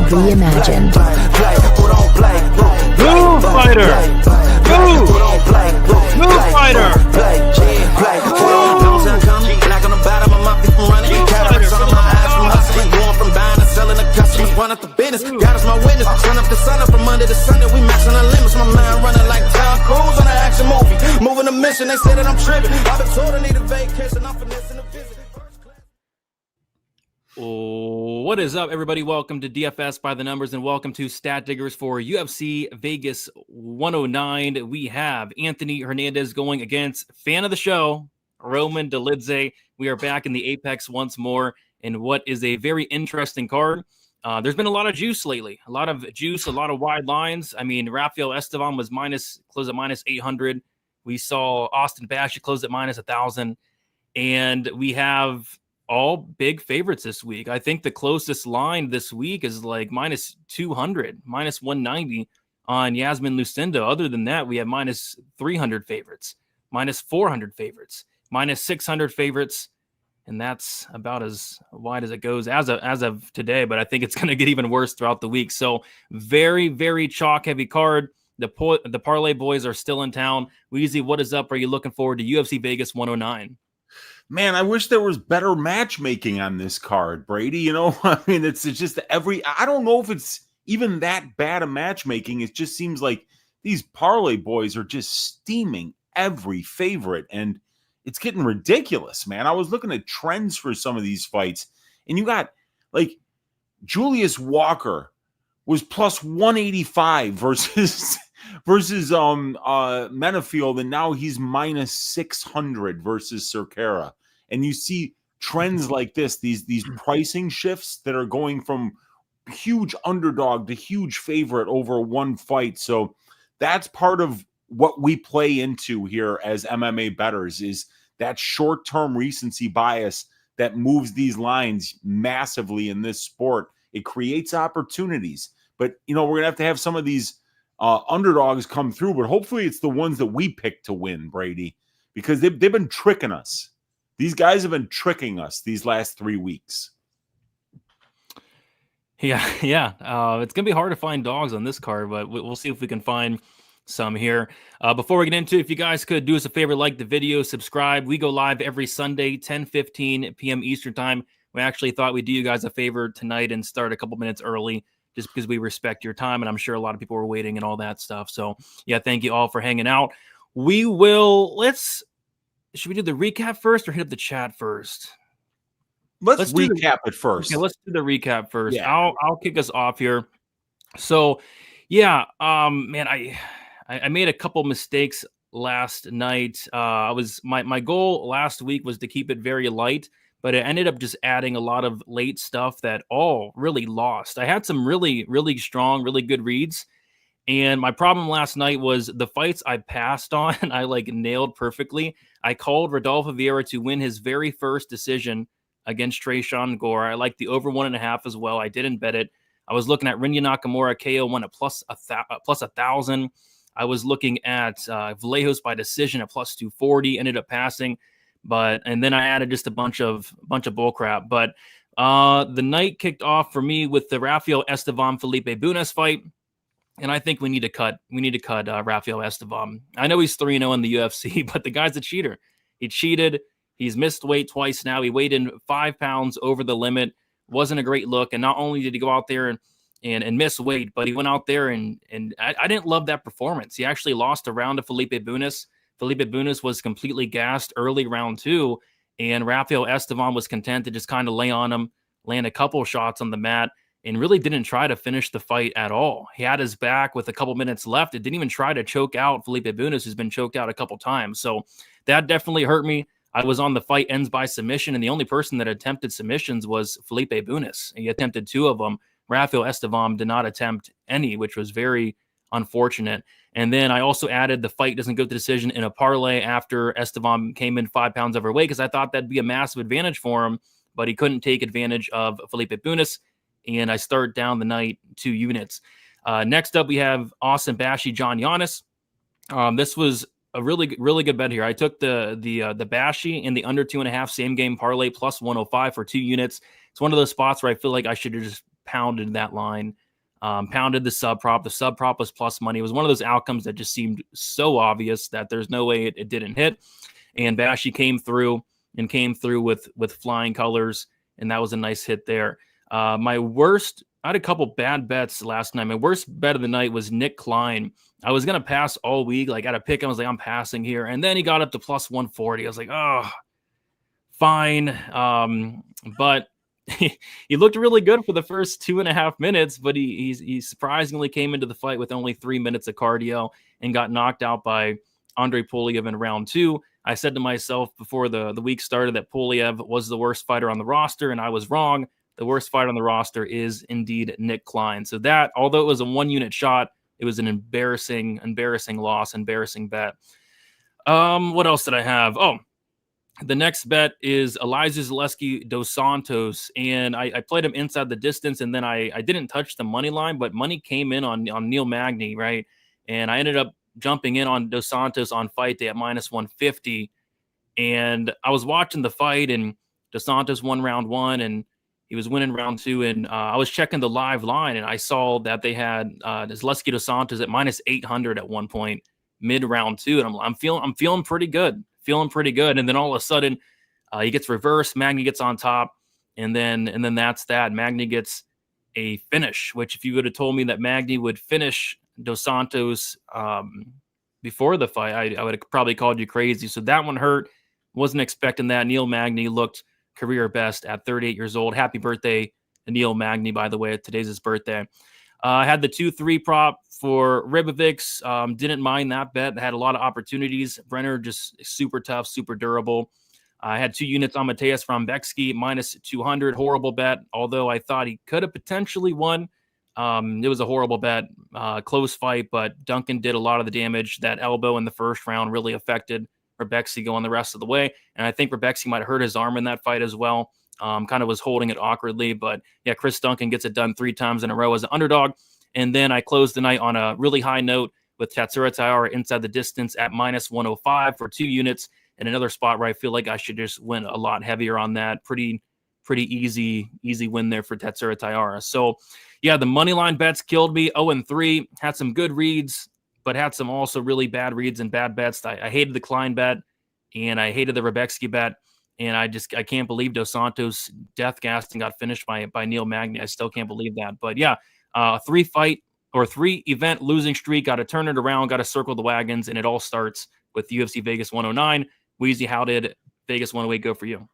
reimagined. Move, fighter! Move! Move, fighter! Run up the business, God is my witness. Run up the sun up from under the sun, that we matching the limits. My mind running like Tom Cruise on an action movie. Moving the mission, they say that I'm tripping. I've been told I need a vacation, I'm finessing a visit. What is up, everybody? Welcome to DFS by the Numbers, and welcome to Stat Diggers for UFC Vegas 109. We have Anthony Hernandez going against fan of the show, Roman Delid. We are back in the Apex once more, in what is a very interesting card. There's been a lot of juice lately, a lot of wide lines. I mean, Rafael Estevam was closed at minus 800. We saw Austin Bashi close at minus 1,000, and we have all big favorites this week. I think the closest line this week is like minus 200, minus 190 on Yasmin Lucindo. Other than that, we have minus 300 favorites, minus 400 favorites, minus 600 favorites. And that's about as wide as it goes as of today. But I think it's going to get even worse throughout the week. So very, very chalk heavy card. The parlay boys are still in town. Weezy, what is up? Are you looking forward to UFC Vegas 109? Man, I wish there was better matchmaking on this card, Brady. You know, I mean, it's just I don't know if it's even that bad of matchmaking. It just seems like these parlay boys are just steaming every favorite, and it's getting ridiculous, man. I was looking at trends for some of these fights, and you got like Julius Walker was plus 185 versus Menafield, and now he's minus 600 versus Cerqueira. And you see trends like this, these pricing shifts that are going from huge underdog to huge favorite over one fight. So that's part of what we play into here as MMA bettors, is that short-term recency bias that moves these lines massively in this sport. It creates opportunities. But, you know, we're going to have some of these underdogs come through, but hopefully it's the ones that we pick to win, Brady, because they've been tricking us. These guys have been tricking us these last 3 weeks. Yeah. It's going to be hard to find dogs on this card, but we'll see if we can find some here. Before we get into it, if you guys could do us a favor, like the video, subscribe. We go live every Sunday, 10:15 p.m. Eastern time. We actually thought we'd do you guys a favor tonight and start a couple minutes early, just because we respect your time, and I'm sure a lot of people were waiting and all that stuff. So yeah, thank you all for hanging out. Should we do the recap first or hit up the chat first? Let's recap it first. Okay, let's do the recap first. Yeah. I'll kick us off here. So yeah, man, I made a couple mistakes last night. My goal last week was to keep it very light, but it ended up just adding a lot of late stuff that all really lost. I had some really, really strong, really good reads. And my problem last night was the fights I passed on, I nailed perfectly. I called Rodolfo Vieira to win his very first decision against Tresean Gore. I liked the over 1.5 as well. I didn't bet it. I was looking at Rinya Nakamura KO won at plus 1,000. I was looking at Vallejos by decision at plus 240, ended up passing. And then I added just a bunch of bullcrap. But the night kicked off for me with the Rafael Estevam Felipe Bunes fight. And I think we need to cut Rafael Estevam. I know he's 3-0 in the UFC, but the guy's a cheater. He cheated. He's missed weight twice now. He weighed in 5 pounds over the limit. Wasn't a great look. And not only did he go out there and miss weight, but he went out there and I didn't love that performance. He actually lost a round to Felipe Bunes. Felipe Bunes was completely gassed early round 2, and Rafael Estevam was content to just kind of lay on him, land a couple shots on the mat, and really didn't try to finish the fight at all. He had his back with a couple minutes left. It didn't even try to choke out Felipe Bunes, who's been choked out a couple times. So that definitely hurt me. I was on the fight ends by submission, and the only person that attempted submissions was Felipe Bunes. He attempted 2 of them. Rafael Estevam did not attempt any, which was very unfortunate. And then I also added the fight doesn't go to decision in a parlay after Estevam came in 5 pounds overweight, because I thought that'd be a massive advantage for him, but he couldn't take advantage of Felipe Bunes, and I start down the night 2 units. Next up, we have Austin Bashi, John Giannis. This was a really, really good bet here. I took the Bashi in the under 2.5 same game parlay plus 105 for 2 units. It's one of those spots where I feel like I should have just pounded that line, pounded the sub prop. The sub prop was plus money. It was one of those outcomes that just seemed so obvious that there's no way it didn't hit. And Bashi came through with flying colors, and that was a nice hit there. My worst, I had a couple bad bets last night. My worst bet of the night was Nick Klein. I was going to pass all week. Like, at a pick, I was like, I'm passing here. And then he got up to plus 140. I was like, oh, fine. But he looked really good for the first 2.5 minutes, but he surprisingly came into the fight with only 3 minutes of cardio and got knocked out by Andre Polyev in round 2. I said to myself before the week started that Polyev was the worst fighter on the roster, and I was wrong. The worst fighter on the roster is indeed Nick Klein. So that, although it was a 1-unit shot, it was an embarrassing loss, embarrassing bet. What else did I have? Oh, the next bet is Elijah Zaleski dos Santos, and I played him inside the distance, and then I didn't touch the money line, but money came in on Neil Magny, right? And I ended up jumping in on dos Santos on fight day at minus 150, and I was watching the fight, and dos Santos won round 1, and he was winning round 2, and I was checking the live line, and I saw that they had Zaleski dos Santos at minus 800 at one point mid round 2, and I'm feeling pretty good, and then all of a sudden he gets reversed, Magny gets on top, and then that's that. Magny gets a finish, which if you would have told me that Magny would finish dos Santos before the fight, I would have probably called you crazy. So that one hurt. Wasn't expecting that. Neil Magny looked career best at 38 years old. Happy birthday, Neil Magny, by the way. Today's his birthday. I had the 2-3 prop for Ribovics. Didn't mind that bet. Had a lot of opportunities. Brenner just super tough, super durable. I had 2 units on Mateusz Rambecki, minus 200. Horrible bet, although I thought he could have potentially won. It was a horrible bet. Close fight, but Duncan did a lot of the damage. That elbow in the first round really affected Rambecki going the rest of the way. And I think Rambecki might have hurt his arm in that fight as well. Kind of was holding it awkwardly. But yeah, Chris Duncan gets it done 3 times in a row as an underdog. And then I closed the night on a really high note with Tatsuro Taira inside the distance at minus 105 for 2 units. And another spot where I feel like I should just win a lot heavier on that. Pretty easy win there for Tatsuro Taira. So yeah, the money line bets killed me. 0-3. Had some good reads, but had some also really bad reads and bad bets. I hated the Klein bet, and I hated the Rambecki bet. And I can't believe dos Santos death gassed and got finished by Neil Magny. I still can't believe that. But yeah, 3 event losing streak. Got to turn it around. Got to circle the wagons, and it all starts with UFC Vegas 109. Weezy, how did Vegas 108 go for you?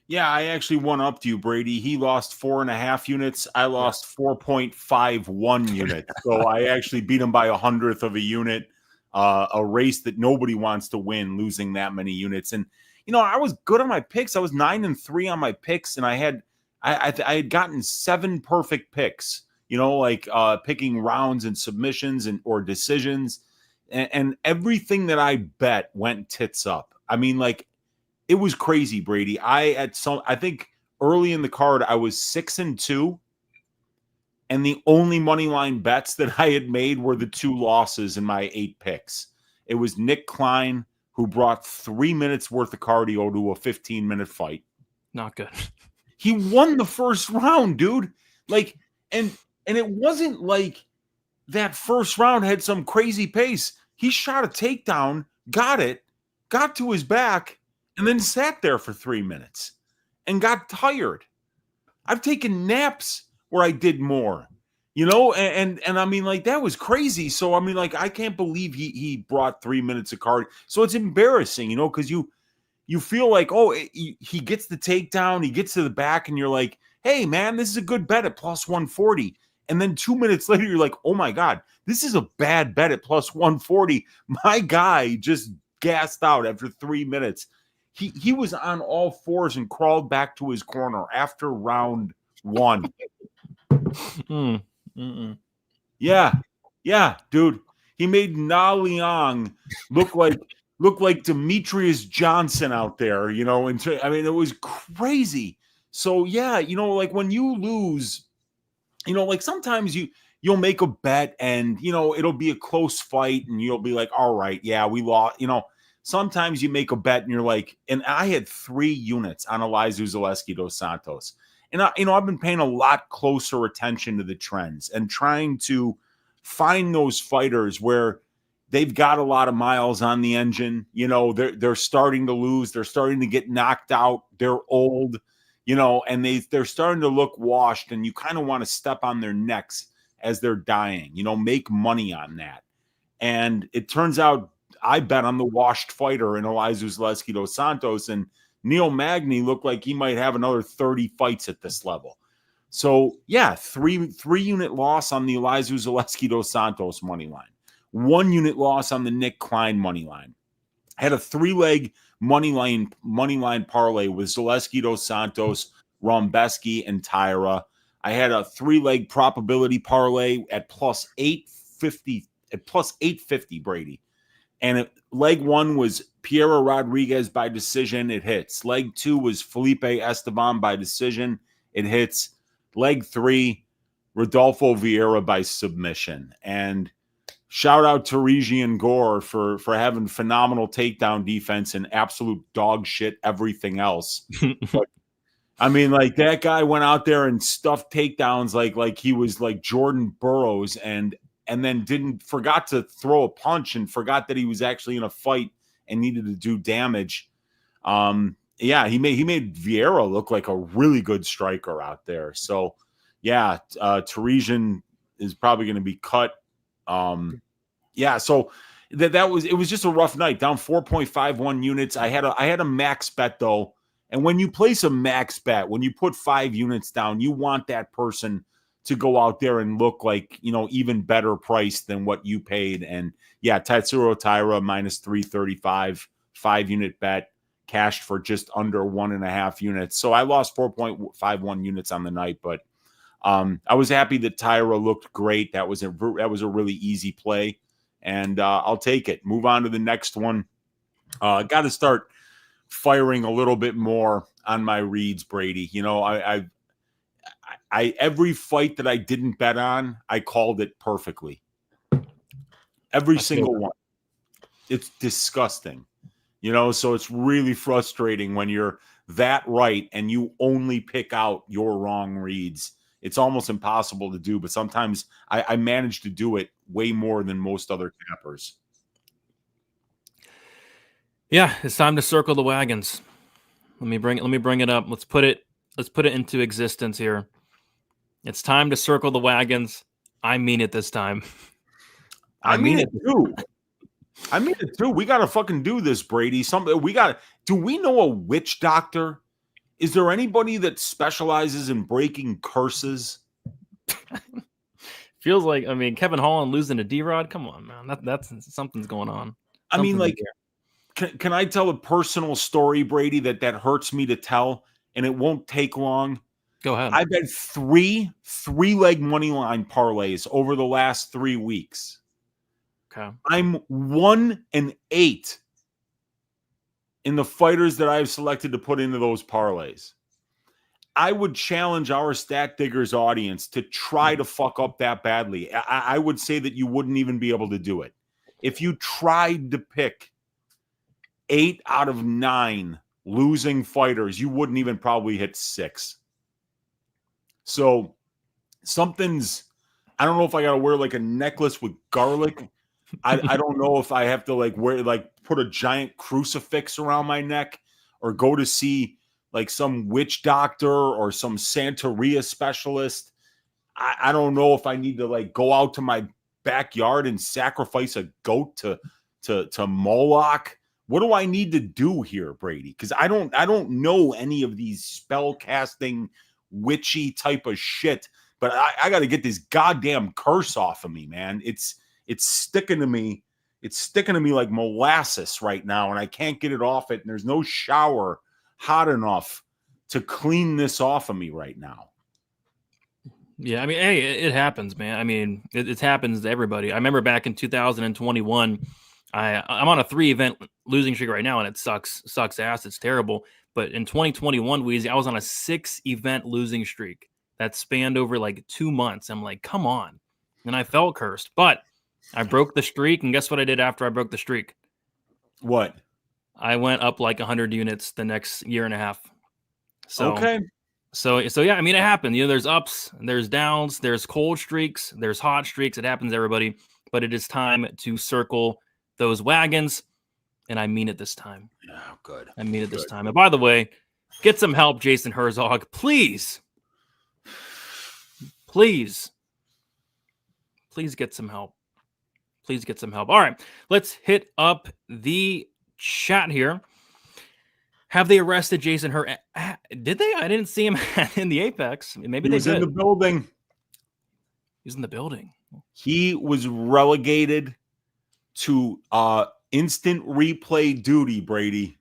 Yeah, I actually won up to you, Brady. He lost 4.5 units. I lost 4.51 units. So I actually beat him by 100th of a unit. A race that nobody wants to win, losing that many units. And you know, I was good on my picks. I was 9-3 on my picks, and I had gotten 7 perfect picks. You know, like picking rounds and submissions or decisions, and everything that I bet went tits up. I mean, like, it was crazy, Brady. I think early in the card I was 6-2, and the only money line bets that I had made were the 2 losses in my 8 picks. It was Nick Klein, who brought 3 minutes worth of cardio to a 15-minute fight. Not good. He won the first round, dude. Like, and it wasn't like that first round had some crazy pace. He shot a takedown, got to his back, and then sat there for 3 minutes and got tired. I've taken naps where I did more, you know, and I mean, like, that was crazy. So, I mean, like, I can't believe he brought 3 minutes of cardio. So it's embarrassing, you know, because you feel like, oh, he gets the takedown, he gets to the back, and you're like, hey, man, this is a good bet at plus 140. And then 2 minutes later, you're like, oh, my God, this is a bad bet at plus 140. My guy just gassed out after 3 minutes. He was on all fours and crawled back to his corner after round 1. Yeah, dude. He made Na Liang look like Demetrius Johnson out there, you know. And I mean, it was crazy. So yeah, you know, like when you lose, you know, like sometimes you'll make a bet and, you know, it'll be a close fight and you'll be like, all right, yeah, we lost, you know. Sometimes you make a bet and you're like, and I had 3 units on Elijah Zaleski dos Santos. And I've been paying a lot closer attention to the trends and trying to find those fighters where they've got a lot of miles on the engine. They're starting to lose. They're starting to get knocked out. They're old, and they're starting to look washed, and you kind of want to step on their necks as they're dying, make money on that. And it turns out I bet on the washed fighter in Elizeu Zaleski dos Santos, and Neil Magny looked like he might have another 30 fights at this level. So, yeah, three unit loss on the Elizeu Zaleski dos Santos money line. 1 unit loss on the Nick Klein money line. Had a 3-leg money line parlay with Zaleski dos Santos, Rombeski, and Tyra. I had a 3-leg probability parlay at plus 850 Brady. And leg 1 was Piero Rodriguez by decision. It hits. Leg 2 was Felipe Esteban by decision. It hits. Leg 3, Rodolfo Vieira by submission. And shout out to Regian Gore for having phenomenal takedown defense and absolute dog shit everything else. But, I mean, like, that guy went out there and stuffed takedowns like he was like Jordan Burroughs, and then forgot to throw a punch and forgot that he was actually in a fight and needed to do damage. He made Vieira look like a really good striker out there. So, yeah, Teresian is probably going to be cut. So it was just a rough night, down 4.51 units. I had a max bet though. And when you place a max bet, when you put 5 units down, you want that person to go out there and look like, even better price than what you paid. And yeah, Tatsuro Taira minus 335, 5-unit bet, cashed for just under 1.5 units. So I lost 4.51 units on the night, but I was happy that Taira looked great. That was a really easy play, and I'll take it. Move on to the next one. Got to start firing a little bit more on my reads, Brady. I every fight that I didn't bet on, I called it perfectly. Every single one. It's disgusting. So it's really frustrating when you're that right and you only pick out your wrong reads. It's almost impossible to do, but sometimes I manage to do it way more than most other cappers. Yeah, it's time to circle the wagons. Let me bring it up. Let's put it into existence here. It's time to circle the wagons. I mean it this time. I mean it too. We got to fucking do this, Brady. Do we know a witch doctor? Is there anybody that specializes in breaking curses? Feels like, Kevin Holland losing to D-Rod. Come on, man. That's something's going on. Can I tell a personal story, Brady, that hurts me to tell, and it won't take long? Go ahead. I've had 3-leg money line parlays over the last 3 weeks. Okay. I'm 1-8 in the fighters that I've selected to put into those parlays. I would challenge our Stat Diggers audience to try to fuck up that badly. I would say that you wouldn't even be able to do it. If you tried to pick 8 out of 9 losing fighters, you wouldn't even probably hit 6. So I don't know if I got to wear like a necklace with garlic. I don't know if I have to put a giant crucifix around my neck or go to see like some witch doctor or some Santeria specialist. I don't know if I need to go out to my backyard and sacrifice a goat to Moloch. What do I need to do here, Brady? Because I don't know any of these spell casting witchy type of shit, but I got to get this goddamn curse off of me, man. It's sticking to me. It's sticking to me like molasses right now, and I can't get it off it. And there's no shower hot enough to clean this off of me right now. Yeah, hey, it happens, man. It happens to everybody. I remember back in 2021, I'm on a 3-event losing streak right now, and it sucks ass. It's terrible. But in 2021, Weezy, I was on a 6-event losing streak that spanned over 2 months. I'm like, come on. And I felt cursed, but I broke the streak. And guess what I did after I broke the streak? What? I went up 100 units the next year and a half. So okay. So yeah, I mean, it happened. There's ups, there's downs, there's cold streaks, there's hot streaks. It happens, everybody. But it is time to circle those wagons, and I mean it this time. Oh, good. I mean it this time. And by the way, get some help, Jason Herzog, please. Please get some help. Please get some help. All right, let's hit up the chat here. Have they arrested Jason Herzog? Did they? I didn't see him in the Apex. Maybe he they was did. in the building. He's in the building. He was relegated to instant replay duty, Brady.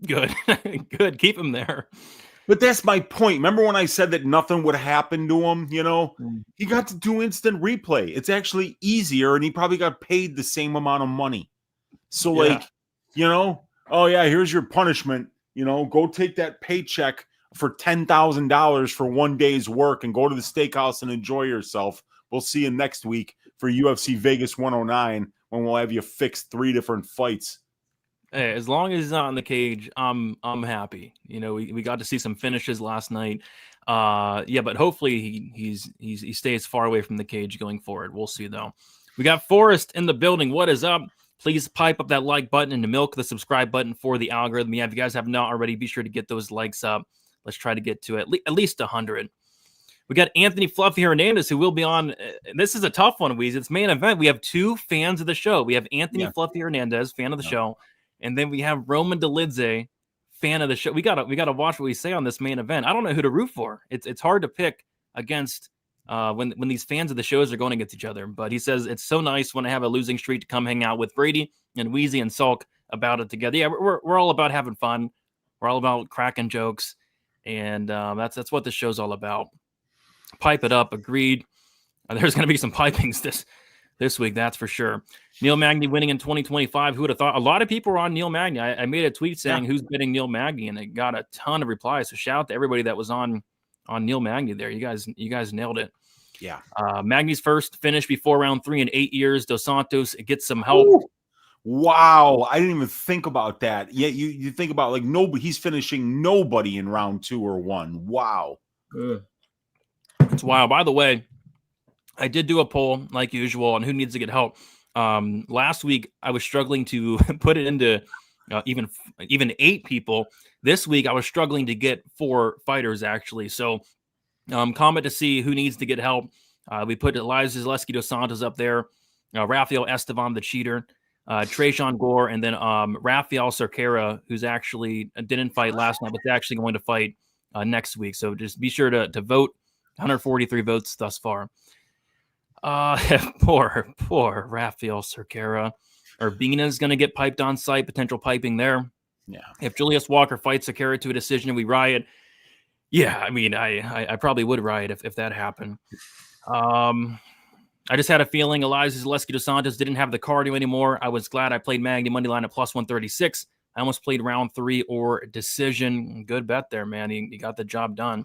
Good. Good. Keep him there. But that's my point. Remember when I said that nothing would happen to him? He got to do instant replay. It's actually easier, and he probably got paid the same amount of money. So, oh, yeah, here's your punishment. Go take that paycheck for $10,000 for 1 day's work and go to the steakhouse and enjoy yourself. We'll see you next week for UFC Vegas 109 when we'll have you fix 3 different fights. Hey, as long as he's not in the cage, I'm happy. We got to see some finishes last night. But hopefully he stays far away from the cage going forward. We'll see though. We got Forrest in the building. What is up? Please pipe up that like button and to milk the subscribe button for the algorithm. Yeah, if you guys have not already, be sure to get those likes up. Let's try to get to at least 100. We got Anthony Fluffy Hernandez, who will be on. This is a tough one, Weezy. It's main event. We have 2 fans of the show. We have Anthony Fluffy Hernandez, fan of the show, and then we have Roman Delid, fan of the show. We gotta watch what we say on this main event. I don't know who to root for. It's hard to pick against when these fans of the shows are going against each other. But he says it's so nice when I have a losing streak to come hang out with Brady and Weezy and Sulk about it together. Yeah, we're all about having fun. We're all about cracking jokes, and that's what this show's all about. Pipe it up. Agreed. There's going to be some pipings this week, that's for sure. Neil Magny winning in 2025. Who would have thought? A lot of people were on Neil Magny. I made a tweet saying who's betting Neil Magny, and it got a ton of replies. So shout out to everybody that was on Neil Magny there. You guys nailed it. Yeah. Magny's first finish before round 3 in 8 years. Dos Santos gets some help. Ooh. Wow, I didn't even think about that. Yeah, you think about like nobody. He's finishing nobody in round 2 or 1. Wow. It's wild. By the way, I did do a poll like usual on who needs to get help. Last week I was struggling to put it into even 8 people. This week I was struggling to get 4 fighters actually. So comment to see who needs to get help. We put Elias Zaleski dos Santos up there, Rafael Esteban the cheater, Trajan Gore, and then Rafael Cerqueira, who's actually didn't fight last night, but is actually going to fight next week. So just be sure to vote. 143 votes thus far. Poor Rafael Cerqueira. Urbina's going to get piped on site. Potential piping there. Yeah. If Julius Walker fights Cerqueira to a decision and we riot, yeah, I mean, I probably would riot if that happened. I just had a feeling Elias Zaleski dos Santos didn't have the cardio anymore. I was glad I played Magny money line at plus 136. I almost played round 3 or decision. Good bet there, man. He got the job done.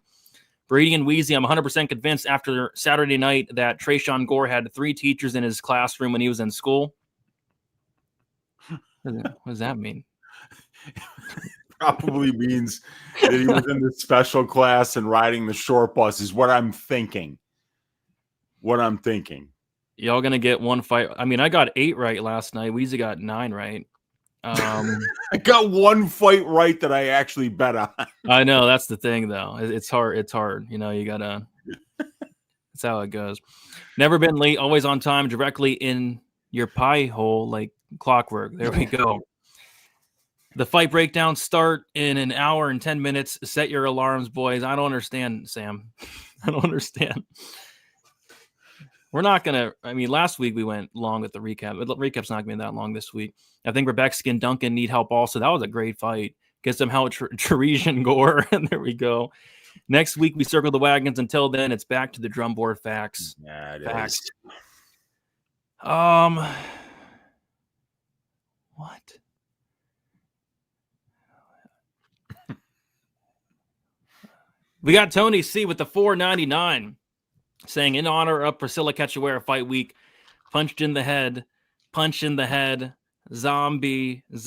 Brady and Weezy, I'm 100% convinced after Saturday night that Trajan Gore had 3 teachers in his classroom when he was in school. What does that mean? Probably means that he was in the special class and riding the short bus is what I'm thinking. Y'all going to get 1 fight. I mean, I got 8 right last night. Weezy got 9 right. I got 1 fight right that I actually bet on. I know that's the thing though. It's hard. You gotta, that's how it goes. Never been late, always on time, directly in your pie hole, like clockwork. There we go. The fight breakdown start in an hour and 10 minutes. Set your alarms, boys. I don't understand, Sam. I don't understand. We're not going to, I mean, last week we went long with the recap. The recap's not going to be that long this week. I think Rebecca and Duncan need help also. That was a great fight. Get some help, Trajan Gore, and there we go. Next week, we circle the wagons. Until then, it's back to the drum board facts. Yeah, it facts. is. What? We got Tony C with the 499 saying, in honor of Priscila Cachoeira fight week, punched in the head, punch in the head, zombie. I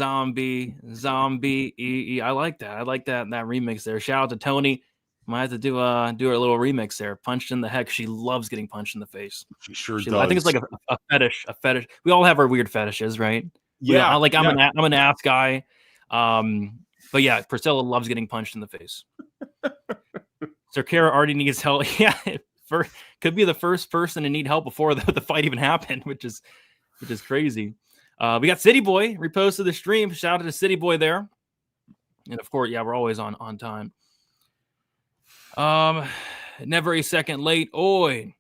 like that. I like that remix there. Shout out to Tony. Might have to do a little remix there. Punched in the heck. She loves getting punched in the face. She sure does. I think it's like a fetish. A fetish. We all have our weird fetishes, right? Yeah. I'm an ass guy. But yeah, Priscila loves getting punched in the face. Cerqueira already needs help. Yeah, could be the first person to need help before the fight even happened, which is crazy. We got City Boy reposted the stream. Shout out to City Boy there. And of course, yeah, we're always on time. Never a second late. Oi.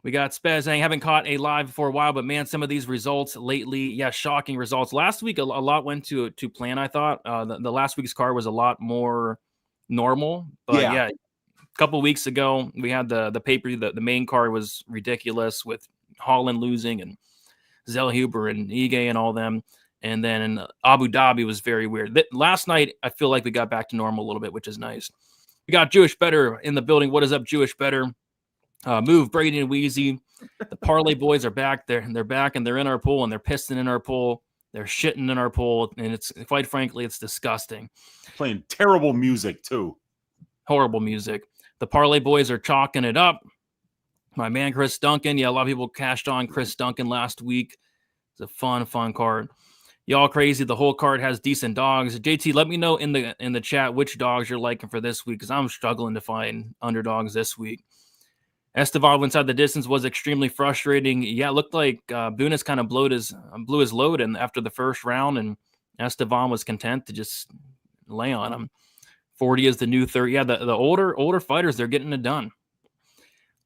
We got Spez saying, haven't caught a live for a while, but man, some of these results lately, yeah, shocking results. Last week, a lot went to plan, I thought. The last week's card was a lot more normal. But yeah, a couple weeks ago, we had the paper, the main card was ridiculous with Holland losing and Zellhuber and Ige and all them. And then Abu Dhabi was very weird. Last night, I feel like we got back to normal a little bit, which is nice. We got Jewish Better in the building. What is up, Jewish Better? Move Brady and Weezy. The Parlay boys are back there, and they're back, and they're in our pool, and they're pissing in our pool. They're shitting in our pool, and it's quite frankly, it's disgusting. Playing terrible music too. Horrible music. The Parlay boys are chalking it up. My man Chris Duncan. Yeah, a lot of people cashed on Chris Duncan last week. It's a fun card. Y'all crazy. The whole card has decent dogs. JT, let me know in the chat which dogs you're liking for this week, because I'm struggling to find underdogs this week. Estevan inside the distance was extremely frustrating. Yeah, it looked like Bunis kind of blew his load in after the first round, and Estevan was content to just lay on him. 40 is the new 30. Yeah, the older fighters, they're getting it done.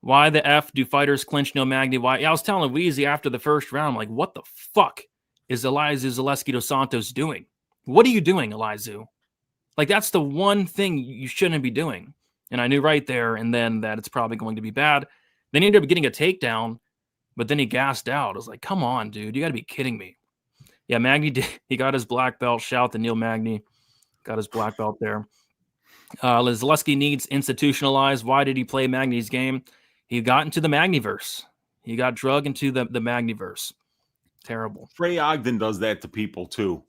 Why the F do fighters clinch no Magny? Why? Yeah, I was telling Weezy after the first round, I'm like, what the fuck is Elizu Zaleski dos Santos doing? What are you doing, Elizu? Like, that's the one thing you shouldn't be doing. And I knew right there and then that it's probably going to be bad. Then he ended up getting a takedown, but then he gassed out. I was like, come on, dude. You got to be kidding me. Yeah, Magny, he got his black belt. Shout to Neil Magny. Got his black belt there. Zaleski needs institutionalized. Why did he play Magny's game? He got into the Magniverse. He got drug into the Magniverse. Terrible. Trey Ogden does that to people too.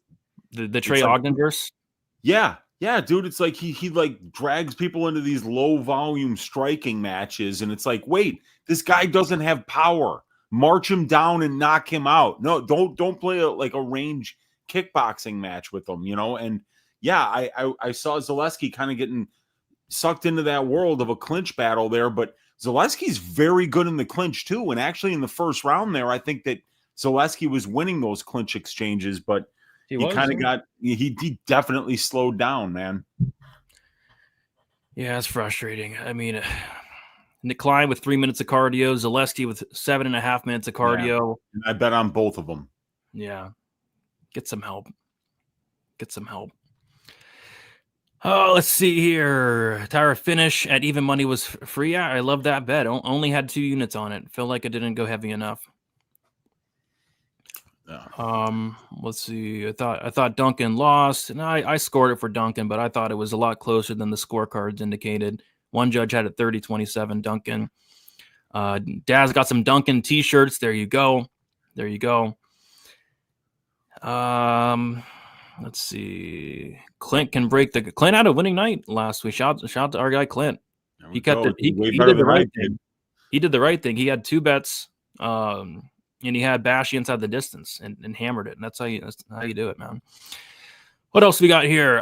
The Trey Ogden verse? Yeah, dude. It's like he like drags people into these low volume striking matches, and it's like, wait, this guy doesn't have power. March him down and knock him out. No, don't play a range kickboxing match with him, you know. And yeah, I saw Zaleski kind of getting sucked into that world of a clinch battle there, but Zaleski's very good in the clinch too. And actually in the first round there, I think that Zaleski was winning those clinch exchanges, but he definitely slowed down, man. Yeah, it's frustrating. I mean, Nick Klein with 3 minutes of cardio, Zaleski with 7.5 minutes of cardio. Yeah. I bet on both of them. Yeah. Get some help. Oh, let's see here. Tyra finish at even money was free. Yeah, I love that bet. Only had 2 units on it. Feel like it didn't go heavy enough. Yeah. Let's see. I thought Duncan lost, and I scored it for Duncan, but I thought it was a lot closer than the scorecards indicated. One judge had it 30-27 Duncan. Daz got some Duncan t-shirts. There you go. Let's see. Clint had a winning night last week. Shout to our guy Clint. He kept it. He did the right thing. He did the right thing. He had 2 bets. And he had Bashy inside the distance and hammered it. And that's how you do it, man. What else we got here?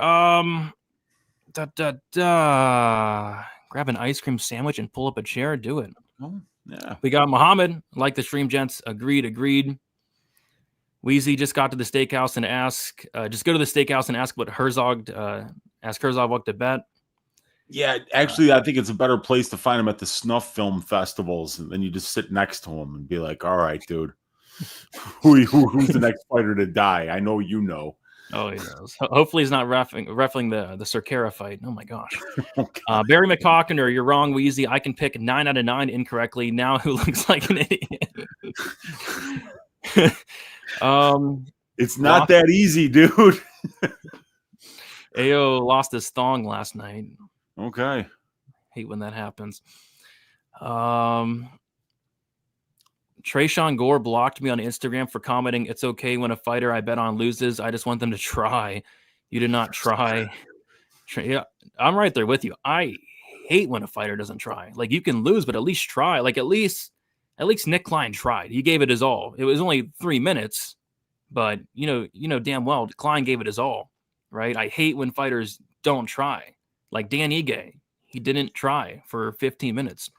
Grab an ice cream sandwich and pull up a chair. Do it. Oh, yeah. We got Muhammad. Like the stream, gents. Agreed. Weezy just got to the steakhouse and just go to the steakhouse and ask what Herzog, what to bet. Yeah, actually, I think it's a better place to find him at the snuff film festivals, and then you just sit next to him and be like, "All right, dude, who's the next fighter to die? I know you know." Oh, he knows. Hopefully, he's not refereeing the Cerqueira fight. Oh my gosh, Barry McCockner, you're wrong, Weezy. I can pick 9 out of 9 incorrectly. Now, who looks like an idiot? It's not that easy, dude. Ayo lost his thong last night. Okay. Hate when that happens. Trayshawn Gore blocked me on Instagram for commenting, "It's okay when a fighter I bet on loses. I just want them to try." You did not try. Yeah, I'm right there with you. I hate when a fighter doesn't try. Like, you can lose, but at least try. Like, at least Nick Klein tried. He gave it his all. It was only 3 minutes, but you know damn well Klein gave it his all, right? I hate when fighters don't try. Like Dan Ige, he didn't try for 15 minutes,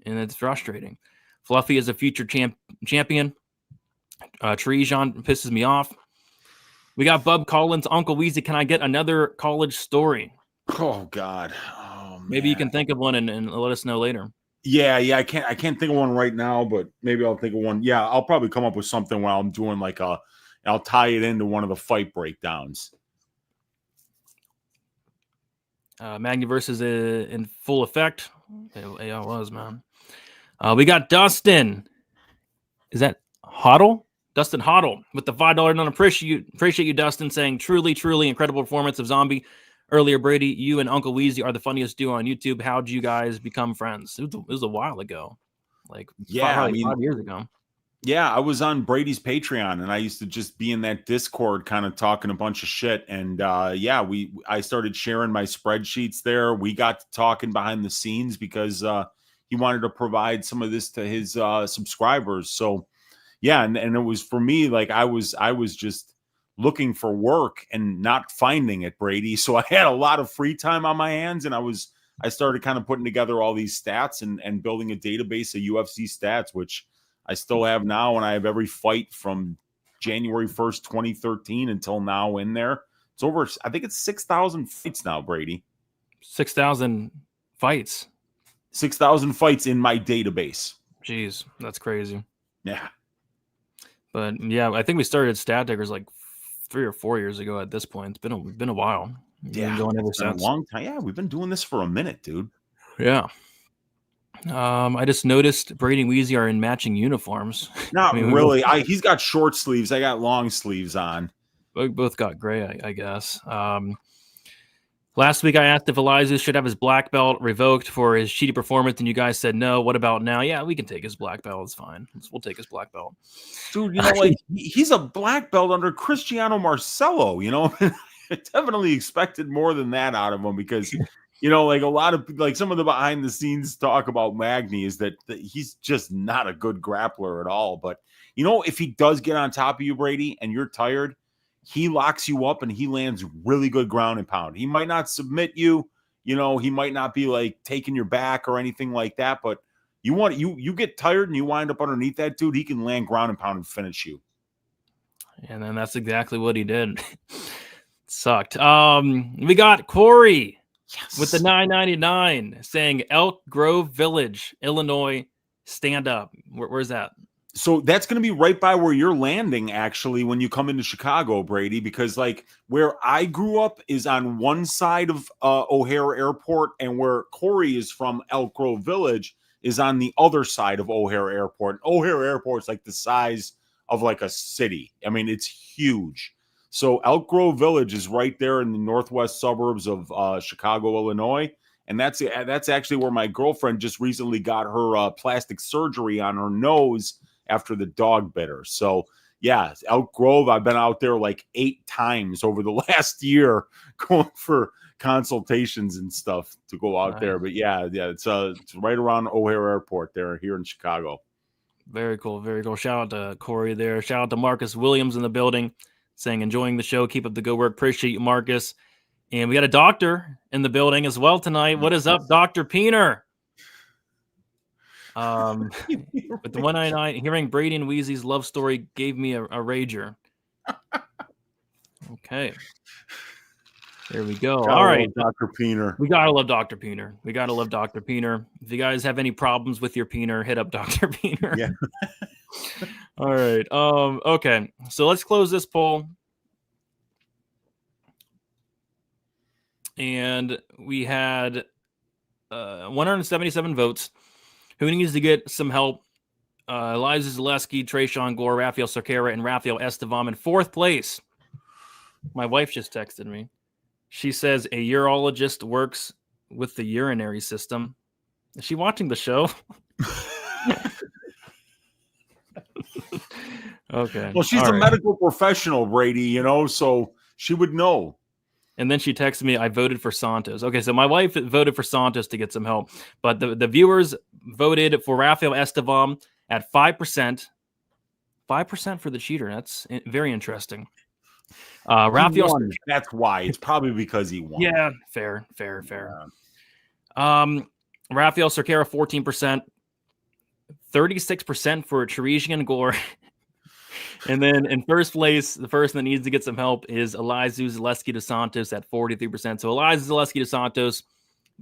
and it's frustrating. Fluffy is a future champion. Trejon pisses me off. We got Bub Collins, Uncle Weezy. Can I get another college story? Oh God. Oh, man. Maybe you can think of one and let us know later. Yeah. I can't think of one right now, but maybe I'll think of one. Yeah, I'll probably come up with something while I'm doing I'll tie it into one of the fight breakdowns. Magny versus in full effect. It was, man. We got Dustin. Is that Hoddle? Dustin Hoddle with the $5 non appreciate you, Dustin, saying truly incredible performance of Zombie. Earlier, Brady, you and Uncle Weezy are the funniest duo on YouTube. How'd you guys become friends? It was a while ago. Like, 5 years ago. Yeah, I was on Brady's Patreon, and I used to just be in that Discord kind of talking a bunch of shit. And I started sharing my spreadsheets there. We got to talking behind the scenes because he wanted to provide some of this to his subscribers. So yeah, and it was for me, like I was just looking for work and not finding it, Brady. So I had a lot of free time on my hands, and I started kind of putting together all these stats and building a database of UFC stats, which I still have now, and I have every fight from January 1st, 2013 until now in there. It's over, I think it's 6,000 fights now, Brady. 6,000 fights. 6,000 fights in my database. Jeez, that's crazy. Yeah. But yeah, I think we started Stat Diggers like 3 or 4 years ago at this point. It's been a while. Yeah, going ever it's been since. a long time. Yeah, we've been doing this for a minute, dude. Yeah. I just noticed Brady and Weezy are in matching uniforms. Not really. He's got short sleeves. I got long sleeves on. We both got gray, I guess. Last week I asked if Eliza should have his black belt revoked for his shitty performance, and you guys said no. What about now? Yeah, we can take his black belt. It's fine. We'll take his black belt. Dude, he's a black belt under Cristiano Marcelo, I definitely expected more than that out of him because, like a lot of, like some of the behind the scenes talk about Magny is that he's just not a good grappler at all. But, if he does get on top of you, Brady, and you're tired, he locks you up and he lands really good ground and pound. He might not submit you, he might not be like taking your back or anything like that, but you get tired and you wind up underneath that dude, he can land ground and pound and finish you. And then that's exactly what he did. Sucked. We got Corey with the $9.99 saying Elk Grove Village, Illinois, stand up. Where's that? So that's going to be right by where you're landing, actually, when you come into Chicago, Brady, because like where I grew up is on one side of O'Hare Airport, and where Corey is from, Elk Grove Village, is on the other side of O'Hare Airport. O'Hare Airport's like the size of like a city. I mean, it's huge. So Elk Grove Village is right there in the northwest suburbs of Chicago, Illinois. And that's actually where my girlfriend just recently got her plastic surgery on her nose after the dog bit her. So yeah, Elk Grove, I've been out there like 8 times over the last year going for consultations and stuff to go out there. But yeah, it's right around O'Hare Airport there here in Chicago. Very cool. Very cool. Shout out to Corey there. Shout out to Marcus Williams in the building saying, enjoying the show. Keep up the good work. Appreciate you, Marcus. And we got a doctor in the building as well tonight. What is up, Dr. Peener? With the 199, hearing Brady and Weezy's love story gave me a rager. Okay. There we go. All right. Dr. Peener. We got to love Dr. Peener. We got to love Dr. Peener. If you guys have any problems with your Peener, hit up Dr. Peener. Yeah. All right. Okay. So let's close this poll. And we had 177 votes. Who needs to get some help? Eliza Zaleski, Tresean Gore, Rafael Cerqueira, and Rafael Estevam in 4th place. My wife just texted me. She says a urologist works with the urinary system. Is she watching the show? Okay. Well, she's a medical professional, Brady, so she would know. And then she texted me, I voted for Santos. Okay, so my wife voted for Santos to get some help. But the viewers voted for Rafael Estevam at 5%. 5% for the cheater. That's very interesting. Rafael won. That's why. It's probably because he won. Yeah, fair. Rafael Cerqueira, 14%. 36% for Chirizian Gore. And then in first place, the person that needs to get some help is Elizu Zaleski dos Santos at 43%. So Elizu Zaleski dos Santos,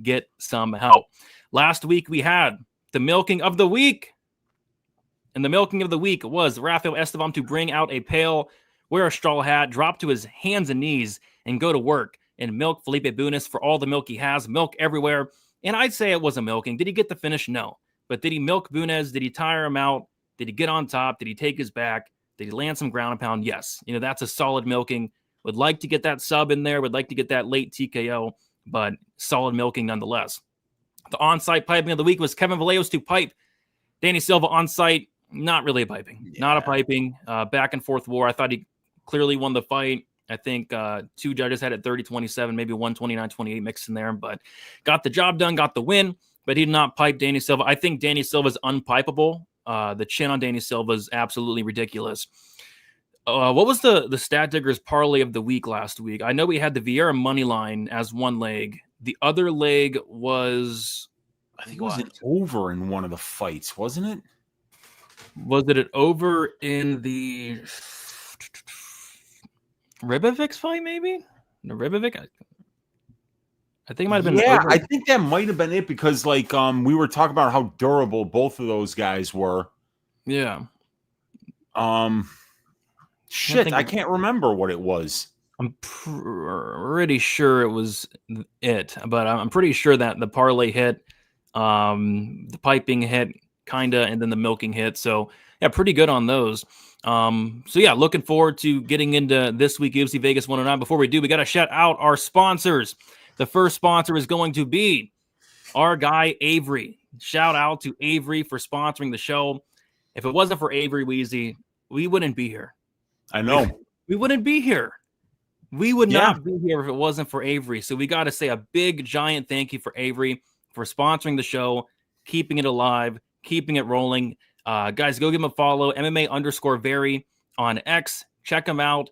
get some help. Last week we had the milking of the week. And the milking of the week was Rafael Estevam to bring out a pail, wear a straw hat, drop to his hands and knees, and go to work and milk Felipe Bunis for all the milk he has, milk everywhere. And I'd say it wasn't milking. Did he get the finish? No. But did he milk Bunis? Did he tire him out? Did he get on top? Did he take his back? Did he land some ground and pound? Yes. That's a solid milking. Would like to get that sub in there. Would like to get that late TKO, but solid milking nonetheless. The on-site piping of the week was Kevin Vallejos to pipe Danny Silva on-site. Not really a piping. Yeah. Not a piping. Back and forth war. I thought he clearly won the fight. I think two judges had it 30-27, maybe 129-28 mixed in there, but got the job done, got the win, but he did not pipe Danny Silva. I think Danny Silva's unpipeable. The chin on Danny Silva is absolutely ridiculous. What was the Stat Diggers parlay of the week last week? I know we had the Vieira money line as one leg. The other leg was... I think it was an over in one of the fights, wasn't it? Was it an over in the Ribovic fight, maybe? The Ribovic? I think it might have been. Yeah, I think that might have been it because, we were talking about how durable both of those guys were. Yeah. Shit, I can't remember what it was. I'm pretty sure it was it, but I'm pretty sure that the parlay hit, the piping hit, kinda, and then the milking hit. So yeah, pretty good on those. So yeah, looking forward to getting into this week UFC Vegas 109. Before we do, we got to shout out our sponsors. The first sponsor is going to be our guy Avery. Shout out to Avery for sponsoring the show. If it wasn't for Avery, Weezy, we wouldn't be here. I know. We wouldn't be here. We would not be here if it wasn't for Avery. So we got to say a big, giant thank you for Avery for sponsoring the show, keeping it alive, keeping it rolling. Guys, go give him a follow, MMA_Very on X. Check him out.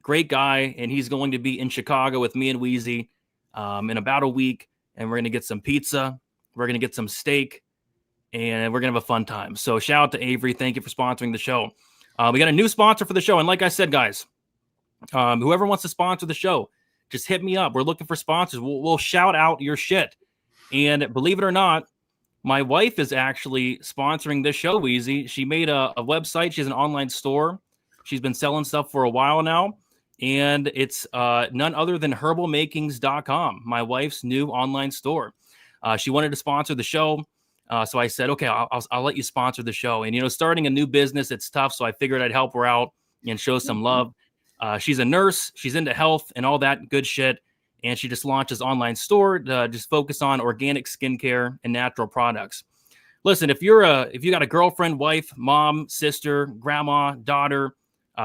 Great guy, and he's going to be in Chicago with me and Weezy in about a week, and we're going to get some pizza. We're going to get some steak, and we're going to have a fun time. So shout out to Avery. Thank you for sponsoring the show. We got a new sponsor for the show, and like I said, guys, whoever wants to sponsor the show, just hit me up. We're looking for sponsors. We'll shout out your shit. And believe it or not, my wife is actually sponsoring this show, Weezy. She made a website. She has an online store. She's been selling stuff for a while now. And it's none other than herbalmakings.com, my wife's new online store. She wanted to sponsor the show. So I said, okay, I'll let you sponsor the show. And, starting a new business, it's tough. So I figured I'd help her out and show some love. She's a nurse. She's into health and all that good shit. And she just launched this online store to just focus on organic skincare and natural products. Listen, if you got a girlfriend, wife, mom, sister, grandma, daughter,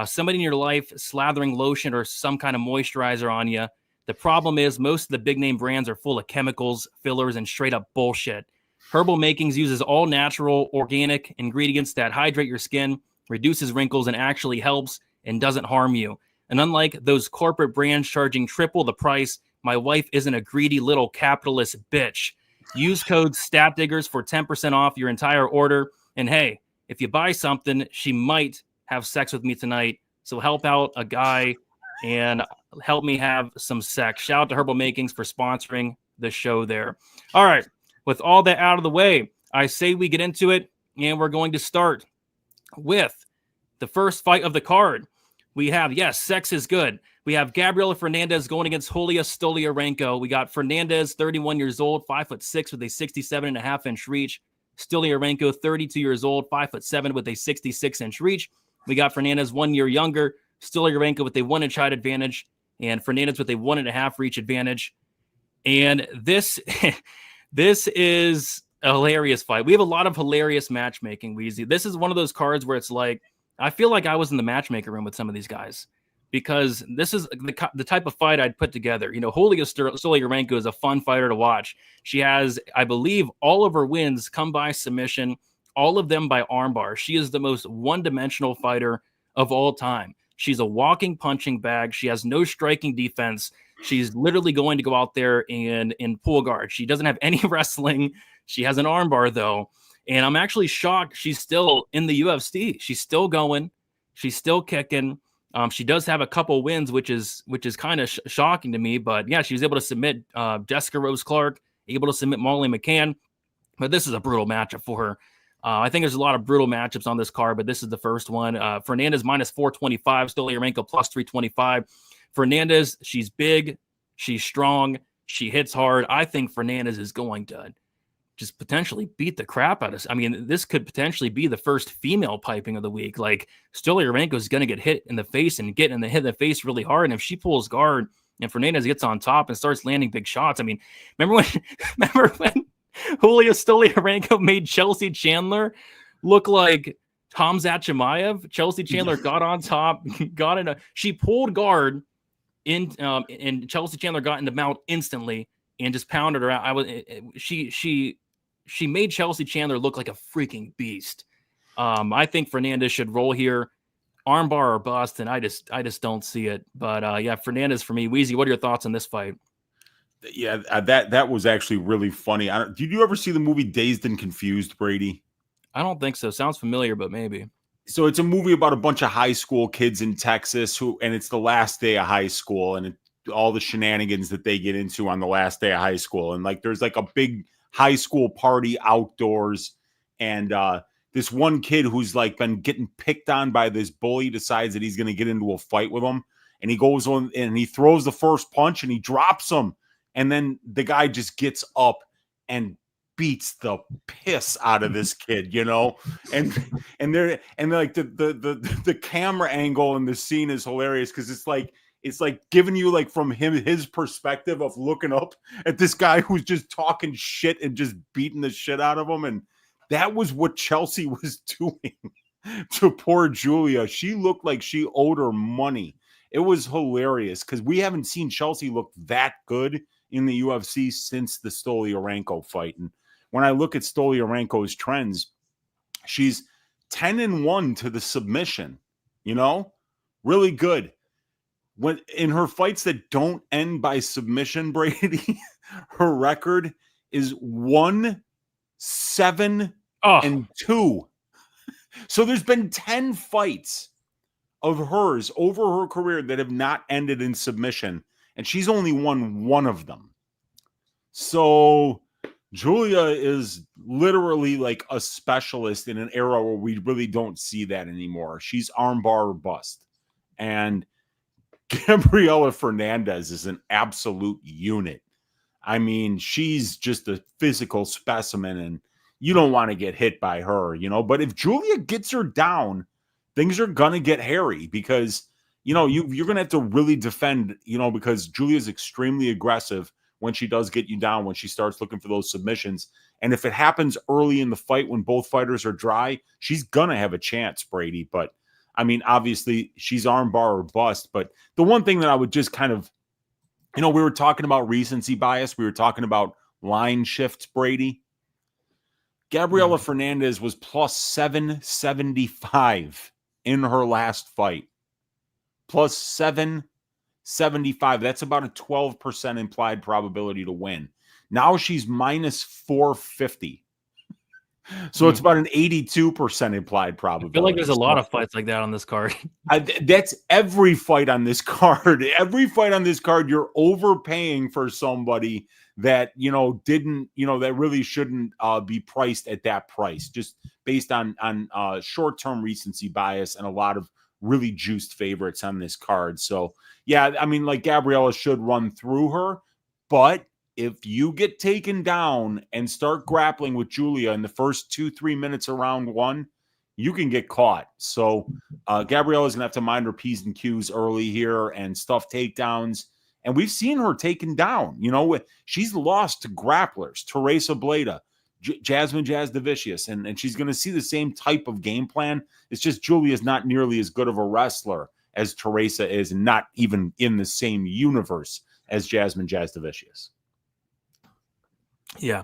somebody in your life slathering lotion or some kind of moisturizer on you, the problem is most of the big name brands are full of chemicals, fillers, and straight up bullshit. Herbal Makings uses all natural, organic ingredients that hydrate your skin, reduces wrinkles, and actually helps and doesn't harm you. And unlike those corporate brands charging triple the price, my wife isn't a greedy little capitalist bitch. Use code STATDIGGERS for 10% off your entire order. And hey, if you buy something, she might have sex with me tonight. So help out a guy and help me have some sex. Shout out to Herbal Makings for sponsoring the show there. All right. With all that out of the way, I say we get into it, and we're going to start with the first fight of the card. We have, yes, sex is good. We have Gabriela Fernandez going against Julia Stoliarenko. We got Fernandez, 31 years old, 5'6" with a 67.5-inch reach. Stoliarenko, 32 years old, 5'7" with a 66-inch reach. We got Fernandez 1 year younger, Stoliarenko with a 1-inch height advantage, and Fernandez with a 1.5 reach advantage. And this is a hilarious fight. We have a lot of hilarious matchmaking, Weezy. This is one of those cards where it's like, I feel like I was in the matchmaker room with some of these guys. because this is the type of fight I'd put together. Julia Stoliarenko is a fun fighter to watch. She has, I believe, all of her wins come by submission, all of them by armbar. She is the most one-dimensional fighter of all time. She's a walking punching bag. She has no striking defense. She's literally going to go out there and pull guard. She doesn't have any wrestling. She has an armbar, though. And I'm actually shocked she's still in the UFC. She's still going. She's still kicking. She does have a couple wins, which is kind of shocking to me. But yeah, she was able to submit Jessica Rose Clark, able to submit Molly McCann. But this is a brutal matchup for her. I think there's a lot of brutal matchups on this card, but this is the first one. Fernandez minus 425, Stoliarenko plus 325. Fernandez, she's big, she's strong, she hits hard. I think Fernandez is going to just potentially beat the crap out of us. I mean, this could potentially be the first female piping of the week. Like, Stoliarenko is going to get hit in the face and hit in the face really hard. And if she pulls guard and Fernandez gets on top and starts landing big shots, I mean, remember when Julia Stoliarenko made Chelsea Chandler look like Hamzat Chimaev? Chelsea Chandler got on top, she pulled guard in, and Chelsea Chandler got into mount instantly and just pounded her out. She made Chelsea Chandler look like a freaking beast. I think Fernandez should roll here, armbar or bust, and I just don't see it. But yeah, Fernandez for me. Weezy, what are your thoughts on this fight? Yeah, that was actually really funny. Did you ever see the movie Dazed and Confused, Brady? I don't think so. Sounds familiar, but maybe. So it's a movie about a bunch of high school kids in Texas and it's the last day of high school, and all the shenanigans that they get into on the last day of high school. And like, there's like a big high school party outdoors, and this one kid who's like been getting picked on by this bully decides that he's going to get into a fight with him, and he goes on and he throws the first punch and he drops him, and then the guy just gets up and beats the piss out of this kid, and they're like the camera angle in the scene is hilarious because it's like giving you like from his perspective of looking up at this guy who's just talking shit and just beating the shit out of him. And that was what Chelsea was doing to poor Julia. She looked like she owed her money. It was hilarious because we haven't seen Chelsea look that good in the UFC since the Stoliarenko fight. And when I look at Stoliarenko's trends, she's 10-1 to the submission, really good. When in her fights that don't end by submission, Brady, her record is 1-7-2. So there's been 10 fights of hers over her career that have not ended in submission, and she's only won one of them. So Julia is literally like a specialist in an era where we really don't see that anymore. She's armbar or bust. And Gabriela Fernandez is an absolute unit. I mean, she's just a physical specimen, and you don't want to get hit by her, But if Julia gets her down, things are going to get hairy because, you're going to have to really defend, because Julia's extremely aggressive when she does get you down, when she starts looking for those submissions. And if it happens early in the fight when both fighters are dry, she's going to have a chance, Brady. But I mean, obviously she's armbar or bust. But the one thing that I would just kind of, we were talking about recency bias. We were talking about line shifts, Brady. Gabriela Fernandez was plus 775 in her last fight. Plus 775. That's about a 12% implied probability to win. Now she's minus 450. So it's about an 82% implied probability. I feel like there's a lot of fights like that on this card. That's every fight on this card. Every fight on this card, you're overpaying for somebody that, didn't, that really shouldn't be priced at that price, just based on short-term recency bias and a lot of really juiced favorites on this card. So, yeah, I mean, like Gabriela should run through her, but if you get taken down and start grappling with Julia in the first 2-3 minutes of round one, you can get caught. So Gabriela's gonna have to mind her P's and Q's early here and stuff takedowns. And we've seen her taken down. She's lost to grapplers, Teresa Bleda, Jasmine and she's going to see the same type of game plan. It's just Julia's not nearly as good of a wrestler as Teresa is, and not even in the same universe as Jasmine Jasdavicius. Yeah.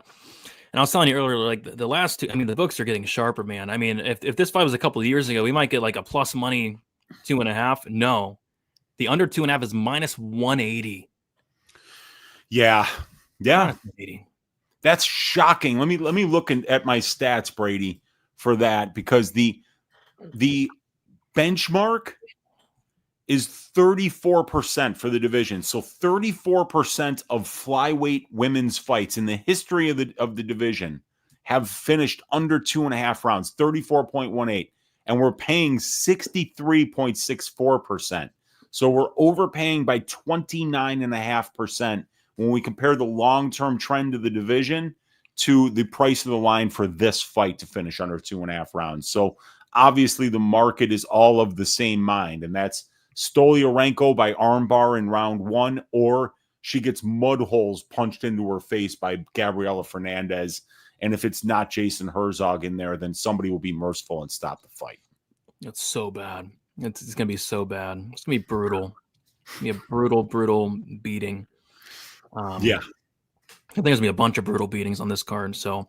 And I was telling you earlier, like the last two, I mean, the books are getting sharper, man. I mean, if this fight was a couple of years ago, we might get like a plus money 2.5. No, the under 2.5 is minus 180. Yeah. Minus 180. That's shocking. Let me look at my stats, Brady, for that, because the benchmark is 34% for the division. So 34% of flyweight women's fights in the history of the division have finished under 2.5 rounds, 34.18. And we're paying 63.64%. So we're overpaying by 29.5% when we compare the long-term trend of the division to the price of the line for this fight to finish under 2.5 rounds. So obviously the market is all of the same mind, and that's Stoliarenko by armbar in round 1, or she gets mud holes punched into her face by Gabriela Fernandez. And if it's not Jason Herzog in there, then somebody will be merciful and stop the fight. It's so bad. It's going to be so bad. It's going to be brutal. It's going to be a brutal, brutal beating. Yeah. I think there's going to be a bunch of brutal beatings on this card. So,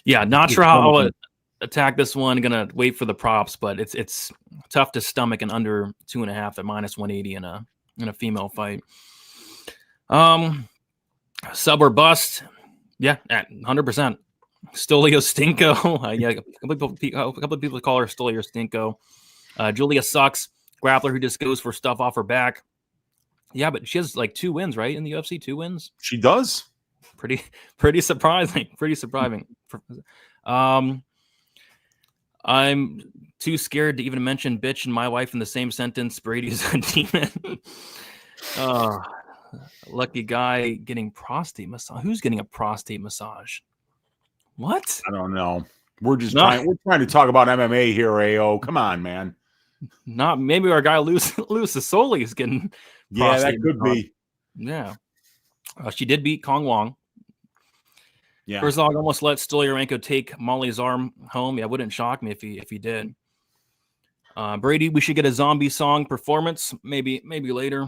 yeah, not sure how I'll attack this one. Going to wait for the props, but it's tough to stomach an under 2.5 at minus 180 in a female fight. Sub or bust. Yeah, at 100%. Stolio Stinko. Yeah, a couple of people call her Stolio Stinko. Julia sucks. Grappler who just goes for stuff off her back. Yeah, but she has like 2 wins, right? In the UFC, 2 wins. She does. Pretty surprising. Pretty surprising. I'm too scared to even mention bitch and my wife in the same sentence. Brady's a demon. Lucky guy getting prostate massage. Who's getting a prostate massage? What? I don't know. We're trying to talk about MMA here, AO. Come on, man. Not maybe our guy Lucius Soli is getting. Yeah, that could be. Yeah, she did beat Kong Wong. Yeah, Herzog almost let Stoliarenko take Molly's arm home. Yeah, wouldn't shock me if he did. Brady, we should get a zombie song performance maybe later.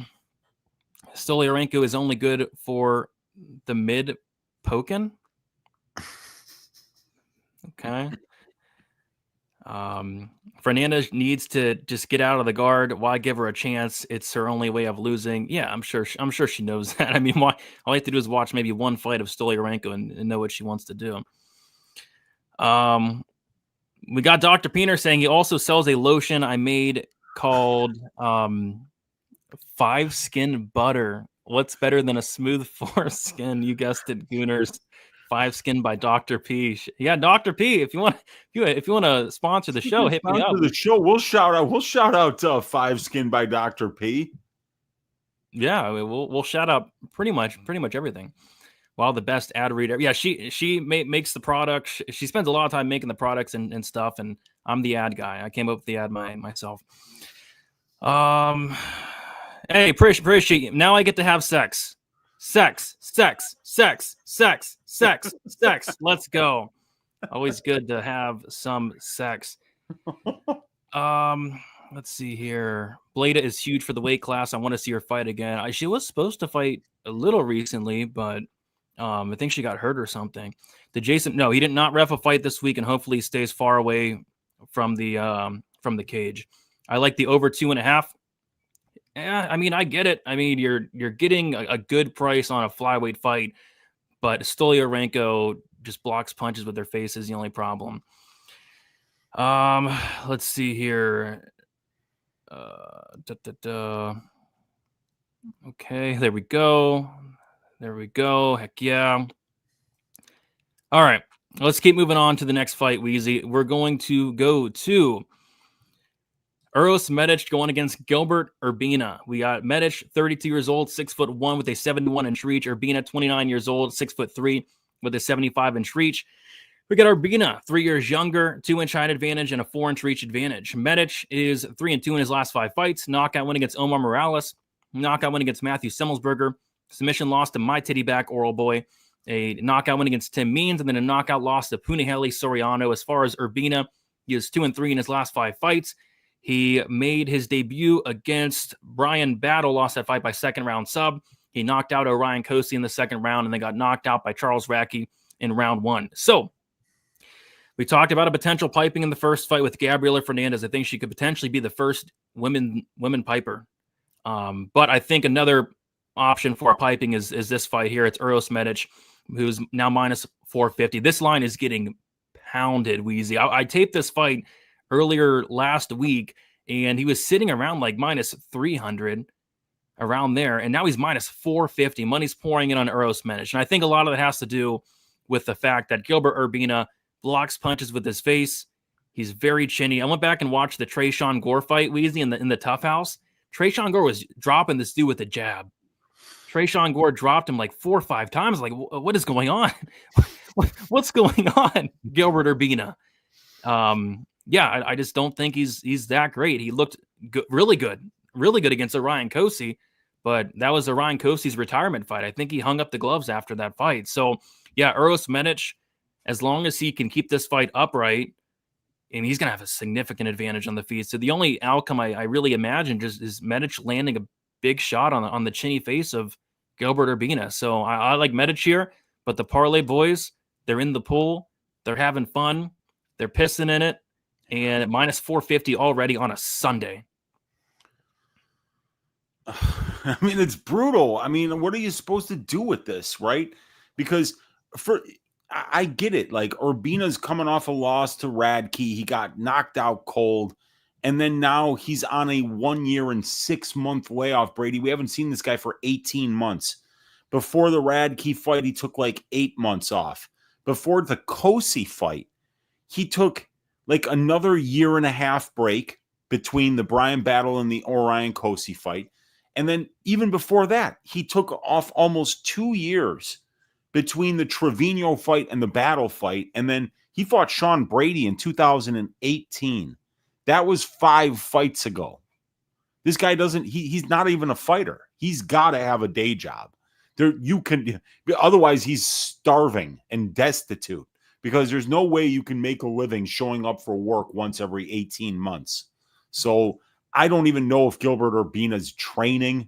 Stoliarenko is only good for the mid poken. Okay. Fernandez needs to just get out of the guard. Why give her a chance? It's her only way of losing. Yeah, I'm sure she knows that. I mean, all you have to do is watch maybe one fight of Stoliarenko and know what she wants to do. We got Dr. Peener saying he also sells a lotion I made called 5 Skin Butter. What's better than a smooth foreskin? You guessed it, Gooners. 5 Skin by Dr. P. Yeah, Dr. P. If you want to sponsor the show, hit me up. The show, we'll shout out 5 Skin by Dr. P. Yeah, we'll shout out pretty much everything. Wow, the best ad reader. Yeah, she makes the product. She spends a lot of time making the products and stuff, and I'm the ad guy. I came up with the ad myself. Hey, Prish, now I get to have sex. Sex. Let's go. Always good to have some sex. Let's see here. Blada is huge for the weight class. I want to see her fight again. She was supposed to fight a little recently, but I think she got hurt or something. No, he did not ref a fight this week, and hopefully he stays far away from the cage. I like the over 2.5. Yeah, I mean, I get it. I mean, you're getting a good price on a flyweight fight, but Stoliarenko just blocks punches with their face is the only problem. Let's see here. Okay, there we go. Heck yeah. All right, let's keep moving on to the next fight, Weezy. We're going to go to Uros Medic going against Gilbert Urbina. We got Medic, 32 years old, 6'1" with a 71-inch reach. Urbina, 29 years old, 6'3" with a 75-inch reach. We got Urbina, 3 years younger, 2-inch height advantage and a 4-inch reach advantage. Medic is 3-2 in his last 5 fights. Knockout win against Omar Morales. Knockout win against Matthew Semmelsberger. Submission loss to My Titty Back Oral Boy. A knockout win against Tim Means, and then a knockout loss to Punahele Soriano. As far as Urbina, he is 2-3 in his last 5 fights. He made his debut against Brian Battle, lost that fight by second round sub. He knocked out Orion Kosi in the second round and then got knocked out by Charles Radke in round 1. So we talked about a potential piping in the first fight with Gabriela Fernandez. I think she could potentially be the first women piper. But I think another option for piping is this fight here. It's Uros Medic, who's now minus 450. This line is getting pounded, Weezy. I taped this fight earlier last week, and he was sitting around like minus 300, around there, and now he's minus 450. Money's pouring in on Uros Medic, and I think a lot of it has to do with the fact that Gilbert Urbina blocks punches with his face. He's very chinny. I went back and watched the Trayshawn Gore fight, Weezy, in the Tough House. Trayshawn Gore was dropping this dude with a jab. Trayshawn Gore dropped him like 4 or 5 times. Like, what is going on? What's going on, Gilbert Urbina? I just don't think he's that great. He looked really good against Orion Kosi, but that was Orion Kosi's retirement fight. I think he hung up the gloves after that fight. So, yeah, Uros Medic, as long as he can keep this fight upright, and he's going to have a significant advantage on the feet. So the only outcome I really imagine just is Medic landing a big shot on the chinny face of Gilbert Urbina. So I like Medic here, but the parlay boys, they're in the pool. They're having fun. They're pissing in it. And at minus 450 already on a Sunday. I mean, it's brutal. I mean, what are you supposed to do with this, right? Because I get it. Like, Urbina's coming off a loss to Radke. He got knocked out cold. And then now he's on a 1 year and 6 month layoff, Brady. We haven't seen this guy for 18 months. Before the Radke fight, he took like 8 months off. Before the Kosi fight, he took like another 1.5 year break between the Brian Battle and the Orion Kosi fight. And then even before that, he took off almost 2 years between the Trevino fight and the Battle fight. And then he fought Sean Brady in 2018. That was 5 fights ago. This guy he's not even a fighter. He's got to have a day job. Otherwise he's starving and destitute, because there's no way you can make a living showing up for work once every 18 months. So I don't even know if Gilbert Urbina's training.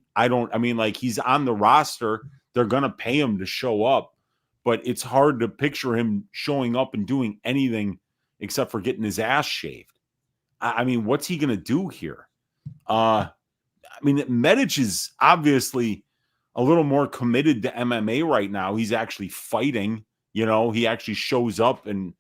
He's on the roster. They're going to pay him to show up, but it's hard to picture him showing up and doing anything except for getting his ass shaved. I mean, what's he going to do here? Medic is obviously a little more committed to MMA right now. He's actually fighting. He actually shows up and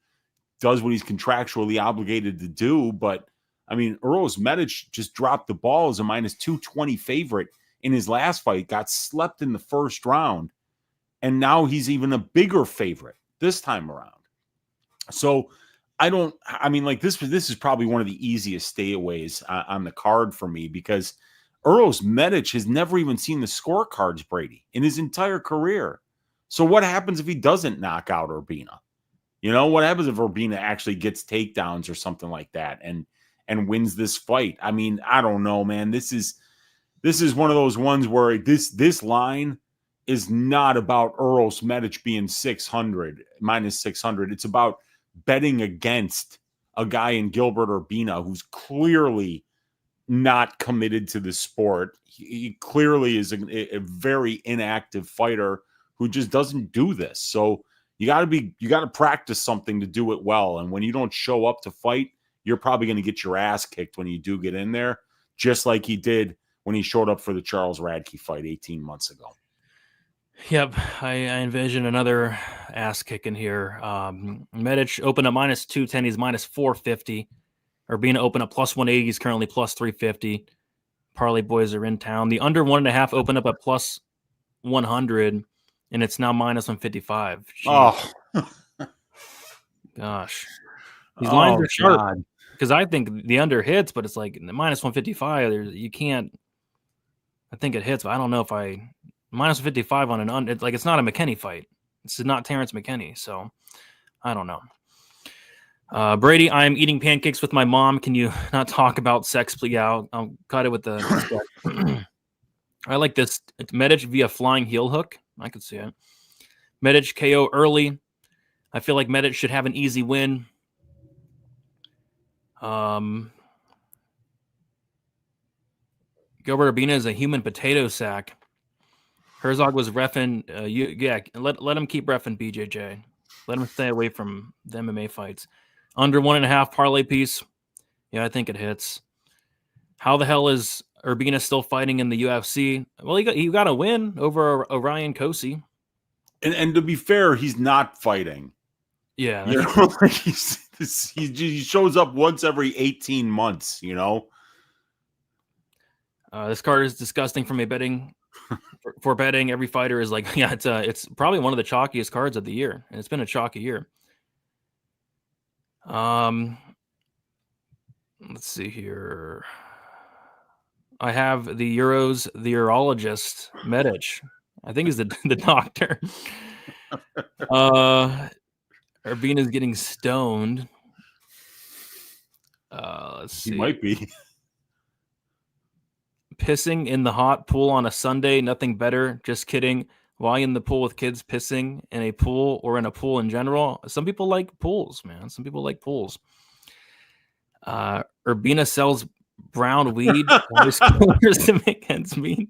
does what he's contractually obligated to do. But, Uros Medic just dropped the ball as a minus 220 favorite in his last fight, got slept in the first round, and now he's even a bigger favorite this time around. So this is probably one of the easiest stayaways on the card for me, because Uros Medic has never even seen the scorecards, Brady, in his entire career. So what happens if he doesn't knock out Urbina? What happens if Urbina actually gets takedowns or something like that and wins this fight? I don't know, man. This is one of those ones where this line is not about Uros Medic being minus 600. It's about betting against a guy in Gilbert Urbina who's clearly not committed to the sport. He clearly is a very inactive fighter who just doesn't do this. So you got to practice something to do it well. And when you don't show up to fight, you're probably going to get your ass kicked when you do get in there, just like he did when he showed up for the Charles Radke fight 18 months ago. Yep, I envision another ass kicking here. Medic opened up minus 210. He's minus 450. Urbina opened up plus 180. He's currently plus 350. Parlay boys are in town. The under 1.5 opened up at plus 100, and it's now minus 155. Jeez. Oh, gosh. These lines are sharp, because I think the under hits, but it's like minus 155. You can't. I think it hits, but I don't know if minus 155 on an under. It's not a McKinney fight. This is not Terrence McKinney, so I don't know. Brady, I'm eating pancakes with my mom. Can you not talk about sex, please? Yeah, I'll cut it with the. I like this Medic via flying heel hook. I could see it. Medic KO early. I feel like Medic should have an easy win. Gilbert Urbina is a human potato sack. Herzog was reffing. Let him keep reffing BJJ. Let him stay away from the MMA fights. Under 1.5 parlay piece. Yeah, I think it hits. How the hell is Urbina still fighting in the UFC? Well, he got a win over Orion Kosi. And to be fair, he's not fighting. Yeah, you know, like he shows up once every 18 months. You know, this card is disgusting from a betting. For betting, every fighter is like, yeah, it's probably one of the chalkiest cards of the year, and it's been a chalky year. Let's see here. I have the Euros, the urologist, Medic. I think he's the doctor. Urbina's getting stoned. Let's see. He might be. Pissing in the hot pool on a Sunday, nothing better. Just kidding. Why in the pool with kids pissing in a pool or in a pool in general? Some people like pools, man. Some people like pools. Urbina sells brown weed to make ends meet.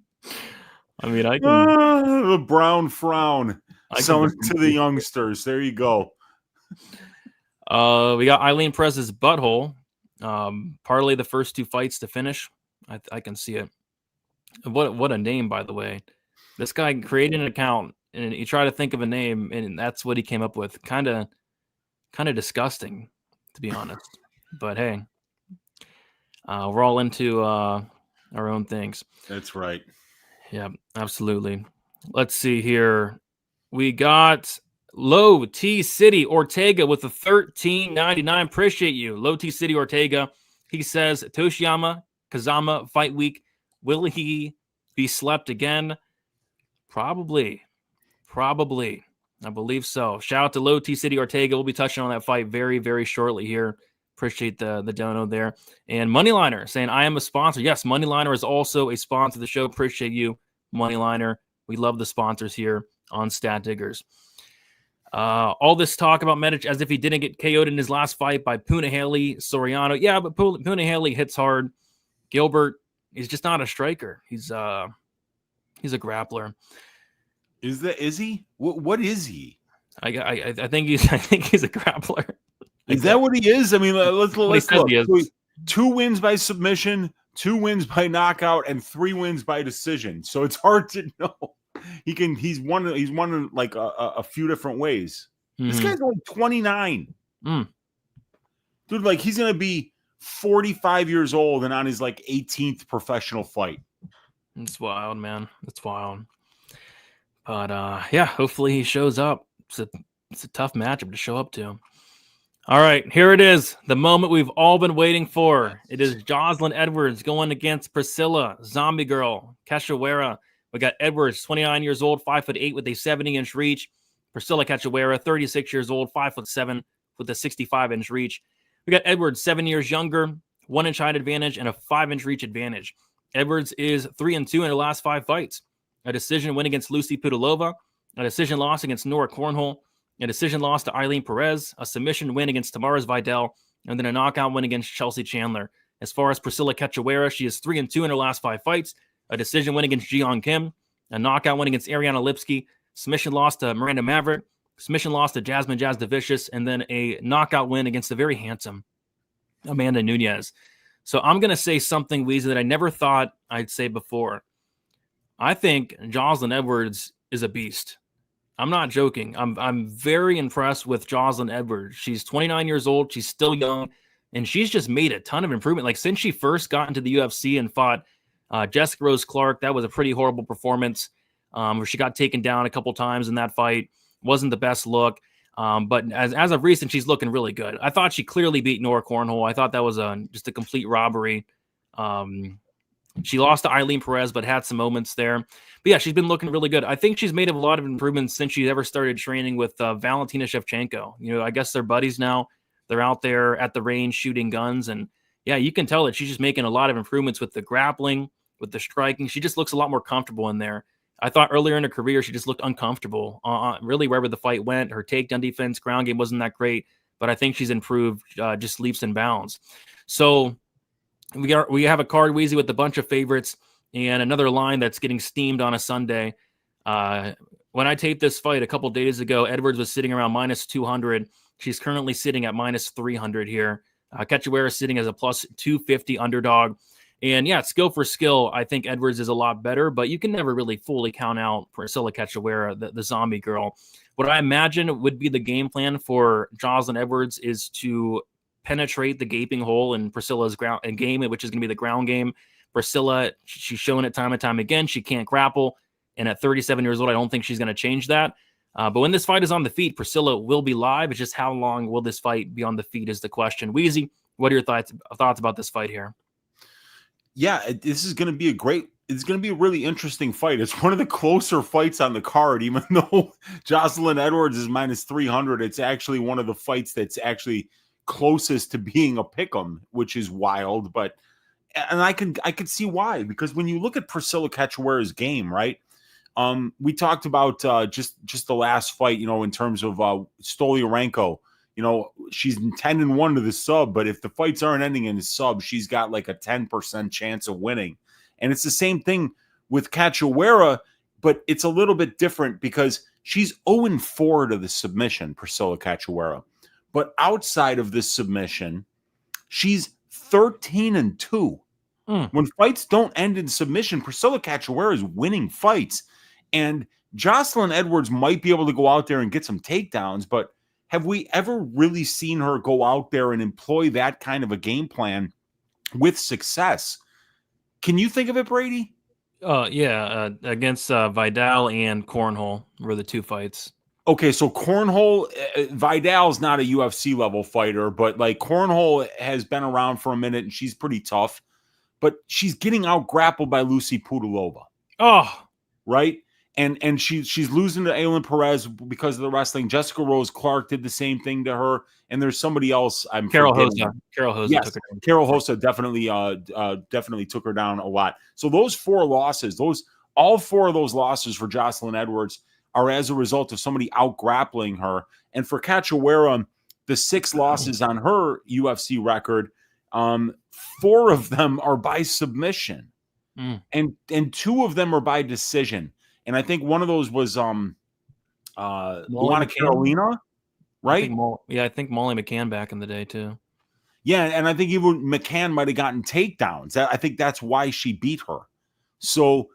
I mean, I can the brown frown. Selling to the youngsters. There you go. We got Eileen Perez's butthole. Parlay the first 2 fights to finish. I can see it. What a name, by the way. This guy created an account and he tried to think of a name, and that's what he came up with. Kind of disgusting, to be honest. But hey, we're all into our own things. That's right. Yeah, absolutely. Let's see here. We got Low T City Ortega with a $13.99. Appreciate you, Low T City Ortega. He says Toshiyama Kazama fight week. Will he be slept again? Probably. I believe so. Shout out to Low T City Ortega. We'll be touching on that fight very, very shortly here. Appreciate the dono there. And Moneyliner saying, I am a sponsor. Yes, Moneyliner is also a sponsor of the show. Appreciate you, Moneyliner. We love the sponsors here on Stat Diggers. All this talk about Medic as if he didn't get KO'd in his last fight by Punahele Soriano. Yeah, but Punahele hits hard. Gilbert, he's just not a striker. He's a grappler. Is he? What is he? I think he's a grappler. Is that what he is? I mean, let's look. 2 wins by submission, 2 wins by knockout, and 3 wins by decision. So it's hard to know. He's won like a few different ways. Mm-hmm. This guy's only 29. Dude, like he's gonna be 45 years old and on his like 18th professional fight. It's wild, man. It's wild. But yeah, hopefully he shows up. It's a tough matchup to show up to. All right, here it is. The moment we've all been waiting for. It is Jocelyn Edwards going against Priscila, Zombie Girl, Cachoeira. We got Edwards, 29 years old, 5'8" with a 70-inch reach. Priscila Cachoeira, 36 years old, 5'7" with a 65-inch reach. We got Edwards, 7 years younger, 1-inch height advantage, and a 5-inch reach advantage. Edwards is 3-2 in her last 5 fights. A decision win against Lucy Pudilova, a decision loss against Nora Cornhole, a decision loss to Eileen Perez, a submission win against Tamaris Vidal, and then a knockout win against Chelsea Chandler. As far as Priscila Cachoeira, she is 3-2 in her last 5 fights. A decision win against Jiyeon Kim, a knockout win against Ariana Lipsky, submission loss to Miranda Maverick, submission loss to Jasmine Jazz DeVicious, and then a knockout win against the very handsome Amanda Nunes. So I'm going to say something, Weezy, that I never thought I'd say before. I think Jocelyn Edwards is a beast. I'm not joking. I'm very impressed with Jocelyn Edwards. She's 29 years old. She's still young, and she's just made a ton of improvement. Like since she first got into the UFC and fought Jessica Rose Clark, that was a pretty horrible performance where she got taken down a couple times in that fight. Wasn't the best look. But as of recent, she's looking really good. I thought she clearly beat Nora Cornhole. I thought that was just a complete robbery. She lost to Eileen Perez, but had some moments there. But yeah, she's been looking really good. I think she's made a lot of improvements since she ever started training with Valentina Shevchenko. You know, I guess they're buddies now. They're out there at the range shooting guns. And yeah, you can tell that she's just making a lot of improvements with the grappling, with the striking. She just looks a lot more comfortable in there. I thought earlier in her career, she just looked uncomfortable. Really, wherever the fight went, her takedown defense, ground game wasn't that great. But I think she's improved just leaps and bounds. So we have a card, Weezy, with a bunch of favorites. and another line that's getting steamed on a Sunday. When I taped this fight a couple days ago, Edwards was sitting around minus 200. She's currently sitting at minus 300 here. Cachoeira sitting as a plus 250 underdog. And yeah, skill for skill, I think Edwards is a lot better, but you can never really fully count out Priscila Cachoeira, the zombie girl. What I imagine would be the game plan for Jocelyn Edwards is to penetrate the gaping hole in Priscilla's ground game, which is going to be the ground game. Priscilla, she's shown it time and time again. She can't grapple. And at 37 years old, I don't think she's going to change that. But when this fight is on the feet, Priscilla will be live. It's just how long will this fight be on the feet is the question. Weezy, what are your thoughts about this fight here? Yeah, this is going to be it's going to be a really interesting fight. It's one of the closer fights on the card, even though Jocelyn Edwards is minus 300. It's actually one of the fights that's actually closest to being a pick'em, which is wild. And I could see why, because when you look at Priscila Cachoeira's game, right? We talked about just the last fight, in terms of Stoliarenko. She's 10-1 to the sub, but if the fights aren't ending in the sub, she's got like a 10% chance of winning. And it's the same thing with Cachoeira, but it's a little bit different because she's 0-4 to the submission, Priscila Cachoeira. But outside of this submission, she's 13-2. When fights don't end in submission, Priscila Cachoeira is winning fights. And Jocelyn Edwards might be able to go out there and get some takedowns, but have we ever really seen her go out there and employ that kind of a game plan with success? Can you think of it, Brady? Yeah, against Vidal and Cornhole were the two fights. Okay, so Cornhole, Vidal's not a UFC level fighter, but like Cornhole has been around for a minute and she's pretty tough, but she's getting out grappled by Lucy Pudilova. Oh, right. And she's losing to Aylin Perez because of the wrestling. Jessica Rose Clark did the same thing to her. And there's somebody else. Carol Hosa. Yes, took her down. Carol Hosa definitely took her down a lot. So those four losses, all four of those losses for Jocelyn Edwards are as a result of somebody out grappling her. And for Cachoeira, the 6 losses on her UFC record, 4 of them are by submission, and 2 of them are by decision. And I think one of those was Luana Carolina, right? I think Molly McCann back in the day too. Yeah, and I think even McCann might have gotten takedowns. I think that's why she beat her. So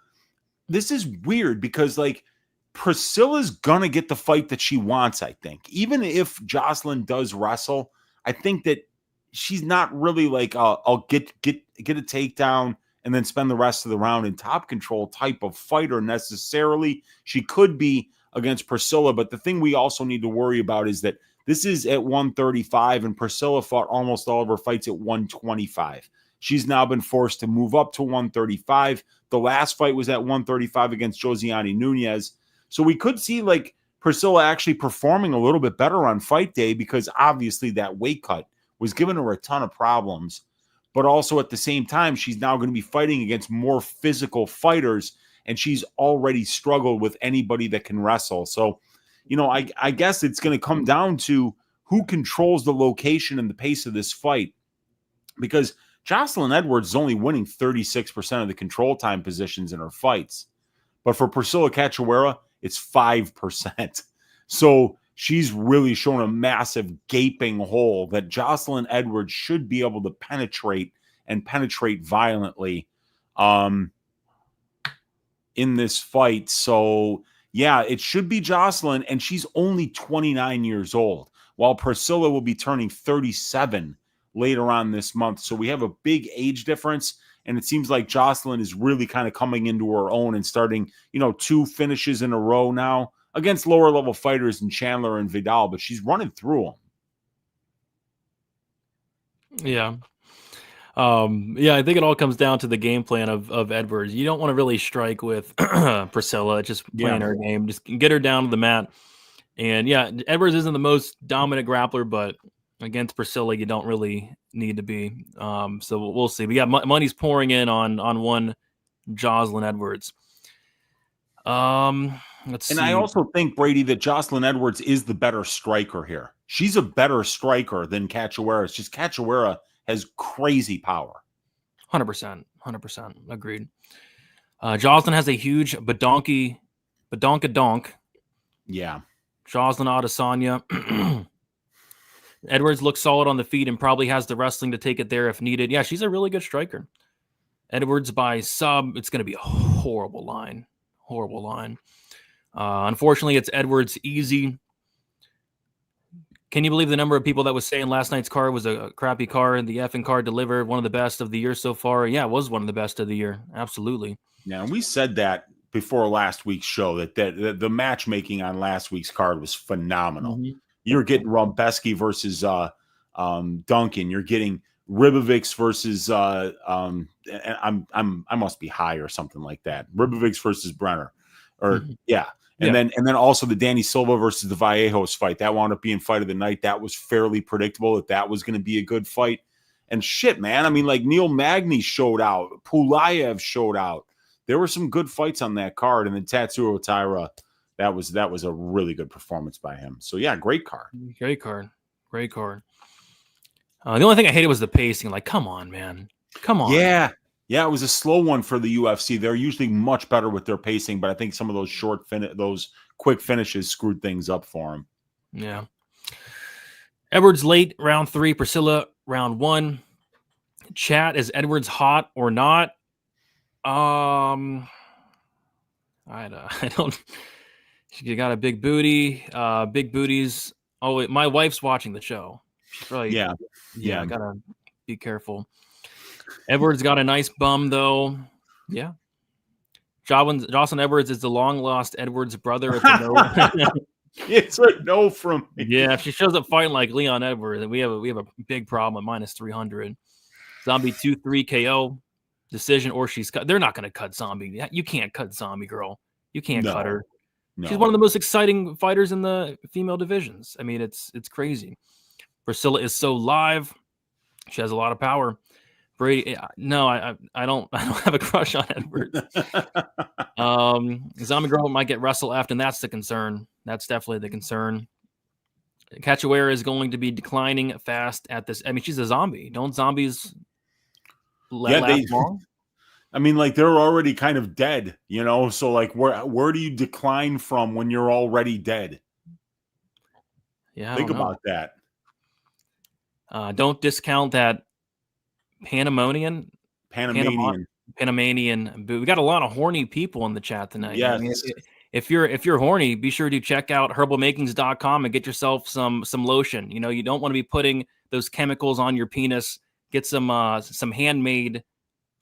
this is weird because like Priscilla's gonna get the fight that she wants. I think even if Jocelyn does wrestle, I think that she's not really like I'll get a takedown and then spend the rest of the round in top control type of fighter necessarily. She could be against Priscilla, but the thing we also need to worry about is that this is at 135, and Priscilla fought almost all of her fights at 125. She's now been forced to move up to 135. The last fight was at 135 against Josiane Nunez. So we could see like Priscilla actually performing a little bit better on fight day because obviously that weight cut was giving her a ton of problems. But also at the same time, she's now going to be fighting against more physical fighters, and she's already struggled with anybody that can wrestle. So, I guess it's going to come down to who controls the location and the pace of this fight, because Jocelyn Edwards is only winning 36% of the control time positions in her fights. But for Priscila Cachoeira, it's 5%. So she's really shown a massive gaping hole that Jocelyn Edwards should be able to penetrate violently in this fight. So, yeah, it should be Jocelyn, and she's only 29 years old, while Priscilla will be turning 37 later on this month. So we have a big age difference, and it seems like Jocelyn is really kind of coming into her own and starting, 2 finishes in a row now against lower level fighters in Chandler and Vidal, but she's running through them. Yeah. I think it all comes down to the game plan of Edwards. You don't want to really strike with Priscilla, just playing her game, just get her down to the mat. And yeah, Edwards isn't the most dominant grappler, but against Priscilla, you don't really need to be. So we'll see. But yeah, money's pouring in on one Jocelyn Edwards. Let's see. I also think, Brady, that Jocelyn Edwards is the better striker here. She's a better striker than Cachoeira. It's just Cachoeira has crazy power. 100%. Agreed. Jocelyn has a huge badonkadonk. Yeah. Jocelyn Adesanya. Edwards looks solid on the feet and probably has the wrestling to take it there if needed. Yeah, she's a really good striker. Edwards by sub. It's going to be a horrible line. Horrible line. Unfortunately, it's Edwards easy. Can you believe the number of people that was saying last night's card was a crappy card? The effing card delivered, one of the best of the year so far. Yeah, it was one of the best of the year. Absolutely. Yeah, and we said that before last week's show, that the matchmaking on last week's card was phenomenal. Mm-hmm. You're getting Rumbeski versus Duncan. You're getting Ribovics versus I must be high or something like that. Ribovics versus Brenner, or yeah. And then also the Danny Silva versus the Vallejos fight. That wound up being fight of the night. That was fairly predictable that was going to be a good fight. And shit, man. I mean, like Neil Magny showed out. Pulayev showed out. There were some good fights on that card. And then Tatsuro Taira, that was a really good performance by him. So yeah, great card. Great card. Great card. The only thing I hated was the pacing. Like, come on, man. Come on. Yeah. Yeah, it was a slow one for the UFC. They're usually much better with their pacing, but I think some of those those quick finishes screwed things up for them. Yeah. Edwards late, round 3. Priscila, round 1. Chat, is Edwards hot or not? I don't. She got a big booty. Big booties. Oh, my wife's watching the show. She's probably, yeah. Gotta be careful. Edwards got a nice bum, though. Yeah. Jocelyn Edwards is the long-lost Edwards brother. It's a no. It's a no from me. Yeah, if she shows up fighting like Leon Edwards, then we have a big problem at -300. Zombie 2-3 KO decision, or she's cut. They're not going to cut Zombie. You can't cut Zombie, girl. You can't cut her. No. She's one of the most exciting fighters in the female divisions. I mean, it's crazy. Priscila is so live. She has a lot of power. Brady, no, I don't have a crush on Edwards. Zombie girl might get wrestled after, and that's the concern. That's definitely the concern. Cachoeira is going to be declining fast at this. I mean, she's a zombie. Don't zombies last long? I mean, like, they're already kind of dead, you know? So, like, where do you decline from when you're already dead? Yeah, think about that. Don't discount that Panamanian. We got a lot of horny people in the chat tonight. Yes. I mean, if you're horny, be sure to check out herbalmakings.com and get yourself some lotion. You know, you don't want to be putting those chemicals on your penis. Get some handmade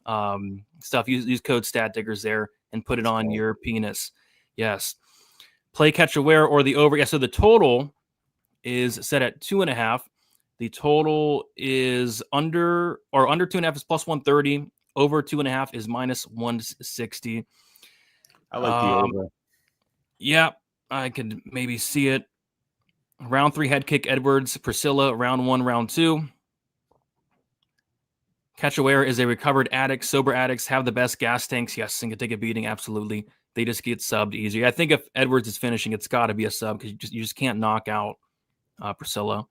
stuff. Use code StatDiggers there and put it on your penis. Yes. Play Cachoeira or the over. Yeah, so the total is set at 2.5. The total is under 2.5 is +130. Over 2.5 is -160. I like the over. Yeah, I could maybe see it. Round 3 head kick Edwards. Priscila, round 1, round 2. Cachoeira is a recovered addict. Sober addicts have the best gas tanks. Yes, and can take a beating. Absolutely. They just get subbed easier. I think if Edwards is finishing, it's got to be a sub because you just can't knock out Priscila.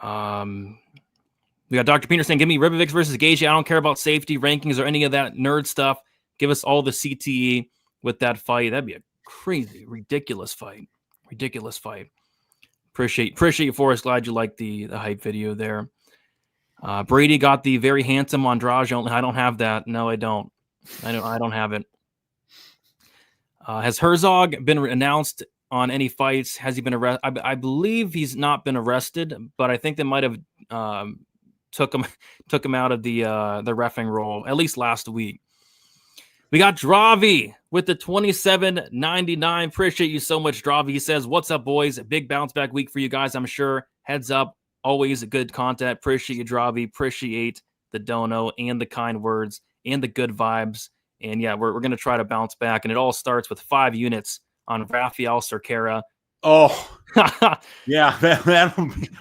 We got Dr. Peter saying, give me Ribovics versus Gage. I don't care about safety, rankings, or any of that nerd stuff. Give us all the CTE with that fight. That'd be a crazy, ridiculous fight. Ridiculous fight. Appreciate you, Forrest. Glad you liked the hype video there. Brady got the very handsome Andrade. I don't have that. No, I don't. I don't have it. Has Herzog been announced on any fights? Has he been arrested? I believe he's not been arrested, but I think they might have took him out of the reffing role at least last week. We got Dravi with the 27.99. Appreciate you so much, Dravi. He says, "What's up, boys? A big bounce back week for you guys, I'm sure. Heads up, always good content. Appreciate you, Dravi. Appreciate the dono and the kind words and the good vibes. And yeah, we're gonna try to bounce back. And it all starts with 5 units on Rafael Cerqueira. Oh, yeah,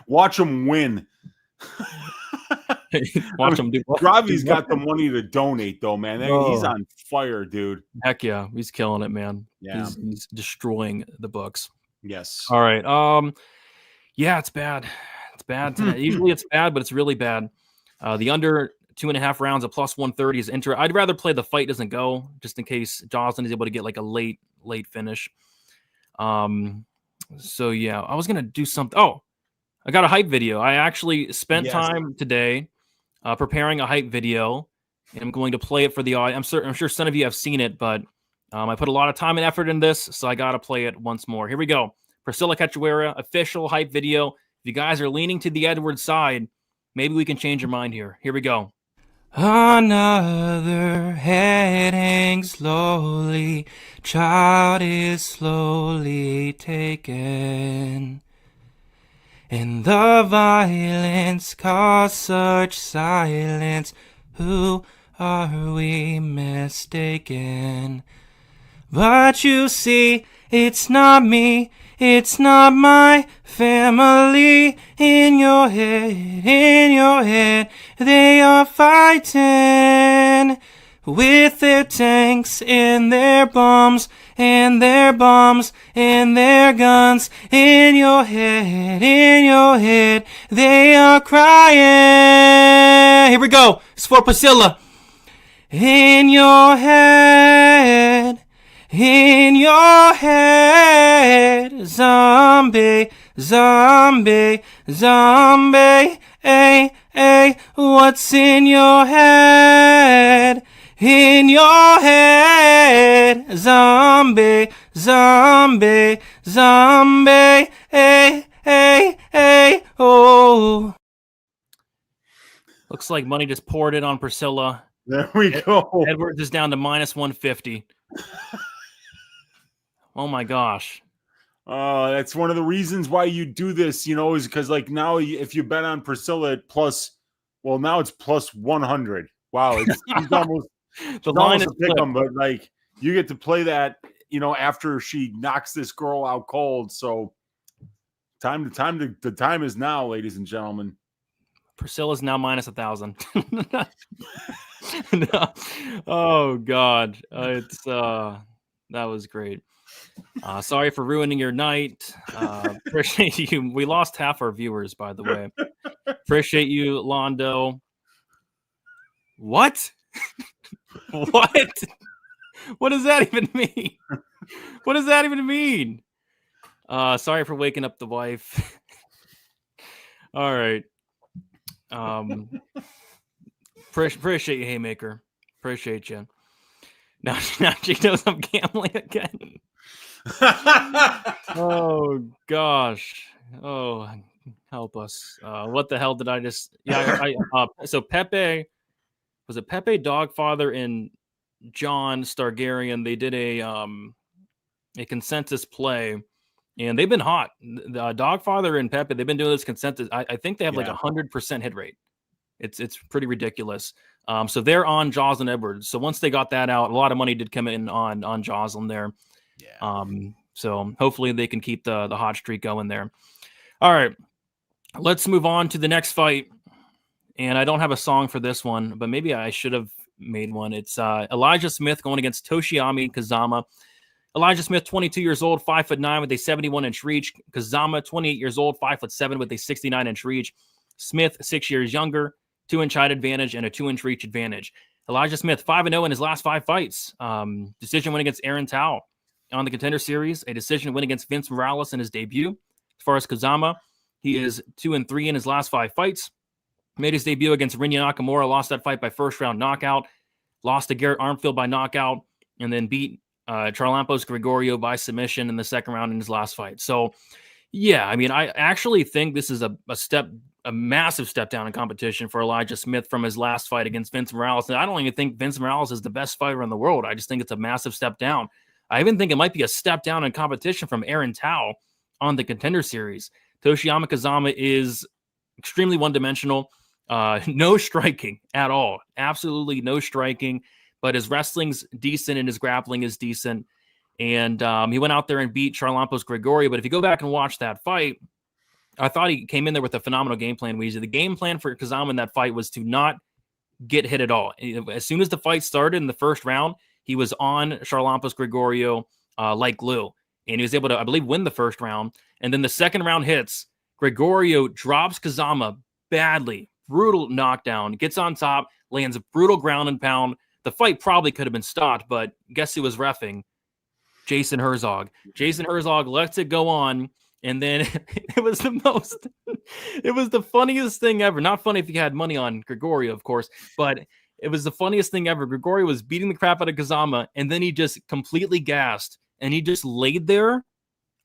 watch him win. Watch him do. Dravi's got the money to donate, though, man. He's on fire, dude. Heck yeah, he's killing it, man. Yeah, he's destroying the books. Yes. All right. Yeah, it's bad. It's bad tonight. Usually it's bad, but it's really bad. The under 2.5 rounds, a plus 130 is enter. I'd rather play the fight doesn't go, just in case Jocelyn is able to get like a late finish. So yeah, I was gonna do something. Oh, I got a hype video. I actually spent time today preparing a hype video, and I'm going to play it for the audience. I'm sure some of you have seen it, but I put a lot of time and effort in this, so I got to play it once more. Here we go. Priscila Cachoeira, official hype video. If you guys are leaning to the Edwards side, maybe we can change your mind here. Here we go. Another head hangs slowly. Child is slowly taken. And the violence caused such silence. Who are we mistaken? But you see, it's not me, it's not my family. In your head, they are fighting with their tanks and their bombs and their bombs and their guns. In your head, they are crying. Here we go. It's for Priscila. In your head, zombie, zombie, zombie, ay, what's in your head? In your head, zombie, zombie, zombie, ay, oh. Looks like money just poured in on Priscila. There we go. Edwards is down to minus 150. Oh my gosh. That's one of the reasons why you do this, is because like now if you bet on Priscila at now it's plus 100. Wow, it's almost the line is pick 'em, but like you get to play that, after she knocks this girl out cold. So the time is now, ladies and gentlemen. Priscilla's now minus 1,000. No. Oh God, that was great. Sorry for ruining your night. Appreciate you. We lost half our viewers, by the way. Appreciate you, Londo. What? What? What does that even mean? What does that even mean? Sorry for waking up the wife. All right. Appreciate you, Haymaker. Appreciate you. Now she knows I'm gambling again. Oh gosh. Oh, help us. What the hell did I just? Yeah. So Pepe, was it Pepe, Dogfather, and John Stargarian? They did a consensus play, and they've been hot. Dogfather and Pepe, they've been doing this consensus. I think they have like 100% hit rate. It's pretty ridiculous. So they're on Jocelyn Edwards. So once they got that out, a lot of money did come in on Jocelyn there. Yeah. So hopefully they can keep the hot streak going there. All right, let's move on to the next fight. And I don't have a song for this one, but maybe I should have made one. It's Elijah Smith going against Toshiami Kazama. Elijah Smith, 22 years old, 5'9" with a 71-inch reach. Kazama, 28 years old, 5'7" with a 69-inch reach. Smith, 6 years younger, 2-inch height advantage and a 2-inch reach advantage. Elijah Smith, 5-0 in his last 5 fights. Decision win against Aaron Tao on the Contender Series. A decision win against Vince Morales in his debut. As far as Kazama, he is 2-3 in his last 5 fights. Made his debut against Rinya Nakamura, lost that fight by first-round knockout. Lost to Garrett Armfield by knockout, and then beat Charlampos Gregorio by submission in the second round in his last fight. So, yeah, I mean, I actually think this is a massive step down in competition for Elijah Smith from his last fight against Vince Morales. And I don't even think Vince Morales is the best fighter in the world. I just think it's a massive step down. I even think it might be a step down in competition from Aaron Tao on the Contender Series. Toshiami Kazama is extremely one-dimensional. No striking at all. Absolutely no striking. But his wrestling's decent and his grappling is decent. And he went out there and beat Charlampos Gregorio. But if you go back and watch that fight, I thought he came in there with a phenomenal game plan, Weezy. The game plan for Kazama in that fight was to not get hit at all. As soon as the fight started in the first round, he was on Charlampos Gregorio like glue. And he was able to, I believe, win the first round. And then the second round hits. Gregorio drops Kazama badly. Brutal knockdown. Gets on top, lands a brutal ground and pound. The fight probably could have been stopped, but guess who was reffing? Jason Herzog. Jason Herzog lets it go on, and then it was the funniest thing ever. Not funny if you had money on Gregorio, of course, but it was the funniest thing ever. Gregorio was beating the crap out of Kazama, and then he just completely gassed, and he just laid there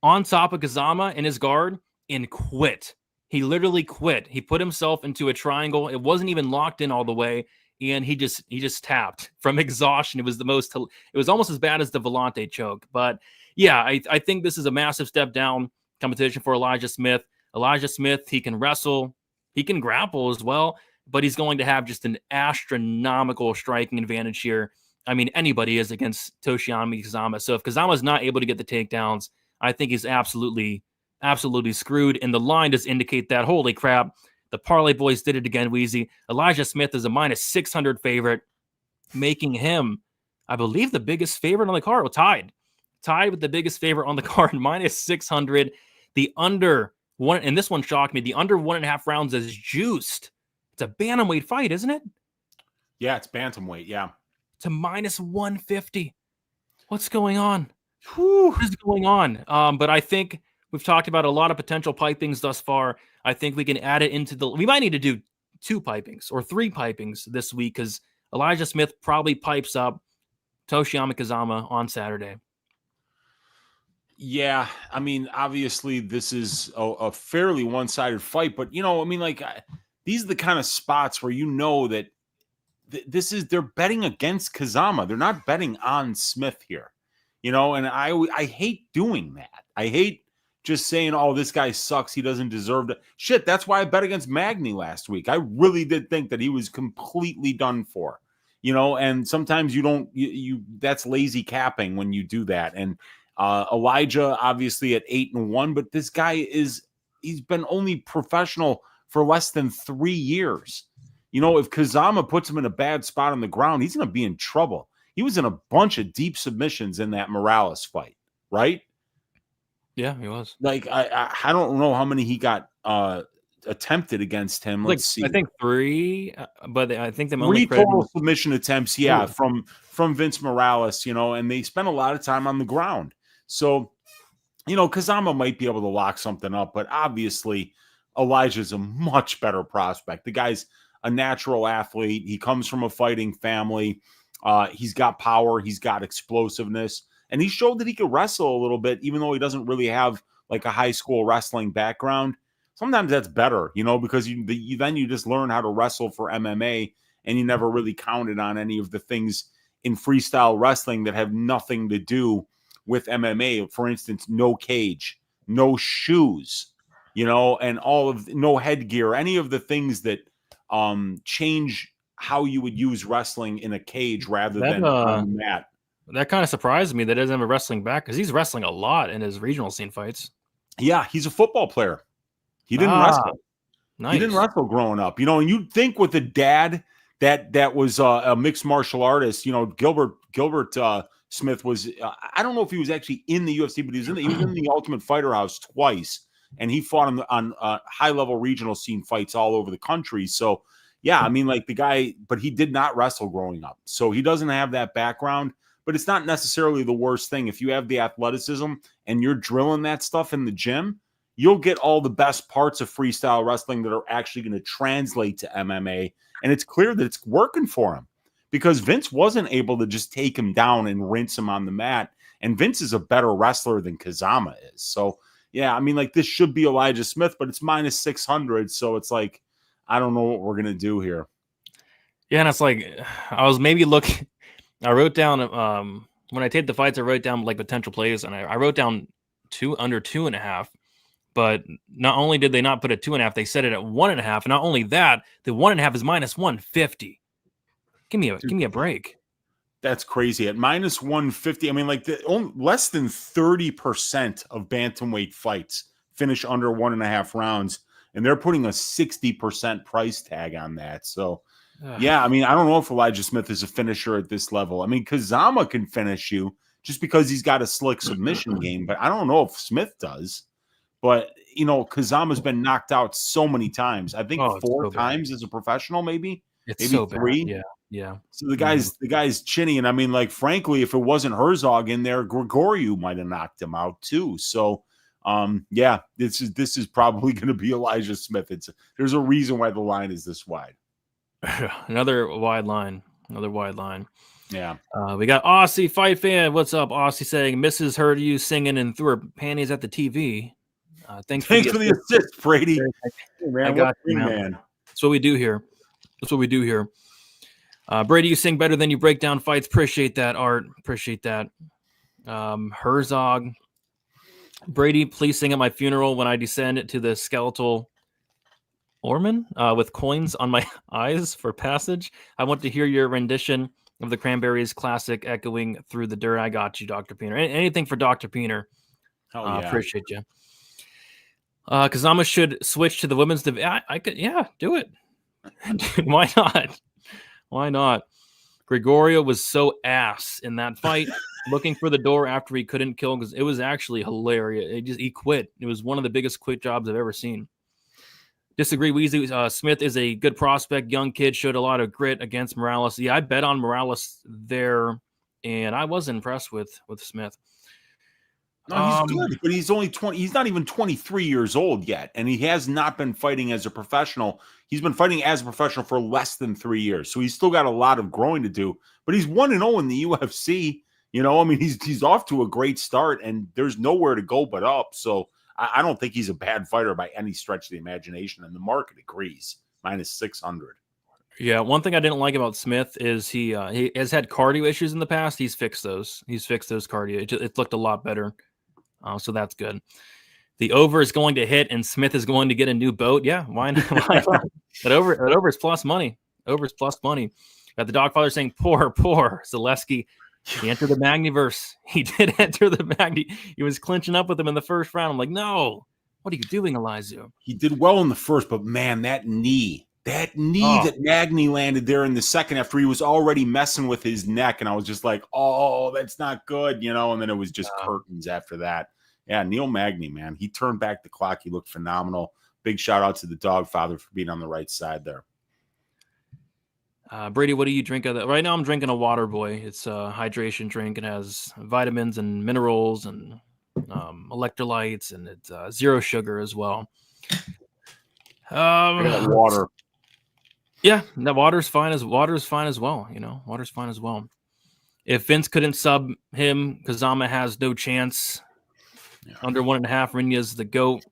on top of Kazama and his guard and quit. He literally quit. He put himself into a triangle. It wasn't even locked in all the way, and he just tapped from exhaustion. It was almost as bad as the Volante choke. But yeah, I think this is a massive step down competition for Elijah Smith. Elijah Smith, he can wrestle, he can grapple as well, but he's going to have just an astronomical striking advantage here. I mean, anybody is against Toshiyami Kazama. So if Kazama's not able to get the takedowns, I think he's absolutely screwed. And the line does indicate that. Holy crap. The Parlay Boys did it again, Weezy. Elijah Smith is a minus 600 favorite, making him, I believe, the biggest favorite on the card. Well, tied with the biggest favorite on the card, minus 600. The under one, and this one shocked me, the under 1.5 rounds is juiced. It's a bantamweight fight, isn't it? Yeah, it's bantamweight, yeah. To minus 150. What's going on? What is going on? But I think we've talked about a lot of potential pipings thus far. I think we can add it into we might need to do 2 pipings or 3 pipings this week, because Elijah Smith probably pipes up Toshiyama Kazama on Saturday. Yeah, I mean, obviously this is a fairly one-sided fight, but I mean, like, these are the kind of spots where that they're betting against Kazama. They're not betting on Smith here, and I hate doing that. I hate just saying, oh, this guy sucks, he doesn't deserve to. Shit, that's why I bet against Magny last week. I really did think that he was completely done for, and sometimes that's lazy capping when you do that. And Elijah obviously at 8-1, but this guy he's been only professional for less than 3 years. If Kazama puts him in a bad spot on the ground, he's going to be in trouble. He was in a bunch of deep submissions in that Morales fight, right? Yeah, he was. Like, I don't know how many he got attempted against him. Let's see. I think 3, but I think them 3 only total submission attempts. Yeah, from Vince Morales. And they spent a lot of time on the ground. So, Kazama might be able to lock something up, but obviously Elijah's a much better prospect. The guy's a natural athlete. He comes from a fighting family. He's got power. He's got explosiveness. And he showed that he could wrestle a little bit, even though he doesn't really have like a high school wrestling background. Sometimes that's better, because then you just learn how to wrestle for MMA, and you never really counted on any of the things in freestyle wrestling that have nothing to do with MMA. For instance, no cage, no shoes, and no headgear, any of the things that change how you would use wrestling in a cage rather than on the mat. That kind of surprised me that he doesn't have a wrestling back, because he's wrestling a lot in his regional scene fights. Yeah, he's a football player. He didn't wrestle. Nice. He didn't wrestle growing up, and you'd think with a dad that was a mixed martial artist, Gilbert Smith was, I don't know if he was actually in the UFC, but he was in the Ultimate Fighter House twice, and he fought on high-level regional scene fights all over the country. So, yeah, I mean, like, the guy, but he did not wrestle growing up. So he doesn't have that background. But it's not necessarily the worst thing. If you have the athleticism and you're drilling that stuff in the gym, you'll get all the best parts of freestyle wrestling that are actually going to translate to MMA. And it's clear that it's working for him, because Vince wasn't able to just take him down and rinse him on the mat. And Vince is a better wrestler than Kazama is. So, yeah, I mean, like, this should be Elijah Smith, but it's minus 600. So it's like, I don't know what we're going to do here. Yeah, and it's like, I was maybe looking. I wrote down when I taped the fights, I wrote down like potential plays, and I wrote down under 2.5. But not only did they not put a 2.5, they set it at 1.5. And not only that, the 1.5 is minus 150. Give me a break. That's crazy. At minus 150, I mean, like, less than 30% of bantamweight fights finish under 1.5 rounds, and they're putting a 60% price tag on that. So. Yeah, I mean, I don't know if Elijah Smith is a finisher at this level. I mean, Kazama can finish you just because he's got a slick submission game, but I don't know if Smith does. But, Kazama's been knocked out so many times. I think 4 times as a professional, maybe. It's maybe so bad. 3. Yeah. Yeah. So the guy's chinny, and I mean, like, frankly, if it wasn't Herzog in there, Gregoriou might have knocked him out too. So, yeah, this is probably going to be Elijah Smith. There's a reason why the line is this wide. Another wide line. Yeah. We got Aussie Fight Fan. What's up, Aussie? Saying Mrs. heard you singing and threw her panties at the TV. Thanks for the assist, Brady. Hey, man, I got you, man. That's what we do here. Brady, you sing better than you break down fights. Appreciate that, Art. Appreciate that. Herzog. Brady, please sing at my funeral when I descend to the skeletal Orman with coins on my eyes for passage. I want to hear your rendition of the Cranberries classic echoing through the dirt. I got you, Dr. Peener. Anything for Dr. Peener. Appreciate you. Kazama should switch to the women's division. I could, do it. Why not? Why not? Gregorio was so ass in that fight, looking for the door after he couldn't kill, because it was actually hilarious. He quit. It was one of the biggest quit jobs I've ever seen. Disagree, Weezy. Smith is a good prospect. Young kid, showed a lot of grit against Morales. Yeah, I bet on Morales there, and I was impressed with Smith. No, he's good, but he's only 20. He's not even 23 years old yet, and he has not been fighting as a professional. He's been fighting as a professional for less than 3 years, so he's still got a lot of growing to do. But he's 1-0 in the UFC. You know, I mean, he's off to a great start, and there's nowhere to go but up. So I don't think he's a bad fighter by any stretch of the imagination, and the market agrees. Minus 600. Yeah, one thing I didn't like about Smith is he has had cardio issues in the past. He's fixed those. Cardio. It looked a lot better. So that's good. The over is going to hit, and Smith is going to get a new boat. Yeah, why not? That over is plus money. Got the Dogfather saying, poor Zaleski. He entered the Magniverse. He did enter the Magni. He was clinching up with him in the first round. I'm like, no. What are you doing, Elizu? He did well in the first, but man, that knee that Magny landed there in the second after he was already messing with his neck. And I was just like, oh, that's not good, you know? And then it was just curtains after that. Yeah, Neil Magny, man, he turned back the clock. He looked phenomenal. Big shout out to the Dogfather for being on the right side there. Brady, what do you drink of that? Right now I'm drinking a Water Boy. It's a hydration drink. It has vitamins and minerals and electrolytes, and it's zero sugar as well. Water. Yeah, that water's fine as well. You know, water's fine as well. If Vince couldn't sub him, Kazama has no chance. Yeah. Under 1.5, Rinya's the GOAT.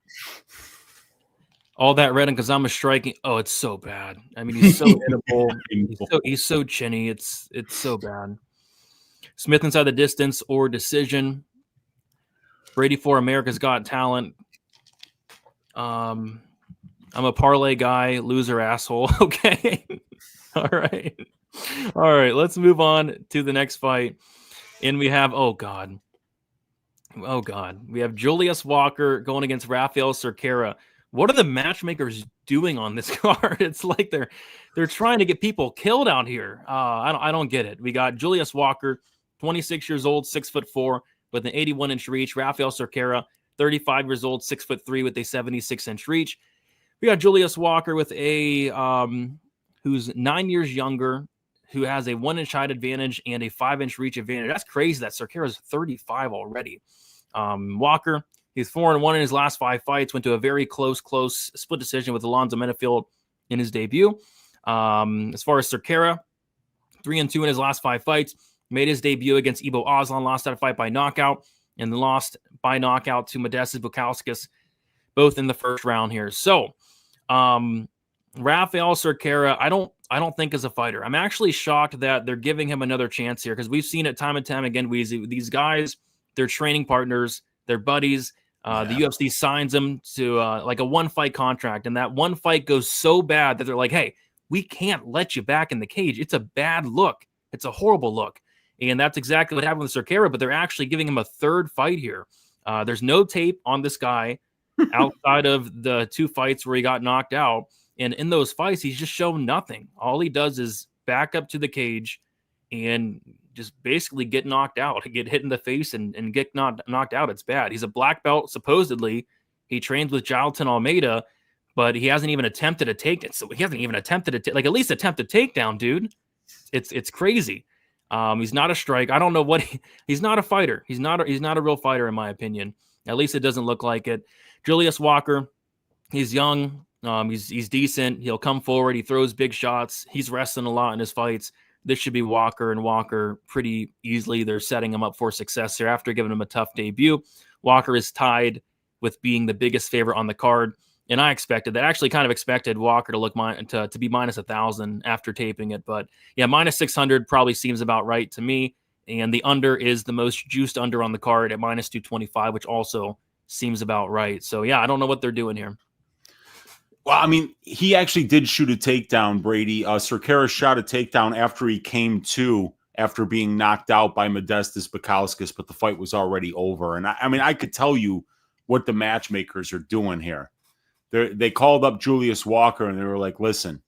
All that red and Kazama striking. Oh, it's so bad. I mean, he's so hittable. He's so chinny. It's so bad. Smith inside the distance or decision. Brady for America's Got Talent. I'm a parlay guy, loser asshole. Okay. All right. Let's move on to the next fight. And we have, oh God. We have Julius Walker going against Rafael Cerqueira. What are the matchmakers doing on this card? It's like they're trying to get people killed out here. I don't get it. We got Julius Walker, 26 years old, 6'4", with an 81-inch reach. Rafael Cerqueira, 35 years old, 6'3", with a 76-inch reach. We got Julius Walker with a who's 9 years younger, who has a 1-inch height advantage and a 5-inch reach advantage. That's crazy that Cerqueira is 35 already. Walker, he's 4-1 in his last 5 fights. Went to a very close split decision with Alonzo Menafield in his debut. As far as Cerqueira, 3-2 in his last 5 fights. Made his debut against Ivo Aslan, lost that fight by knockout, and lost by knockout to Modestas Bukauskas, both in the first round here. So, Rafael Cerqueira, I don't think is a fighter. I'm actually shocked that they're giving him another chance here, because we've seen it time and time again, Weezy. These guys, they're training partners, they're buddies. The UFC signs them to like a 1-fight contract, and that 1 fight goes so bad that they're like, hey, we can't let you back in the cage. It's a bad look. It's a horrible look. And that's exactly what happened with Cerqueira, but they're actually giving him a 3rd fight here. There's no tape on this guy outside of the 2 fights where he got knocked out. And in those fights, he's just shown nothing. All he does is back up to the cage and just basically get knocked out, get hit in the face and get knocked out. It's bad. He's a black belt, supposedly. He trains with Jalton Almeida, but he hasn't even attempted a takedown. So he hasn't even attempted at least attempt a takedown, dude. It's crazy. He's not a strike. I don't know what he's not a fighter. He's not a real fighter in my opinion. At least it doesn't look like it. Julius Walker, he's young. He's decent. He'll come forward. He throws big shots. He's wrestling a lot in his fights. This should be Walker pretty easily. They're setting him up for success here after giving him a tough debut. Walker is tied with being the biggest favorite on the card. And I expected that. I actually kind of expected Walker to look to be minus 1,000 after taping it. But yeah, minus 600 probably seems about right to me. And the under is the most juiced under on the card at minus 225, which also seems about right. So yeah, I don't know what they're doing here. Well, I mean, he actually did shoot a takedown, Brady. Cerqueira shot a takedown after he came to, after being knocked out by Modestas Bukauskas, but the fight was already over. And I mean, I could tell you what the matchmakers are doing here. They called up Julius Walker and they were like, listen,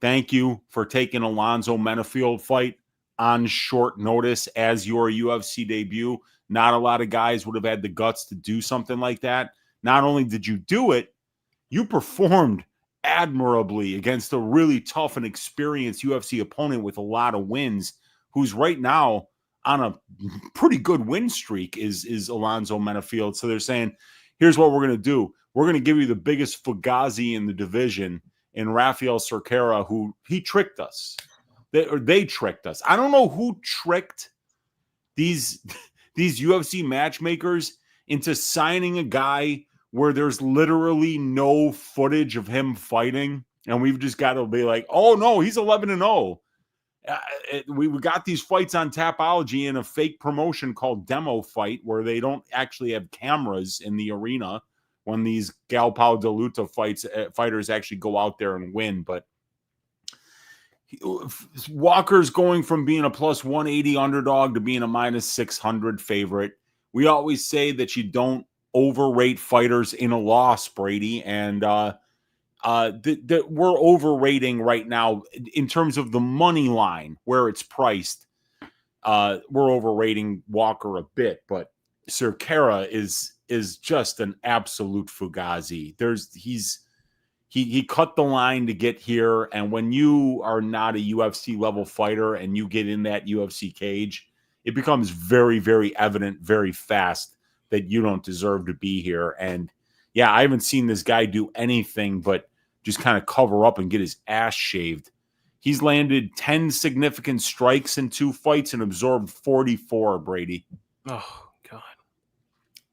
thank you for taking Alonzo Menafield fight on short notice as your UFC debut. Not a lot of guys would have had the guts to do something like that. Not only did you do it, you performed admirably against a really tough and experienced UFC opponent with a lot of wins, who's right now on a pretty good win streak is Alonzo Menafield. So they're saying, here's what we're going to do. We're going to give you the biggest fugazi in the division in Rafael Cerqueira, who he tricked us. They tricked us. I don't know who tricked these UFC matchmakers into signing a guy where there's literally no footage of him fighting, and we've just got to be like, oh no, he's 11-0. We got these fights on Tapology in a fake promotion called Demo Fight, where they don't actually have cameras in the arena when these Galpao de Luta fighters actually go out there and win. But Walker's going from being a plus 180 underdog to being a minus 600 favorite. We always say that you don't overrate fighters in a loss, Brady, and that we're overrating right now in terms of the money line where it's priced. We're overrating Walker a bit, but Cerqueira is just an absolute fugazi. He cut the line to get here, and when you are not a UFC level fighter and you get in that UFC cage, it becomes very, very evident very fast that you don't deserve to be here. And yeah, I haven't seen this guy do anything but just kind of cover up and get his ass shaved. He's landed 10 significant strikes in 2 fights and absorbed 44, Brady. Oh, God.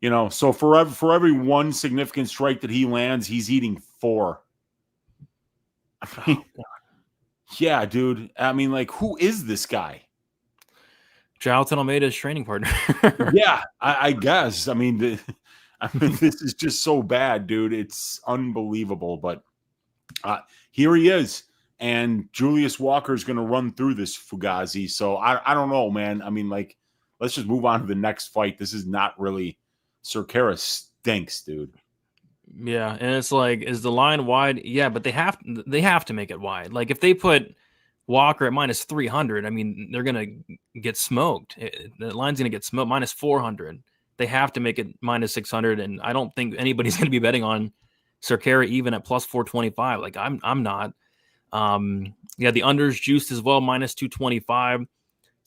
You know, so for every 1 significant strike that he lands, he's eating 4. I mean, yeah, dude. I mean, like, who is this guy? Jonathan Almeida's training partner. Yeah, I guess. I mean, this is just so bad, dude. It's unbelievable. But here he is. And Julius Walker is going to run through this fugazi. So I don't know, man. I mean, like, let's just move on to the next fight. This is not really Cerqueira stinks, dude. Yeah, and it's like, is the line wide? Yeah, but they have to make it wide. Like, if they put Walker at minus 300, I mean, they're gonna get smoked. The line's gonna get smoked. Minus 400. They have to make it minus 600, and I don't think anybody's gonna be betting on Cerqueira even at plus 425. Like, I'm not. Yeah, the under's juiced as well, minus 225.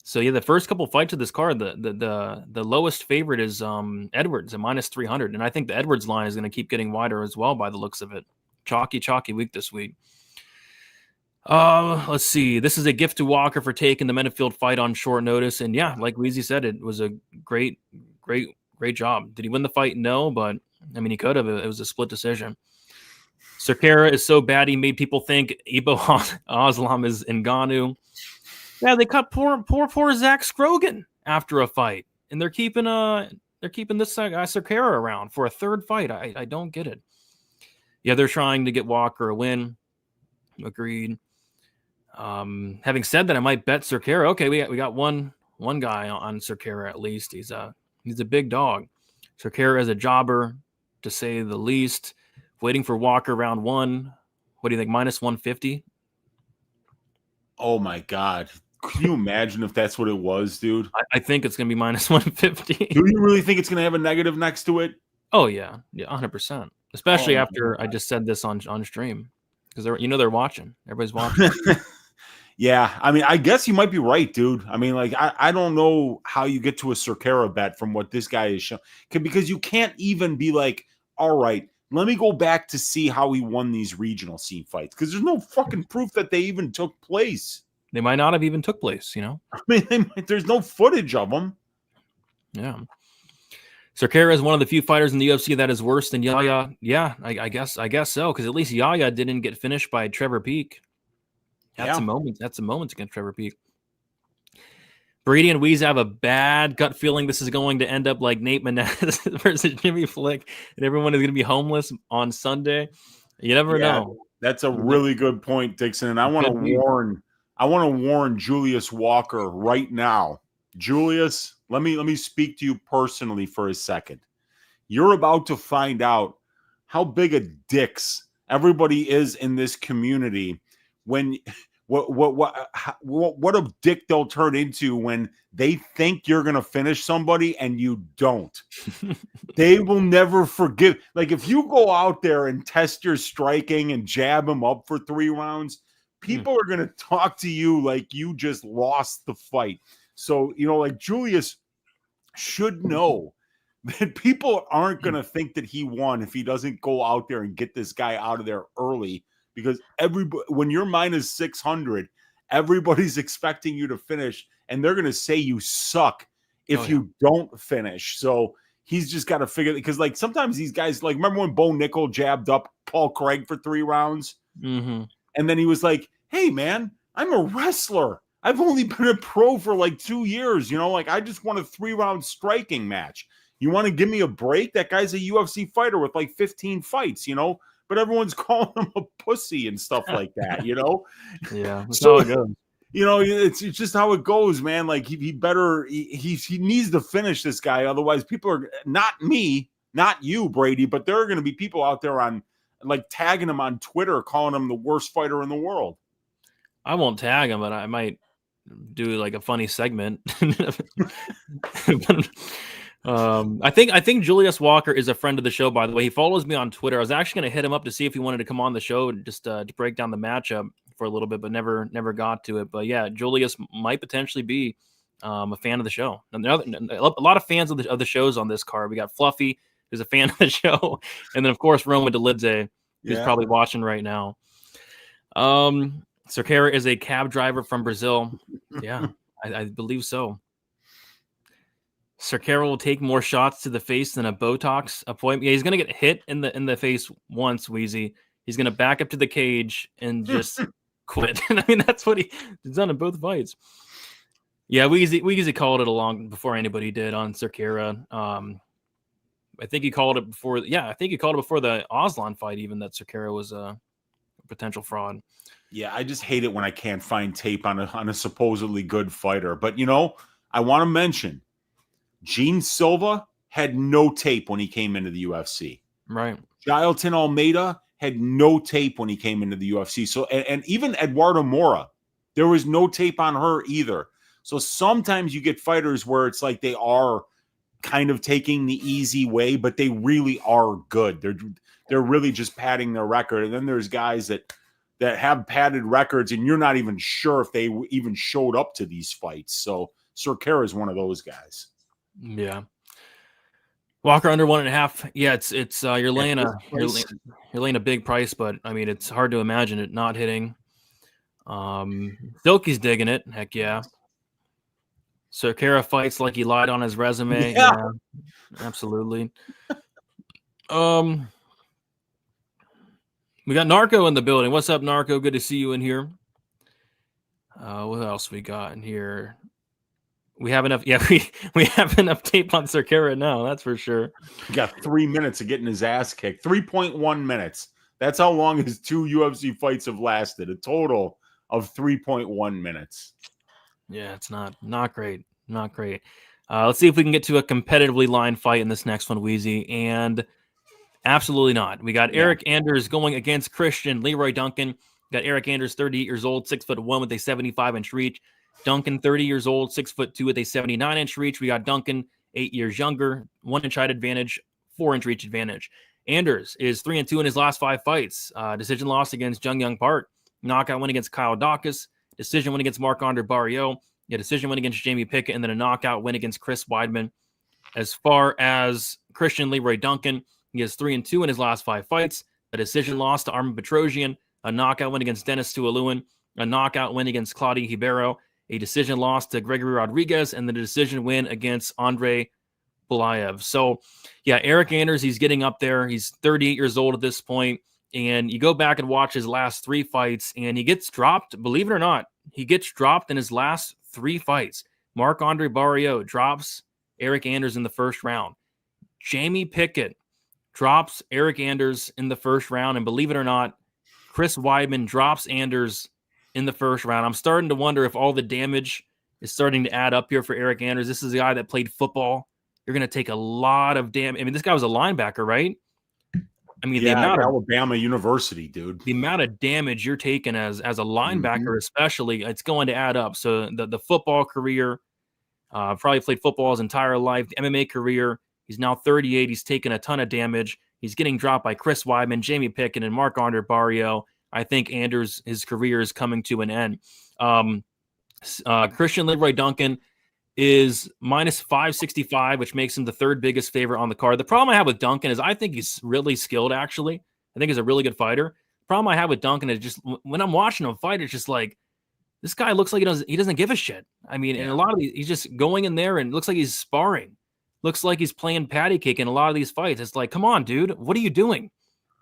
So yeah, the first couple fights of this card, the lowest favorite is Edwards at minus 300, and I think the Edwards line is going to keep getting wider as well by the looks of it. Chalky week this week. Let's see. This is a gift to Walker for taking the Menafield fight on short notice, and yeah, like Weezy said, it was a great job. Did he win the fight? No, but I mean, he could have. It was a split decision. Cerqueira is so bad he made people think Ibo Aslam is Ngannou. Yeah, they cut poor Zach Scrogan after a fight, and they're keeping this guy Cerqueira around for a third fight. I don't get it. Yeah, they're trying to get Walker a win. Agreed. Having said that, I might bet Cerqueira. Okay, we got one guy on Cerqueira at least. He's a big dog. Cerqueira is a jobber, to say the least. Waiting for Walker round 1. What do you think? Minus 150. Oh my God. Can you imagine if that's what it was, dude? I think it's going to be minus 150. Do you really think it's going to have a negative next to it? Oh, yeah. Yeah, 100%. especially after I just said this on stream, because they're watching. Everybody's watching. Yeah, I mean, I guess you might be right, dude. I mean, like, I don't know how you get to a Cerqueira bet from what this guy is showing, because you can't even be like, all right, let me go back to see how he won these regional scene fights, because there's no fucking proof that they even took place. They might not have even took place, I mean, there's no footage of them. Yeah. Cerqueira is one of the few fighters in the UFC that is worse than Yaya. Yeah, I guess so, because at least Yaya didn't get finished by Trevor Peek. That's a moment. That's a moment against Trevor Peek. Brady and Weezy have a bad gut feeling this is going to end up like Nate Menez versus Jimmy Flick, and everyone is going to be homeless on Sunday. You never know. That's a really good point, Dixon. And I want to warn Julius Walker right now. Julius, let me speak to you personally for a second. You're about to find out how big a dicks everybody is in this community when what a dick they'll turn into when they think you're going to finish somebody and you don't. They will never forgive. Like, if you go out there and test your striking and jab them up for 3 rounds, people are going to talk to you like you just lost the fight. So, like, Julius should know that people aren't going to think that he won if he doesn't go out there and get this guy out of there early. Because when you're minus 600, everybody's expecting you to finish, and they're going to say you suck if you don't finish. So he's just got to figure it, because, like, sometimes these guys, like, remember when Bo Nickel jabbed up Paul Craig for 3 rounds? Mm-hmm. And then he was like, hey, man, I'm a wrestler. I've only been a pro for like 2 years. Like, I just won a 3-round striking match. You want to give me a break? That guy's a UFC fighter with like 15 fights, but everyone's calling him a pussy and stuff like that, Yeah, that's so how it goes. It's just how it goes, man. Like, he needs to finish this guy. Otherwise, people are not you, Brady, but there are going to be people out there on, like, tagging him on Twitter, calling him the worst fighter in the world. I won't tag him, but I might do like a funny segment. I think Julius Walker is a friend of the show, by the way. He follows me on Twitter. I was actually going to hit him up to see if he wanted to come on the show and just to break down the matchup for a little bit, but never got to it. But yeah, Julius might potentially be a fan of the show. And a lot of fans of the shows on this card. We got Fluffy, who's a fan of the show, and then of course Roma Delid, who's probably watching right now. Cerqueira is a cab driver from Brazil. Yeah, I believe so. Cerqueira will take more shots to the face than a Botox appointment. Yeah, he's going to get hit in the face once, Weezy. He's going to back up to the cage and just quit. I mean, that's what he's done in both fights. Yeah, Weezy called it long before anybody did on Cerqueira. I think he called it before. Yeah, I think he called it before the Oslan fight, even, that Cerqueira was a potential fraud. Yeah, I just hate it when I can't find tape on a supposedly good fighter. But, I want to mention Gene Silva had no tape when he came into the UFC. Right. Jailton Almeida had no tape when he came into the UFC. So, and even Eduardo Mora, there was no tape on her either. So sometimes you get fighters where it's like they are kind of taking the easy way, but they really are good. They're really just padding their record. And then there's guys that have padded records, and you're not even sure if they even showed up to these fights. So Cerqueira is one of those guys. Yeah. Walker under 1.5. Yeah, it's you're laying a big price, but I mean, it's hard to imagine it not hitting. Silky's digging it. Heck yeah. Cerqueira fights like he lied on his resume. Yeah, absolutely. We got Narco in the building. What's up, Narco? Good to see you in here. What else we got in here? We have enough. Yeah, we have enough tape on Cerqueira now. That's for sure. He got 3 minutes of getting his ass kicked. 3.1 minutes. That's how long his 2 UFC fights have lasted. A total of 3.1 minutes. Yeah, it's not great. Not great. Let's see if we can get to a competitively lined fight in this next one, Weezy. And absolutely not. We got Eric Anders going against Christian Leroy Duncan. We got Eric Anders, 38 years old, 6'1" with a 75-inch reach. Duncan, 30 years old, 6'2" with a 79-inch reach. We got Duncan, 8 years younger, 1-inch height advantage, 4-inch reach advantage. Anders is 3-2 in his last 5 fights. Decision loss against Jung Young Park. Knockout win against Kyle Dawkins. Decision win against Marc-Andre Barriault. A decision win against Jamie Pickett. And then a knockout win against Chris Weidman. As far as Christian Leroy Duncan, he has 3-2 in his last 5 fights. A decision loss to Armin Petrosian. A knockout win against Dennis Tuoluen. A knockout win against Claudio Ribeiro. A decision loss to Gregory Rodriguez. And then a decision win against Andre Bulayev. So, yeah, Eric Anders, he's getting up there. He's 38 years old at this point. And you go back and watch his last 3 fights, and he gets dropped. Believe it or not, he gets dropped in his last 3 fights. Marc-Andre Barriault drops Eric Anders in the first round. Jamie Pickett drops Eric Anders in the first round. And believe it or not, Chris Weidman drops Anders in the first round. I'm starting to wonder if all the damage is starting to add up here for Eric Anders. This is a guy that played football. You're going to take a lot of damage. I mean, this guy was a linebacker, right? I mean, yeah, the amount of Alabama University, dude. The amount of damage you're taking as a linebacker, especially, it's going to add up. So the football career, probably played football his entire life. The MMA career, he's now 38. He's taken a ton of damage. He's getting dropped by Chris Weidman, Jamie Pickett, and Marc-Andre Barriault. I think Anders, his career is coming to an end. Christian Leroy Duncan is minus 565, which makes him the 3rd biggest favorite on the card. The problem I have with Duncan is I think he's really skilled, actually. I think he's a really good fighter. The problem I have with Duncan is just when I'm watching him fight, it's just like, this guy looks like he doesn't give a shit. I mean, and a lot of these, he's just going in there and looks like he's sparring. Looks like he's playing patty cake in a lot of these fights. It's like, come on, dude, what are you doing?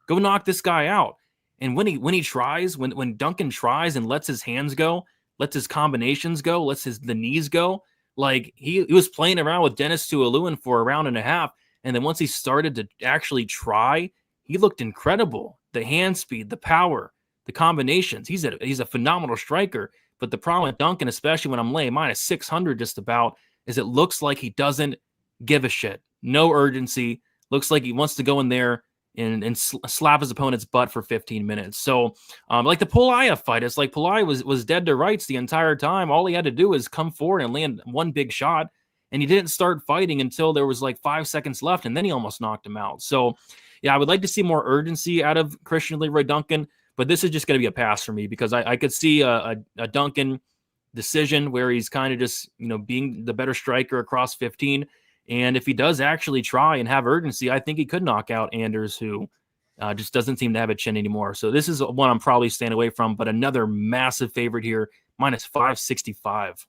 Go knock this guy out. And when he tries, when Duncan tries and lets his hands go, lets his combinations go, lets the knees go, like he was playing around with Dennis Tuoluen for a round and a half. And then once he started to actually try, he looked incredible. The hand speed, the power, the combinations. He's a phenomenal striker. But the problem with Duncan, especially when I'm laying minus 600 just about, is it looks like he doesn't give a shit. No urgency. Looks like he wants to go in there and slap his opponent's butt for 15 minutes. So like the Pulayev fight, it's like Pulayev was dead to rights the entire time. All he had to do is come forward and land one big shot, and he didn't start fighting until there was like 5 seconds left, and then he almost knocked him out. So, yeah, I would like to see more urgency out of Christian Leroy Duncan, but this is just going to be a pass for me because I could see a Duncan decision where he's kind of just, being the better striker across 15. And if he does actually try and have urgency, I think he could knock out Anders, who just doesn't seem to have a chin anymore. So this is one I'm probably staying away from, but another massive favorite here, minus 565.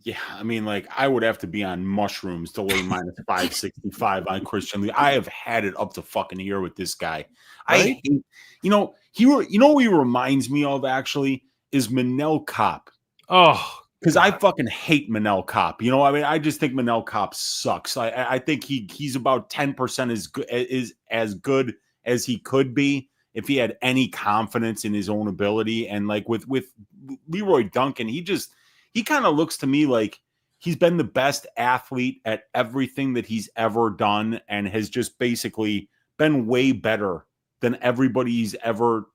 Yeah, I mean, like, I would have to be on mushrooms to lay minus 565 on Christian Lee. I have had it up to fucking here with this guy. Right? I hate, who he reminds me of, actually, is Manel Kopp. Oh, because I fucking hate Manel Kopp. I just think Manel Kopp sucks. I think he's about 10% as good as he could be if he had any confidence in his own ability. And like with Leroy Duncan, he kind of looks to me like he's been the best athlete at everything that he's ever done and has just basically been way better than everybody he's ever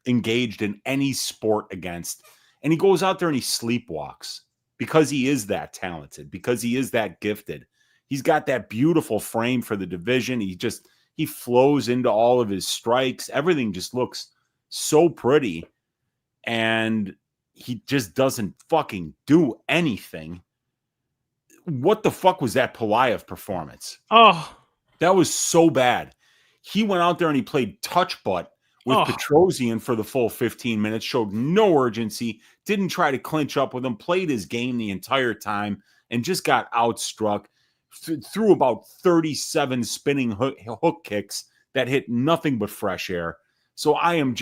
engaged in any sport against. And he goes out there and he sleepwalks because he is that talented, because he is that gifted. He's got that beautiful frame for the division. He flows into all of his strikes. Everything just looks so pretty. And he just doesn't fucking do anything. What the fuck was that Pulayev performance? Oh, that was so bad. He went out there and he played touch butt with Petrosian for the full 15 minutes, showed no urgency, didn't try to clinch up with him, played his game the entire time, and just got outstruck. Threw about 37 spinning hook kicks that hit nothing but fresh air. So I am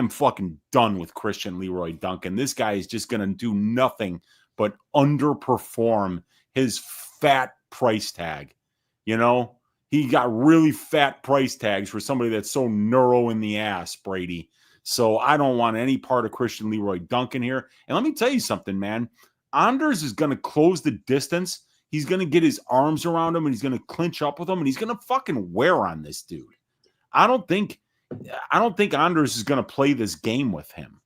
fucking done with Christian Leroy Duncan. This guy is just going to do nothing but underperform his fat price tag. He got really fat price tags for somebody that's so neuro in the ass, Brady. So I don't want any part of Christian Leroy Duncan here. And let me tell you something, man. Anders is going to close the distance. He's going to get his arms around him, and he's going to clinch up with him, and he's going to fucking wear on this dude. I don't think Anders is going to play this game with him.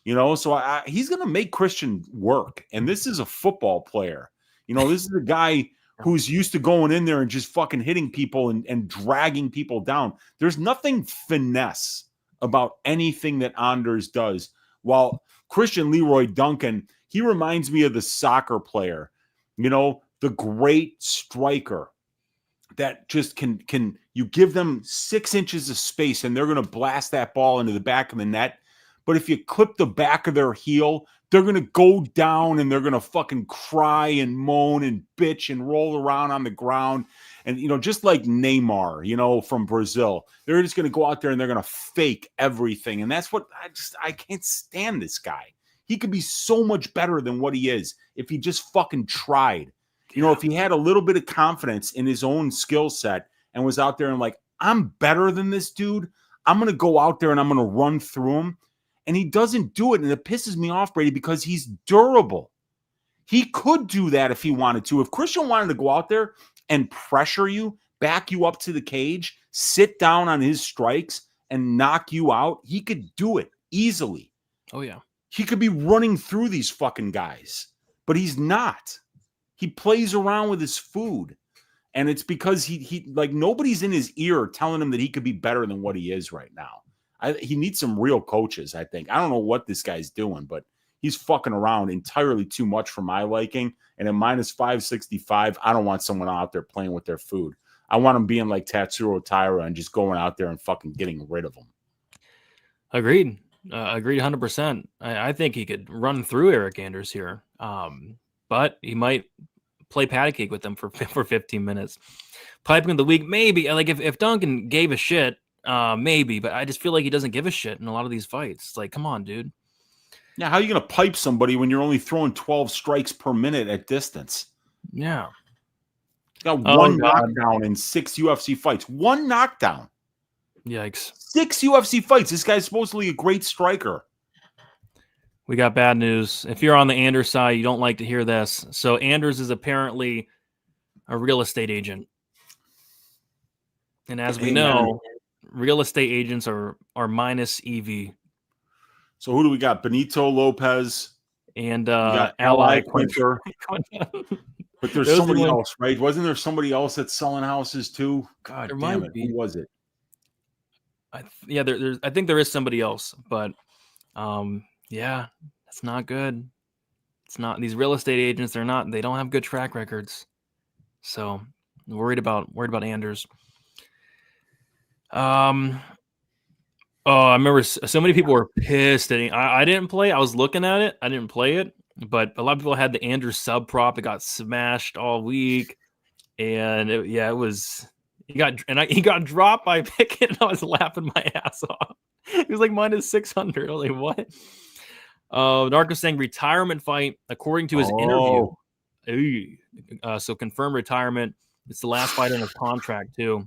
He's going to make Christian work. And this is a football player. This is a guy who's used to going in there and just fucking hitting people and dragging people down. There's nothing finesse about anything that Anders does. While Christian Leroy Duncan, he reminds me of the soccer player, the great striker that just can you give them 6 inches of space and they're going to blast that ball into the back of the net. But if you clip the back of their heel, they're going to go down and they're going to fucking cry and moan and bitch and roll around on the ground. And, just like Neymar, from Brazil, they're just going to go out there and they're going to fake everything. And that's what I can't stand this guy. He could be so much better than what he is if he just fucking tried. If he had a little bit of confidence in his own skill set and was out there and like, I'm better than this dude. I'm going to go out there and I'm going to run through him. And he doesn't do it. And it pisses me off, Brady, because he's durable. He could do that if he wanted to. If Christian wanted to go out there and pressure you, back you up to the cage, sit down on his strikes and knock you out, he could do it easily. Oh, yeah. He could be running through these fucking guys, but he's not. He plays around with his food. And it's because he like nobody's in his ear telling him that he could be better than what he is right now. He needs some real coaches, I think. I don't know what this guy's doing, but he's fucking around entirely too much for my liking. And at minus 565, I don't want someone out there playing with their food. I want him being like Tatsuro Taira and just going out there and fucking getting rid of them. Agreed. Agreed 100%. I think he could run through Eric Anders here. But he might play patty cake with them for 15 minutes. Piping of the week, maybe. Like if Duncan gave a shit, maybe. But I just feel like he doesn't give a shit in a lot of these fights. It's like, come on, dude. Yeah, how are you going to pipe somebody when you're only throwing 12 strikes per minute at distance? Yeah. Got one knockdown in 6 UFC fights. One knockdown. Yikes. 6 UFC fights. This guy's supposedly a great striker. We got bad news. If you're on the Anders side, you don't like to hear this. So Anders is apparently a real estate agent. And as we know, real estate agents are minus EV. So who do we got? Benito Lopez and Ally Quinter. But there's Those somebody else, right? Wasn't there somebody else that's selling houses too? God there damn might it. be. Who was it? I think there is somebody else, but yeah, that's not good. It's not these real estate agents. They don't have good track records. So worried about Anders. I remember so many people were pissed that I didn't play. I was looking at it. I didn't play it, but a lot of people had the Anders sub prop. It got smashed all week, and it was. He got dropped by Pickett, and I was laughing my ass off. He was like minus 600. I was like, what? Narco saying retirement fight according to his interview. So confirmed retirement. It's the last fight in his contract too.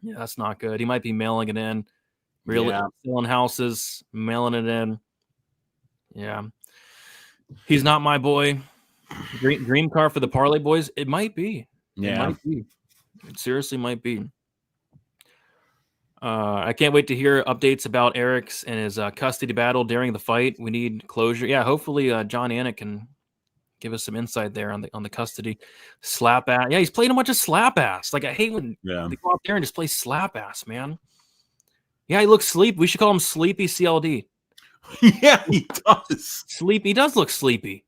Yeah, that's not good. He might be mailing it in. Selling houses, mailing it in. Yeah. He's not my boy. Dream car for the Parlay boys. It might be. Yeah. It might be. It seriously might be. I can't wait to hear updates about Eric's and his custody battle during the fight. We need closure. Yeah, hopefully John Anik can give us some insight there on the custody. Slap ass. Yeah, he's playing a bunch of slap ass. Like I hate when they go out there and just play slap ass, man. Yeah, he looks sleepy. We should call him Sleepy CLD. Yeah, he does. Sleepy. He does look sleepy.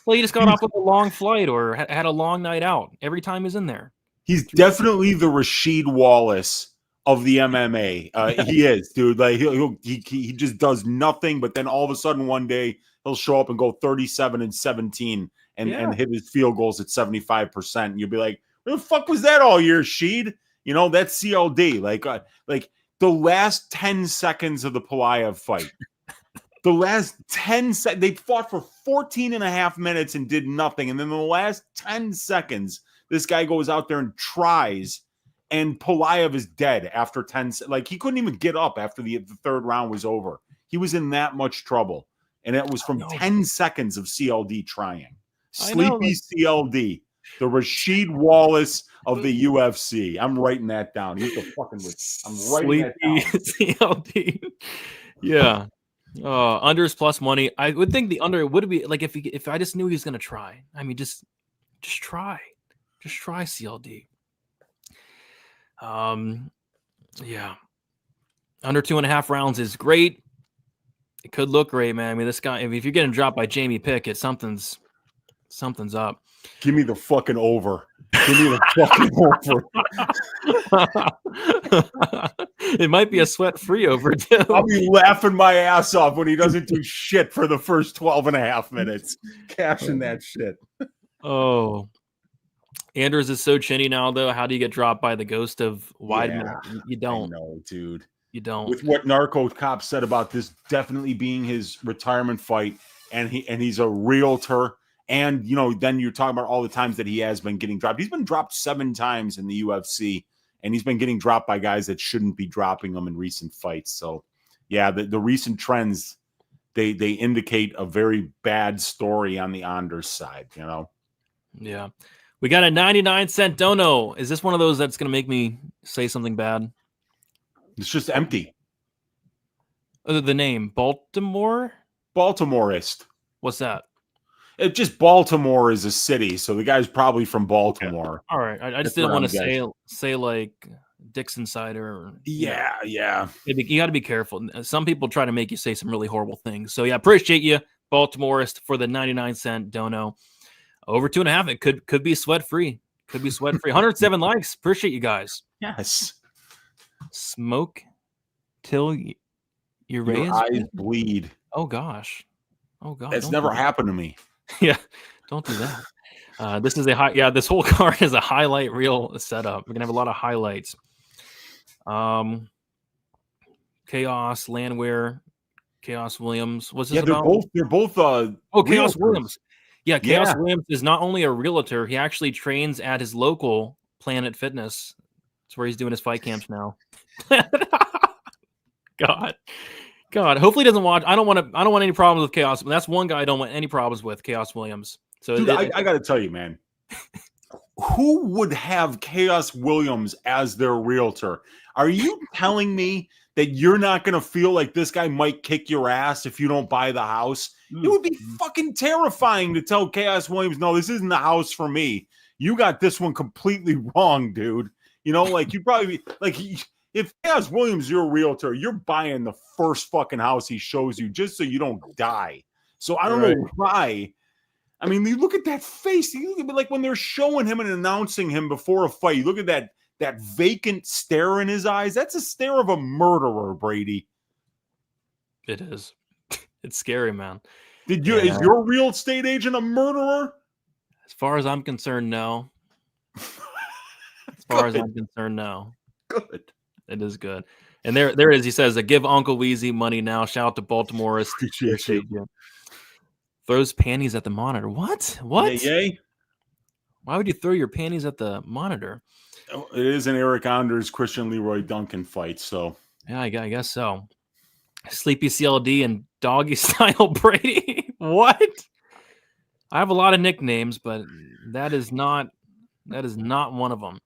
Well, he just got off with a long flight or had a long night out every time he's in there. He's definitely the Rasheed Wallace of the MMA. He is, dude. Like he just does nothing, but then all of a sudden one day he'll show up and go 37-17 and hit his field goals at 75%. And you'll be like, "Where the fuck was that all year, Sheed?" That's CLD. Like the last 10 seconds of the Pelayev fight. The last 10 seconds, they fought for 14 and a half minutes and did nothing. And then the last 10 seconds, this guy goes out there and tries, and Pelayev is dead after 10. Like, he couldn't even get up after the third round was over. He was in that much trouble. And it was from 10 seconds of CLD trying. Sleepy CLD, the Rasheed Wallace of the UFC. I'm writing that down. I'm writing that down. CLD. Yeah. Unders plus money. I would think the under would be like if I just knew he was going to try. I mean, just try. Just try CLD. Yeah. Under 2.5 rounds is great. It could look great, man. I mean, this guy, if you're getting dropped by Jamie Pickett, something's up. Give me the fucking over. Give me the fucking over. It might be a sweat-free over, too. I'll be laughing my ass off when he doesn't do shit for the first 12.5 minutes. Cashing that shit. Oh. Anders is so chinny now, though. How do you get dropped by the ghost of Weidman? Yeah, You don't. No, dude. You don't. With what Narco Cop said about this definitely being his retirement fight, and he's a realtor. And, you know, then you're talking about all the times that he has been getting dropped. He's been dropped 7 times in the UFC, and he's been getting dropped by guys that shouldn't be dropping him in recent fights. So, yeah, the recent trends, they indicate a very bad story on the Anders side, you know? Yeah. We got a 99-cent dono. Is this one of those that's going to make me say something bad? It's just empty. The name, Baltimore? Baltimoreist. What's that? It just Baltimore is a city, so the guy's probably from Baltimore. All right. I just didn't want to say like Dixon Cider. Or, yeah. You got to be careful. Some people try to make you say some really horrible things. So, yeah, appreciate you, Baltimoreist, for the 99-cent dono. Over 2.5. It could be sweat-free. 107 likes. Appreciate you guys. Yes. Smoke till your eyes bleed. Oh, gosh. That's never happened to me. Yeah, don't do that. This is this whole card is a highlight reel setup. We're gonna have a lot of highlights. Chaos, Landwehr, Chaos Williams. What's this about? They're both Chaos realtors. Williams. Yeah, Chaos Williams is not only a realtor, he actually trains at his local Planet Fitness. That's where he's doing his fight camps now. God, hopefully he doesn't watch. I don't want any problems with Chaos. That's one guy I don't want any problems with, Chaos Williams. So dude, I got to tell you, man, who would have Chaos Williams as their realtor? Are you telling me that you're not going to feel like this guy might kick your ass if you don't buy the house? It would be fucking terrifying to tell Chaos Williams, no, this isn't the house for me. You got this one completely wrong, dude. You know, like you'd probably be like, if Chaos Williams, you're a realtor, you're buying the first fucking house he shows you just so you don't die. So I don't know why. I mean, you look at that face. You look at like when they're showing him and announcing him before a fight. You look at that vacant stare in his eyes. That's a stare of a murderer, Brady. It is. It's scary, man. Is your real estate agent a murderer? As far as I'm concerned, no. As far as I'm concerned, no. Good. It is good. And there it is. He says, give Uncle Weezy money now. Shout out to Baltimore. Appreciate you. Throws panties at the monitor. What? Yay? Why would you throw your panties at the monitor? It is an Eric Anders, Christian Leroy Duncan fight. So yeah, I guess so. Sleepy CLD and Doggy Style Brady. What? I have a lot of nicknames, but that is not one of them.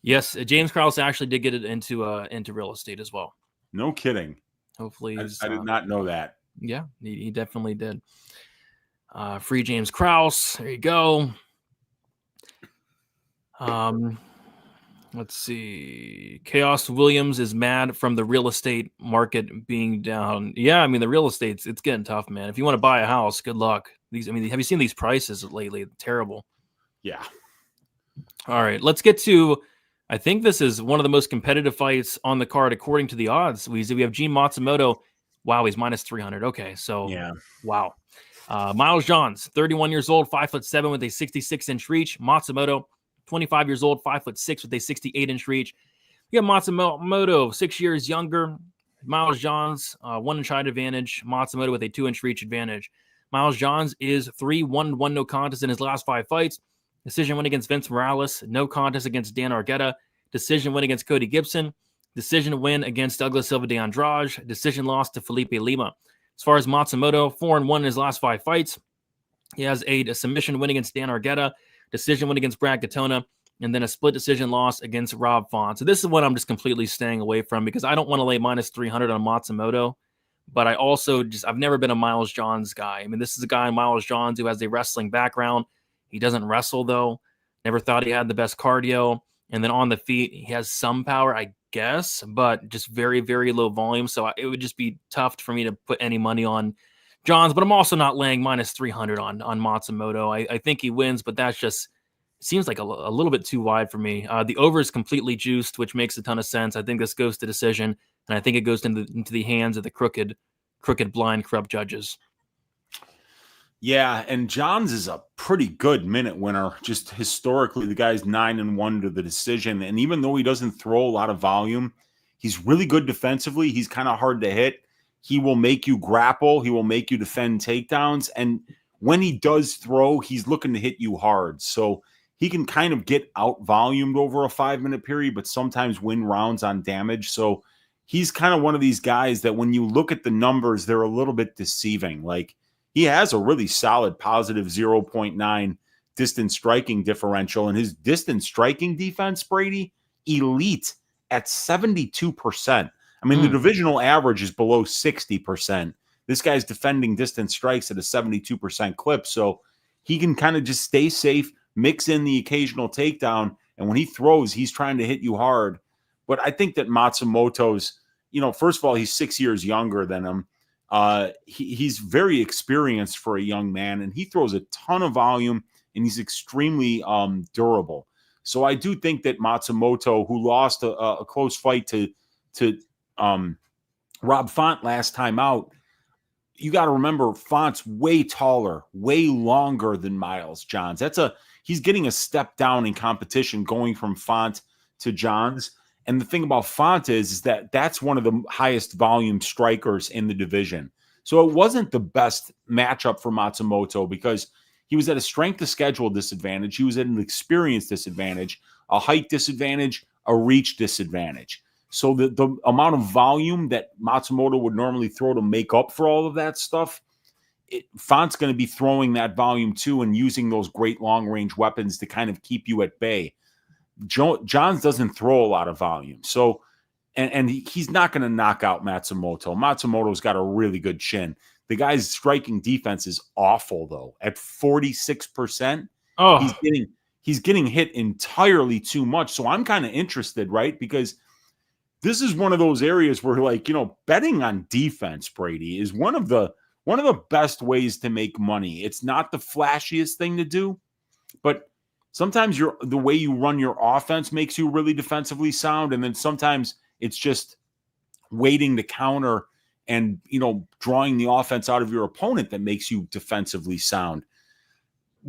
Yes, James Krause actually did get it into real estate as well. No kidding. Hopefully, I did not know that. Yeah, he definitely did. Free James Krause. There you go. Let's see. Chaos Williams is mad from the real estate market being down. Yeah, I mean the real estate's it's getting tough, man. If you want to buy a house, good luck. Have you seen these prices lately? Terrible. Yeah. All right, let's get to. I think this is one of the most competitive fights on the card according to the odds. We have Gene Matsumoto. Wow, he's minus 300. Okay, so yeah, wow. Miles Johns, 31 years old, 5'7" with a 66-inch reach. Matsumoto, 25 years old, 5'6" with a 68-inch reach. You have Matsumoto, 6 years younger. Miles Johns, 1-inch height advantage. Matsumoto with a 2-inch reach advantage. Miles Johns is 3-1-1 no contest in his last 5 fights. Decision win against Vince Morales. No contest against Dan Argueta. Decision win against Cody Gibson. Decision win against Douglas Silva de Andrade. Decision loss to Felipe Lima. As far as Matsumoto, 4-1 in his last 5 fights. He has a submission win against Dan Argueta, decision win against Brad Katona, and then a split decision loss against Rob Font. So this is what I'm just completely staying away from because I don't want to lay minus 300 on Matsumoto. But I also I've never been a Miles Johns guy. I mean, this is a guy, Miles Johns, who has a wrestling background. He doesn't wrestle, though. Never thought he had the best cardio. And then on the feet, he has some power, I guess, but just very, very low volume. So it would just be tough for me to put any money on Johns, but I'm also not laying minus 300 on Matsumoto. I think he wins, but that's just seems like a little bit too wide for me. The over is completely juiced, which makes a ton of sense. I think this goes to decision, and I think it goes into the hands of the crooked, blind, corrupt judges. Yeah, and Johns is a pretty good minute winner. Just historically, the guy's 9-1 to the decision. And even though he doesn't throw a lot of volume, he's really good defensively. He's kind of hard to hit. He will make you grapple. He will make you defend takedowns. And when he does throw, he's looking to hit you hard. So he can kind of get out volumed over a 5-minute period, but sometimes win rounds on damage. So he's kind of one of these guys that when you look at the numbers, they're a little bit deceiving. Like, he has a really solid positive 0.9 distance striking differential, and his distance striking defense, Brady, elite at 72%. I mean, the divisional average is below 60%. This guy's defending distance strikes at a 72% clip, so he can kind of just stay safe, mix in the occasional takedown, and when he throws, he's trying to hit you hard. But I think that Matsumoto's, first of all, he's 6 years younger than him. He's very experienced for a young man, and he throws a ton of volume, and he's extremely durable. So I do think that Matsumoto, who lost a close fight to Rob Font last time out, you got to remember Font's way taller, way longer than Miles Johns. He's getting a step down in competition going from Font to Johns. And the thing about Font is that that's one of the highest volume strikers in the division. So it wasn't the best matchup for Matsumoto because he was at a strength of schedule disadvantage. He was at an experience disadvantage, a height disadvantage, a reach disadvantage. So the amount of volume that Matsumoto would normally throw to make up for all of that stuff, Font's going to be throwing that volume too and using those great long-range weapons to kind of keep you at bay. Johns doesn't throw a lot of volume. So, and he's not going to knock out Matsumoto. Matsumoto's got a really good chin. The guy's striking defense is awful, though. At 46%, he's getting hit entirely too much. So I'm kind of interested, right? Because this is one of those areas where, betting on defense, Brady, is one of the best ways to make money. It's not the flashiest thing to do, but sometimes the way you run your offense makes you really defensively sound, and then sometimes it's just waiting to counter and, drawing the offense out of your opponent that makes you defensively sound.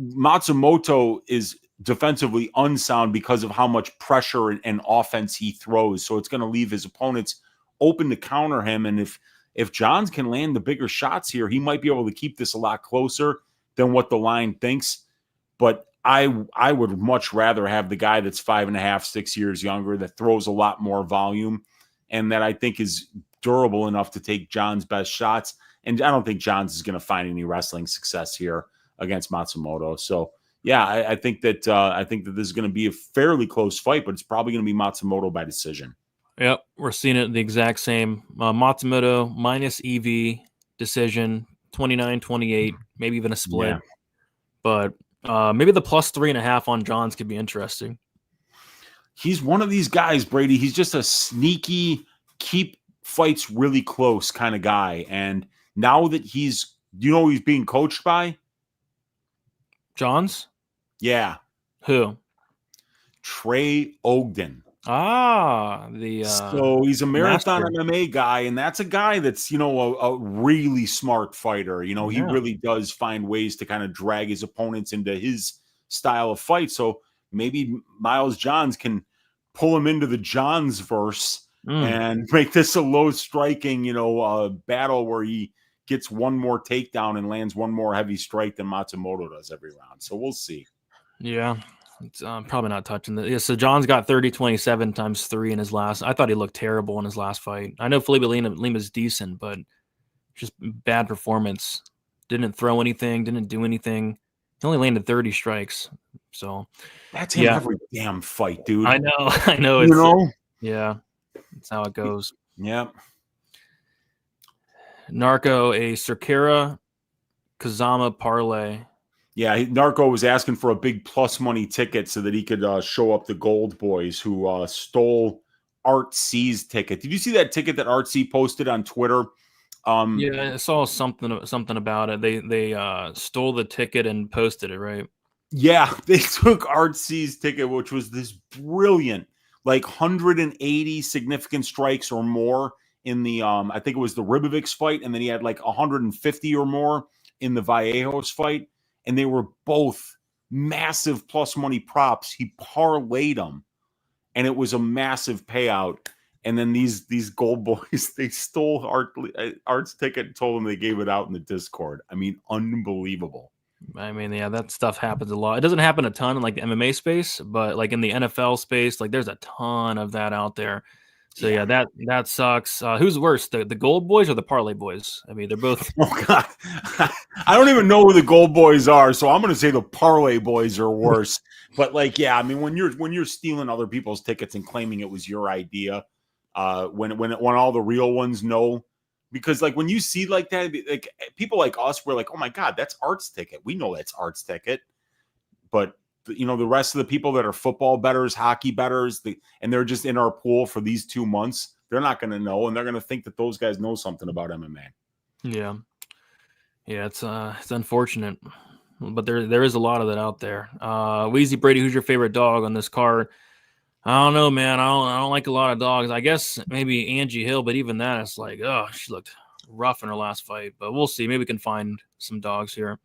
Matsumoto is defensively unsound because of how much pressure and offense he throws, so it's going to leave his opponents open to counter him, and if Johns can land the bigger shots here, he might be able to keep this a lot closer than what the line thinks, but I would much rather have the guy that's 5.5, 6 years younger, that throws a lot more volume, and that I think is durable enough to take John's best shots. And I don't think Johns is going to find any wrestling success here against Matsumoto. So yeah, I think that this is going to be a fairly close fight, but it's probably going to be Matsumoto by decision. Yep, we're seeing it the exact same. Matsumoto minus EV decision, 29-28, maybe even a split. Yeah. But maybe the plus 3.5 on Johns could be interesting. He's one of these guys, Brady. He's just a sneaky, keep fights really close kind of guy. And now that he's being coached by? Johns? Yeah. Who? Trey Ogden. So he's a marathon MMA guy, and that's a guy that's, a really smart fighter. He really does find ways to kind of drag his opponents into his style of fight. So maybe Miles Johns can pull him into the Johns verse and make this a low striking, battle where he gets one more takedown and lands one more heavy strike than Matsumoto does every round. So we'll see. Yeah. It's probably not touching the. Yeah, so Johns got 30-27 times 3 in his last. I thought he looked terrible in his last fight. I know Felipe Lima's decent, but just bad performance. Didn't throw anything. Didn't do anything. He only landed 30 strikes. So that's in every damn fight, dude. I know. Yeah, that's how it goes. Yep. Narco, a Cerqueira Kazama parlay. Yeah, Narco was asking for a big plus money ticket so that he could show up the Gold Boys who stole Art C's ticket. Did you see that ticket that Art C posted on Twitter? Yeah, I saw something about it. They stole the ticket and posted it, right? Yeah, they took Art C's ticket, which was this brilliant, like 180 significant strikes or more in the I think it was the Ribovics fight, and then he had like 150 or more in the Vallejos fight, and they were both massive plus money props. He parlayed them, and it was a massive payout. And then these Gold Boys, they stole Art's ticket and told him they gave it out in the Discord. I mean, unbelievable. I mean, yeah, that stuff happens a lot. It doesn't happen a ton in like the MMA space, but like in the NFL space, like there's a ton of that out there. So yeah, that sucks. Who's worse, the Gold Boys or the Parlay Boys? I mean, they're both. Oh God, I don't even know who the Gold Boys are, so I'm going to say the Parlay Boys are worse. But like, yeah, I mean, when you're stealing other people's tickets and claiming it was your idea, when all the real ones know. Because like when you see like that, like people like us, we're like, oh my God, that's Art's ticket. We know that's Art's ticket. But you know, the rest of the people that are football bettors, hockey bettors, and they're just in our pool for these 2 months, they're not going to know, and they're going to think that those guys know something about MMA. Yeah, it's unfortunate, but there is a lot of that out there. Weezy, Brady, who's your favorite dog on this card? I don't know, man. I don't like a lot of dogs. I guess maybe Angie Hill, but even that, it's like, oh, she looked rough in her last fight. But we'll see. Maybe we can find some dogs here.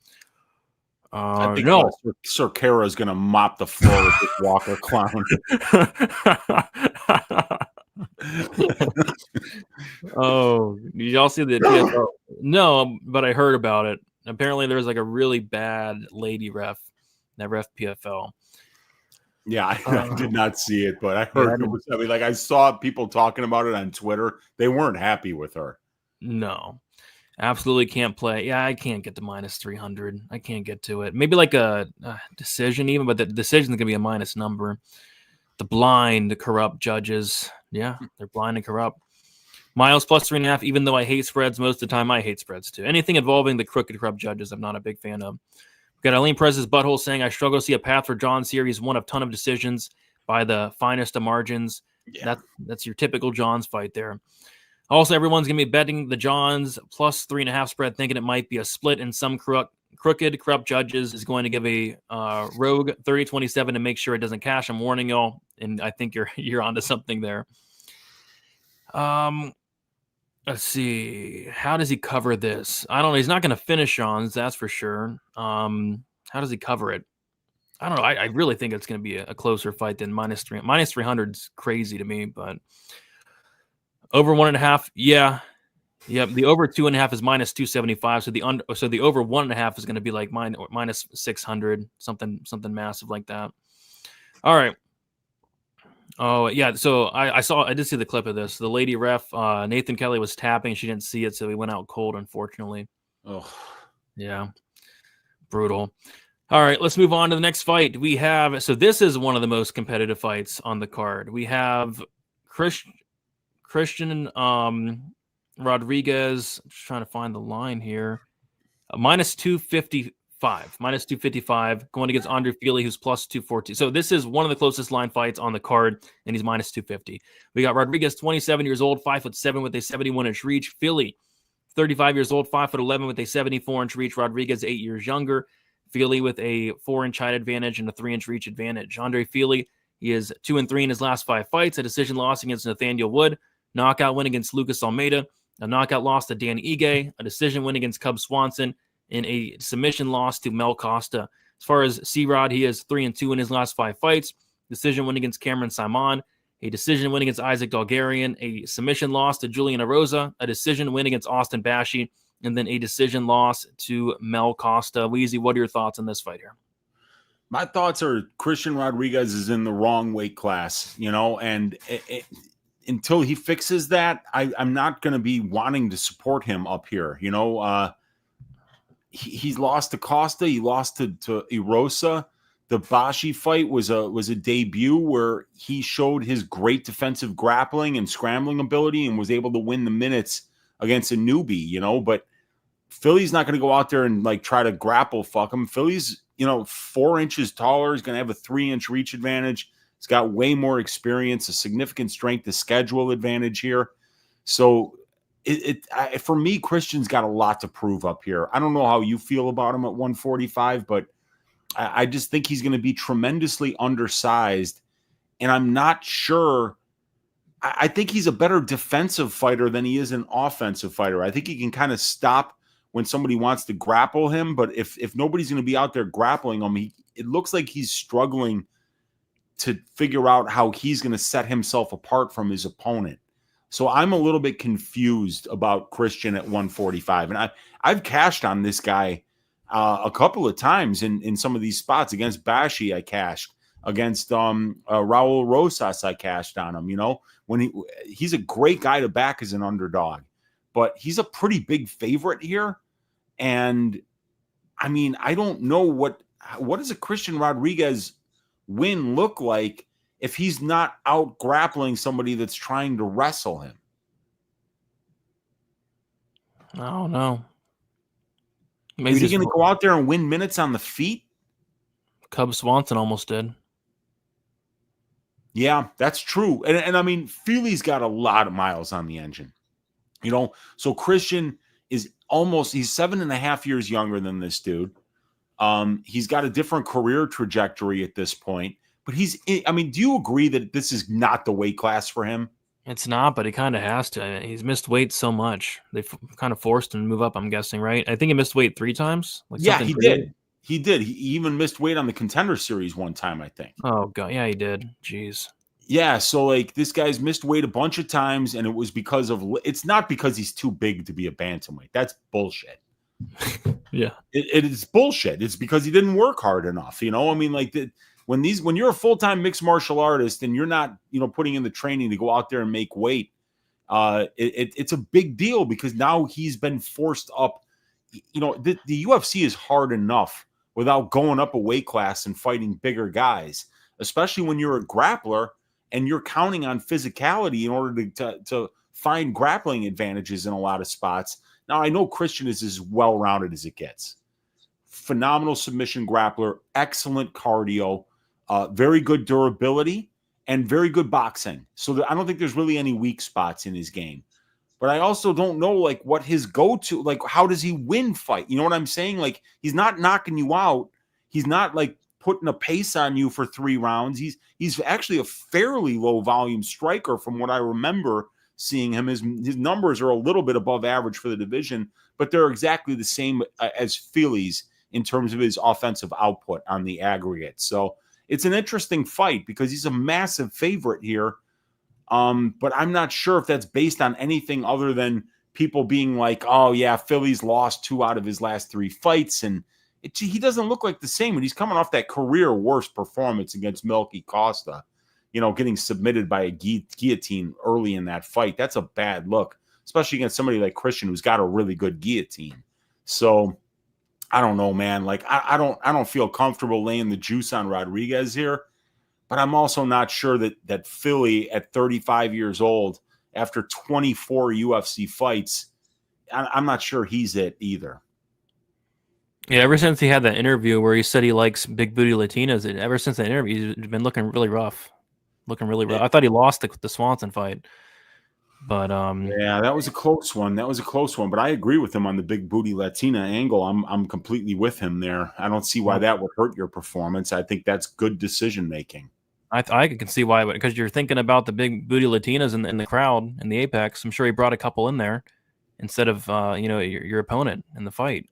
I think Cerqueira is going to mop the floor with this Walker clown. Oh, did y'all see the PFL? No, but I heard about it. Apparently, there's like a really bad lady ref that ref PFL. Yeah, I did not see it, but I heard it was. I mean, like I saw people talking about it on Twitter. They weren't happy with her. No, absolutely can't play. Yeah, I can't get to minus 300. I can't get to it. Maybe like a decision even, but the decision is going to be a minus number. The blind, corrupt judges. Yeah, they're blind and corrupt. Miles plus 3.5, even though I hate spreads most of the time, I hate spreads too. Anything involving the crooked, corrupt judges, I'm not a big fan of. Got Eileen Perez's butthole saying, I struggle to see a path for John Series, one of ton of decisions by the finest of margins. Yeah. That's your typical Johns fight there. Also, everyone's going to be betting the Johns plus 3.5 spread, thinking it might be a split, and some crooked, corrupt judges is going to give a rogue 30-27 to make sure it doesn't cash. I'm warning y'all, and I think you're onto something there. Let's see. How does he cover this? I don't know. He's not going to finish Johns, that's for sure. How does he cover it? I don't know. I really think it's going to be a closer fight than minus 300 is crazy to me, but over 1.5. Yeah. The over 2.5 is minus 275. So the over 1.5 is going to be like minus 600, something massive like that. All right. Oh yeah, so I did see the clip of this. The lady ref, Nathan Kelly, was tapping. She didn't see it, so he went out cold, unfortunately. Oh, yeah, brutal. All right, let's move on to the next fight. So this is one of the most competitive fights on the card. We have Christian Rodriguez. I'm just trying to find the line here. Minus 255, going against Andre Fili, who's plus 214. So this is one of the closest line fights on the card, and he's minus 250. We got Rodriguez, 27 years old, 5'7" with a 71-inch reach. Fili, 35 years old, 5'11" with a 74-inch reach. Rodriguez, 8 years younger. Fili with a 4-inch height advantage and a 3-inch reach advantage. Andre Fili, he is 2-3 in his last 5 fights. A decision loss against Nathaniel Wood, knockout win against Lucas Almeida, a knockout loss to Dan Ige, a decision win against Cub Swanson, in a submission loss to Mel Costa. As far as C-Rod, he is 3-2 in his last 5 fights. Decision win against Cameron Simon, a decision win against Isaac Dalgarian, a submission loss to Julian Arosa, a decision win against Austin Bashi, and then a decision loss to Mel Costa. Weezy, what are your thoughts on this fight here? My thoughts are Christian Rodriguez is in the wrong weight class, and until he fixes that, I'm not going to be wanting to support him up here, He's lost to Costa. He lost to Erosa. The Bashi fight was a debut where he showed his great defensive grappling and scrambling ability and was able to win the minutes against a newbie, But Fili's not going to go out there and like try to grapple fuck him. Fili's 4 inches taller. He's going to have a 3-inch reach advantage. He's got way more experience, a significant strength to schedule advantage here. So for me, Christian's got a lot to prove up here. I don't know how you feel about him at 145, but I just think he's going to be tremendously undersized. And I'm not sure. I think he's a better defensive fighter than he is an offensive fighter. I think he can kind of stop when somebody wants to grapple him. But if nobody's going to be out there grappling him, it looks like he's struggling to figure out how he's going to set himself apart from his opponent. So I'm a little bit confused about Christian at 145. And I've cashed on this guy a couple of times in some of these spots. Against Bashi, I cashed. Against Raul Rosas, I cashed on him. When he's a great guy to back as an underdog, but he's a pretty big favorite here. And I mean, I don't know what does a Christian Rodriguez win look like if he's not out grappling somebody that's trying to wrestle him. I don't know. Maybe is he going to go out there and win minutes on the feet? Cub Swanson almost did. Yeah, that's true. And I mean, Feely's got a lot of miles on the engine. So Christian is he's 7.5 years younger than this dude. He's got a different career trajectory at this point. But do you agree that this is not the weight class for him? It's not, but he kind of has to. He's missed weight so much. They've kind of forced him to move up, I'm guessing, right? I think he missed weight 3 times. Yeah, he did. He did. He even missed weight on the Contender Series one time, I think. Oh, God. Yeah, he did. Jeez. Yeah, so this guy's missed weight a bunch of times, and it was because it's not because he's too big to be a bantamweight. That's bullshit. Yeah. It is bullshit. It's because he didn't work hard enough. When you're a full-time mixed martial artist and you're not, putting in the training to go out there and make weight, it's a big deal because now he's been forced up. The UFC is hard enough without going up a weight class and fighting bigger guys, especially when you're a grappler and you're counting on physicality in order to find grappling advantages in a lot of spots. Now, I know Christian is as well-rounded as it gets. Phenomenal submission grappler, excellent cardio, very good durability, and very good boxing. So I don't think there's really any weak spots in his game. But I also don't know, what his go-to, how does he win fight? You know what I'm saying? He's not knocking you out. He's not, putting a pace on you for 3 rounds. He's actually a fairly low-volume striker from what I remember seeing him. His numbers are a little bit above average for the division, but they're exactly the same as Feely's in terms of his offensive output on the aggregate. So it's an interesting fight because he's a massive favorite here. But I'm not sure if that's based on anything other than people being like, oh, yeah, Philly's lost 2 out of his last 3 fights. And he doesn't look like the same. And he's coming off that career worst performance against Melky Costa, getting submitted by a guillotine early in that fight. That's a bad look, especially against somebody like Christian, who's got a really good guillotine. So I don't know, man. I don't feel comfortable laying the juice on Rodriguez here. But I'm also not sure that Philly at 35 years old, after 24 UFC fights, I'm not sure he's it either. Yeah, ever since he had that interview where he said he likes big booty Latinas, ever since that interview, he's been looking really rough. I thought he lost the Swanson fight. But yeah, that was a close one. But I agree with him on the big booty Latina angle. I'm completely with him there. I don't see why that would hurt your performance. I think that's good decision making. I can see why, because you're thinking about the big booty Latinas in the crowd in the Apex. I'm sure he brought a couple in there instead of your opponent in the fight.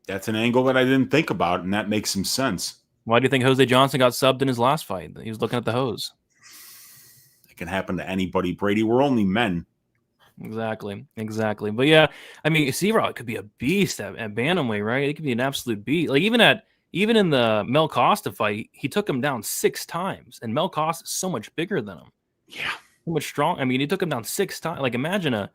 That's an angle that I didn't think about, and that makes some sense. Why do you think Jose Johnson got subbed in his last fight? He was looking at the hose. It can happen to anybody, Brady. We're only men. Exactly. But yeah, I mean, C-Rod could be a beast at bantamweight, right? It could be an absolute beast. Even in the Mel Costa fight, he took him down 6 times, and Mel Costa is so much bigger than him. Yeah, so much strong. I mean, he took him down 6 times. Imagine a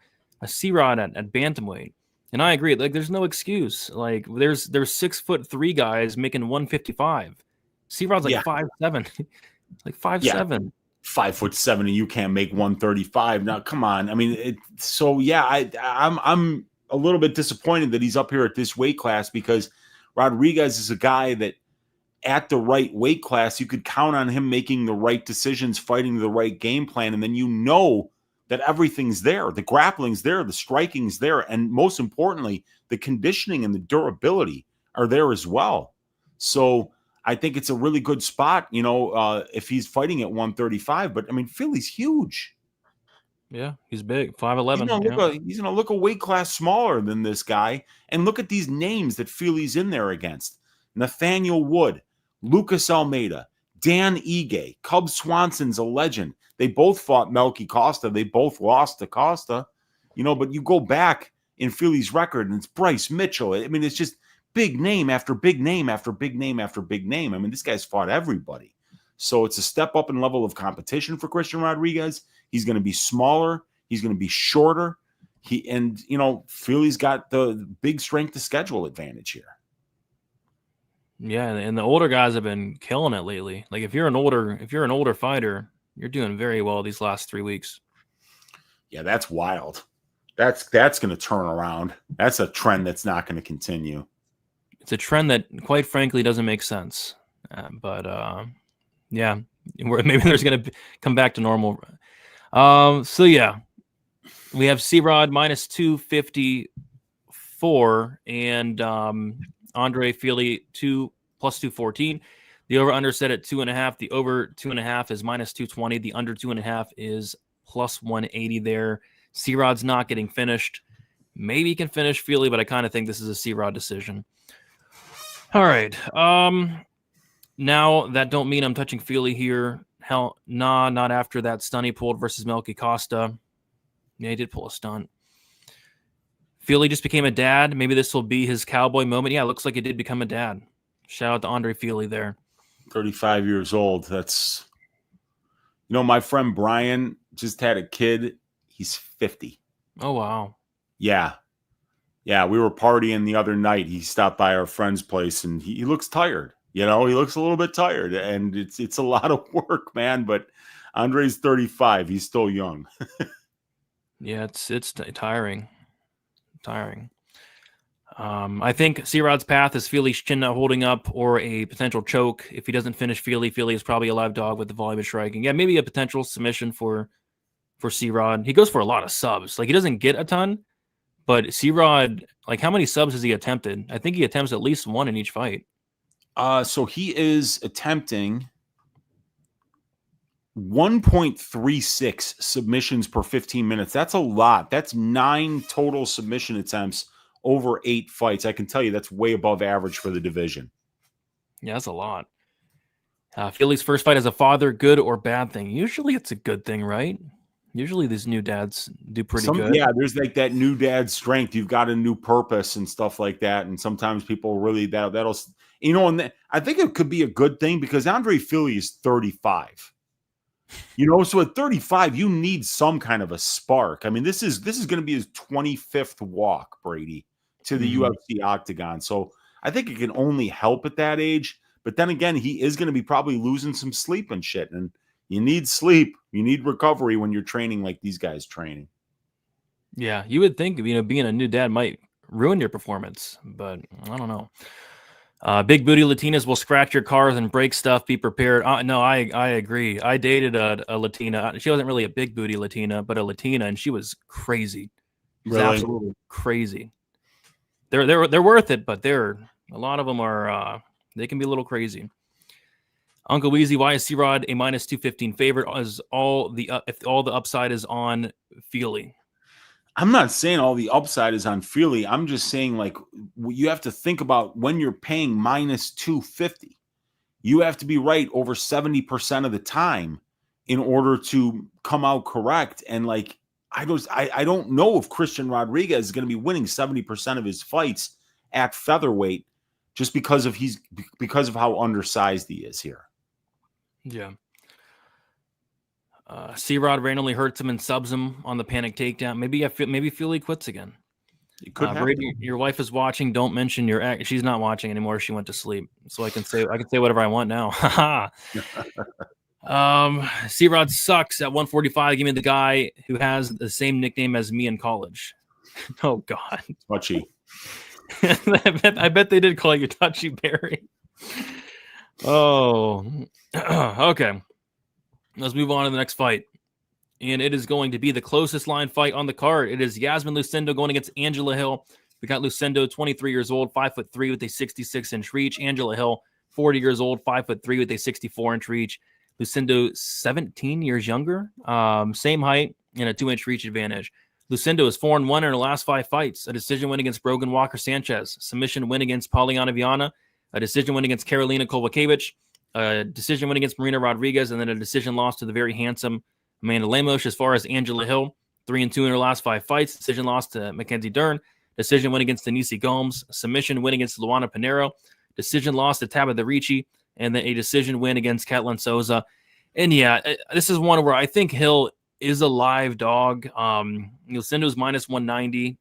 C-Rod at bantamweight. And I agree. There's no excuse. There's 6'3" guys making 155. C-Rod's 5'7", 5'7". 5'7", and you can't make 135. Now, come on. I mean, I'm a little bit disappointed that he's up here at this weight class because Rodriguez is a guy that at the right weight class, you could count on him making the right decisions, fighting the right game plan, and then you know that everything's there. The grappling's there, the striking's there, and most importantly, the conditioning and the durability are there as well. So I think it's a really good spot, if he's fighting at 135. But I mean, Philly's huge. Yeah, he's big, 5'11". He's gonna look a weight class smaller than this guy. And look at these names that Philly's in there against: Nathaniel Wood, Lucas Almeida, Dan Ige, Cub Swanson's a legend. They both fought Melky Costa. They both lost to Costa, but you go back in Philly's record and it's Bryce Mitchell. I mean, it's just big name after big name after big name after big name. I mean, this guy's fought everybody. So it's a step up in level of competition for Christian Rodriguez. He's going to be smaller. He's going to be shorter. Philly's got the big strength to schedule advantage here. Yeah, and the older guys have been killing it lately. Like if you're an older fighter, you're doing very well these last 3 weeks. Yeah, that's wild. That's going to turn around. That's a trend that's not going to continue. It's a trend that, quite frankly, doesn't make sense. But yeah, maybe there's going to come back to normal. So yeah, we have C-Rod minus 254 and Andre Fili plus 214. The over under set at 2.5. The over 2.5 is minus 220. The under 2.5 is plus 180 there. C-Rod's not getting finished. Maybe he can finish Fili, but I kind of think this is a C-Rod decision. All right. Now that don't mean I'm touching Fili here. Hell, nah, not after that stunt he pulled versus Melky Costa. Yeah, he did pull a stunt. Fili just became a dad. Maybe this will be his cowboy moment. Yeah, it looks like he did become a dad. Shout out to Andre Fili there. 35 years old. That's, my friend Brian just had a kid. He's 50. Oh, wow. Yeah. Yeah, we were partying the other night. He stopped by our friend's place, and he looks tired. He looks a little bit tired, and it's a lot of work, man. But Andre's 35. He's still young. Yeah, it's tiring. I think C-Rod's path is Fili's chin not holding up or a potential choke. If he doesn't finish Fili is probably a live dog with the volume of striking. Yeah, maybe a potential submission for C-Rod. He goes for a lot of subs. Like, he doesn't get a ton, but C-Rod, like, how many subs has he attempted? I think he attempts at least one in each fight. So he is attempting 1.36 submissions per 15 minutes. That's a lot. That's 9 total submission attempts over 8 fights. I can tell you that's way above average for the division. Yeah, that's a lot. Fili's first fight as a father, good or bad thing? Usually it's a good thing, right? Usually these new dads do pretty good. Yeah, there's like that new dad strength. You've got a new purpose and stuff like that. And sometimes people really, that'll, and I think it could be a good thing because Andre Fili is 35. So at 35, you need some kind of a spark. I mean, this is going to be his 25th walk, Brady, to the UFC octagon. So I think it can only help at that age. But then again, he is going to be probably losing some sleep and shit. And you need sleep. You need recovery when you're training like these guys training. Yeah, you would think, being a new dad might ruin your performance, but I don't know. Big booty Latinas will scratch your cars and break stuff. Be prepared. No, I agree. I dated a Latina. She wasn't really a big booty Latina, but a Latina, and she was crazy. She's Really? Absolutely crazy. They're worth it, but a lot of them are they can be a little crazy. Uncle Weezy, why is C-Rod a minus 215 favorite? Is if all the upside is on Fili? I'm not saying all the upside is on Fili. I'm just saying, like, you have to think about when you're paying minus 250. You have to be right over 70% of the time in order to come out correct. And like, I don't know if Christian Rodriguez is going to be winning 70% of his fights at featherweight just because of how undersized he is here. Yeah. C-Rod randomly hurts him and subs him on the panic takedown. Maybe Fili quits again. It could happen. Brady, your wife is watching. Don't mention your ex. She's not watching anymore. She went to sleep. So I can say whatever I want now. C-Rod sucks at 145. Give me the guy who has the same nickname as me in college. Oh God. Touchy. I bet they did call you Touchy Berry. Oh, okay. Let's move on to the next fight. And it is going to be the closest line fight on the card. It is Yasmin Lucindo going against Angela Hill. We got Lucindo, 23 years old, 5'3" with a 66-inch reach. Angela Hill, 40 years old, 5'3" with a 64-inch reach. Lucindo, 17 years younger, same height, and a 2-inch reach advantage. Lucindo is 4-1 in her last 5 fights. A decision win against Brogan Walker-Sanchez. Submission win against Poliana Viana. A decision win against Karolina Kovacevic. A decision win against Marina Rodriguez. And then a decision loss to the very handsome Amanda Lemos. As far as Angela Hill, 3-2 in her last 5 fights. Decision loss to Mackenzie Dern. Decision win against Denise Gomes. Submission win against Luana Pinheiro. Decision loss to Tabitha Ricci. And then a decision win against Katlyn Souza. And yeah, this is one where I think Hill is a live dog. Lucindo's minus 190,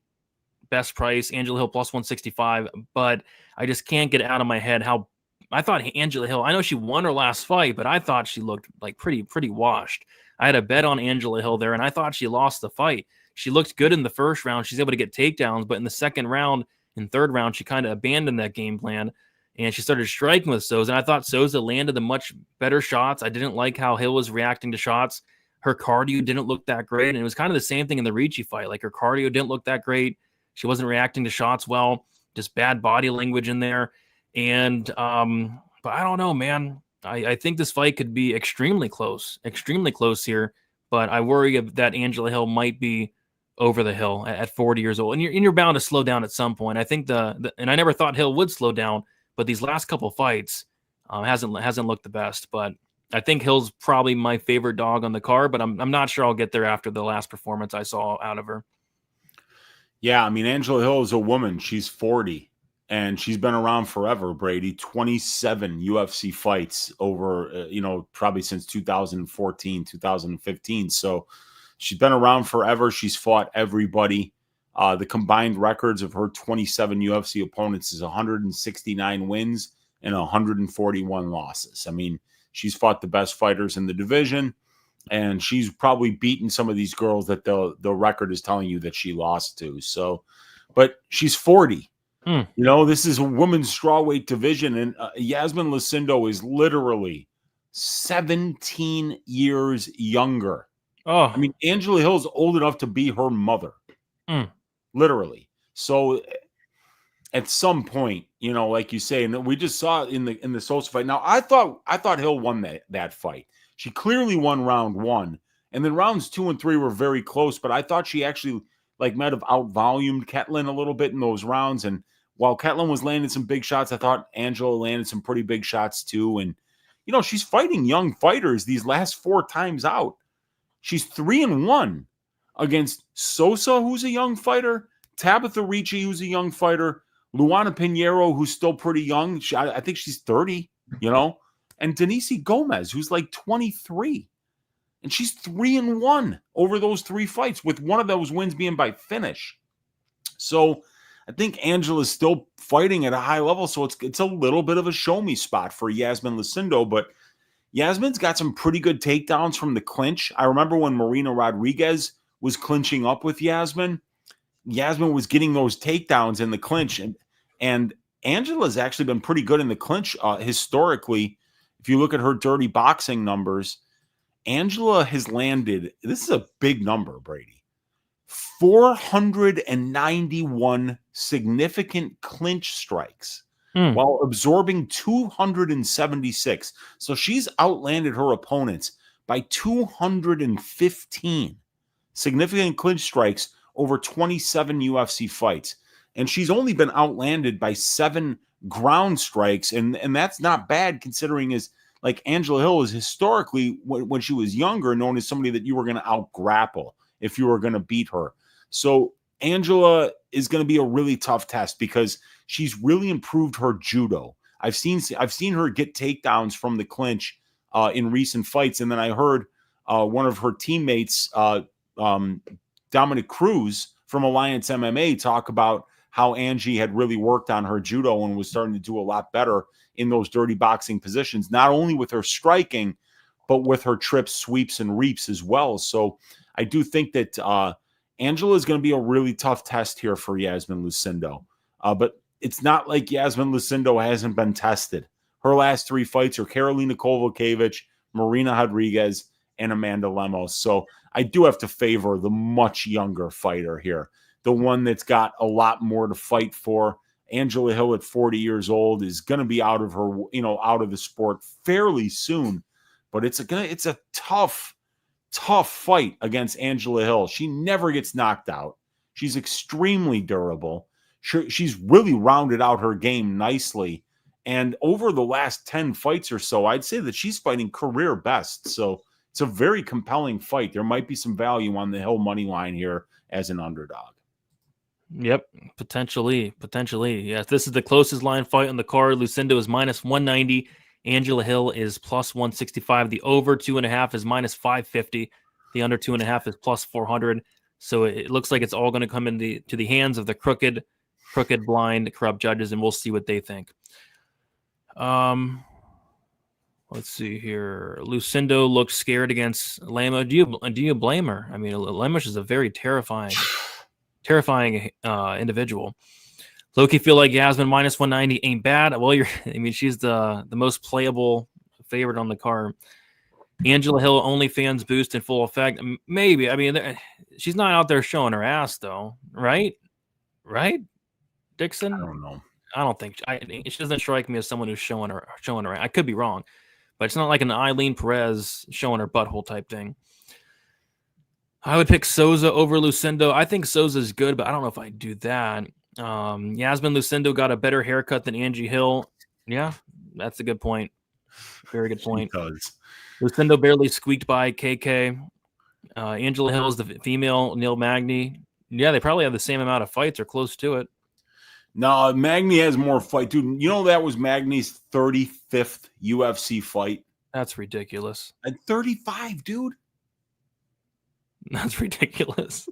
best price. Angela Hill plus 165. But I just can't get out of my head how I thought Angela Hill, I know she won her last fight, but I thought she looked like pretty washed. I had a bet on Angela Hill there, and I thought she lost the fight. She looked good in the first round. She's able to get takedowns, but in the second round and third round, she kind of abandoned that game plan, and she started striking with Souza. And I thought Souza landed the much better shots. I didn't like how Hill was reacting to shots. Her cardio didn't look that great, and it was kind of the same thing in the Ricci fight. Like, her cardio didn't look that great. She wasn't reacting to shots well, just bad body language in there. And, but I don't know, man. I think this fight could be extremely close here, but I worry that Angela Hill might be over the hill at 40 years old. And you're bound to slow down at some point. I think and I never thought Hill would slow down, but these last couple fights hasn't looked the best. But I think Hill's probably my favorite dog on the card, but I'm not sure I'll get there after the last performance I saw out of her. Yeah, I mean, Angela Hill is a woman. She's 40. And she's been around forever, Brady. 27 UFC fights over, probably since 2014, 2015. So she's been around forever. She's fought everybody. The combined records of her 27 UFC opponents is 169 wins and 141 losses. I mean, she's fought the best fighters in the division, and she's probably beaten some of these girls that the record is telling you that she lost to. So, but she's 40. This is a women's strawweight division, and Yasmin Lucindo is literally 17 years younger. Oh, I mean, Angela Hill's old enough to be her mother, literally. So, at some point, like you say, and we just saw it in the Sosa fight. Now, I thought Hill won that fight. She clearly won round 1, and then rounds 2 and 3 were very close. But I thought she actually might have outvolumed Katlyn a little bit in those rounds. And while Katlyn was landing some big shots, I thought Angela landed some pretty big shots too. And, she's fighting young fighters these last 4 times out. She's 3-1 against Sosa, who's a young fighter, Tabitha Ricci, who's a young fighter, Luana Pinheiro, who's still pretty young. I think she's 30, and Denise Gomez, who's like 23. And she's 3-1 over those 3 fights, with one of those wins being by finish. So I think Angela's still fighting at a high level, so it's a little bit of a show-me spot for Yasmin Lucindo, but Yasmin's got some pretty good takedowns from the clinch. I remember when Marina Rodriguez was clinching up with Yasmin was getting those takedowns in the clinch, and Angela's actually been pretty good in the clinch historically. If you look at her dirty boxing numbers, Angela has landed, this is a big number, Brady, 491 significant clinch strikes while absorbing 276. So she's outlanded her opponents by 215 significant clinch strikes over 27 UFC fights. And she's only been outlanded by 7 ground strikes. And that's not bad, considering Angela Hill is historically, when she was younger, known as somebody that you were going to out-grapple if you were going to beat her. So Angela is going to be a really tough test because she's really improved her judo. I've seen her get takedowns from the clinch in recent fights. And then I heard one of her teammates, Dominic Cruz from Alliance MMA, talk about how Angie had really worked on her judo and was starting to do a lot better in those dirty boxing positions, not only with her striking, but with her trips, sweeps, and reaps as well. So I do think that Angela is going to be a really tough test here for Yasmin Lucindo. But it's not like Yasmin Lucindo hasn't been tested. Her last 3 fights are Karolina Kovacevic, Marina Rodriguez, and Amanda Lemos. So I do have to favor the much younger fighter here, the one that's got a lot more to fight for. Angela Hill at 40 years old is going to be out of her, out of the sport fairly soon. But it's a tough fight against Angela Hill. She never gets knocked out. She's extremely durable. She's really rounded out her game nicely. And over the last 10 fights or so, I'd say that she's fighting career best. So it's a very compelling fight. There might be some value on the Hill money line here as an underdog. Yep, potentially. Yes, this is the closest line fight on the card. Lucindo is minus 190. Angela Hill is plus 165. The over 2.5 is minus 550. The under 2.5 is plus 400. So it looks like it's all going to come to the hands of the crooked, blind, corrupt judges, and we'll see what they think. Let's see here. Lucindo looks scared against Lema. Do you blame her? I mean, Lema is a very terrifying individual. Loki feel like Yasmin minus 190 ain't bad. Well, she's the most playable favorite on the card. Angela Hill OnlyFans boost in full effect. Maybe. I mean, she's not out there showing her ass though, right? Right, Dixon? I don't know. I don't think she doesn't strike me as someone who's showing her. I could be wrong, but it's not like an Eileen Perez showing her butthole type thing. I would pick Souza over Lucindo. I think Souza's good, but I don't know if I'd do that. Yasmin Lucindo got a better haircut than Angie Hill. Yeah, that's a good point. Very good point. Lucindo barely squeaked by KK. Angela Hill is the female Neil Magny. Yeah, they probably have the same amount of fights or close to it. No, Magny has more fight, dude. That was Magny's 35th UFC fight. That's ridiculous. At 35, dude. That's ridiculous.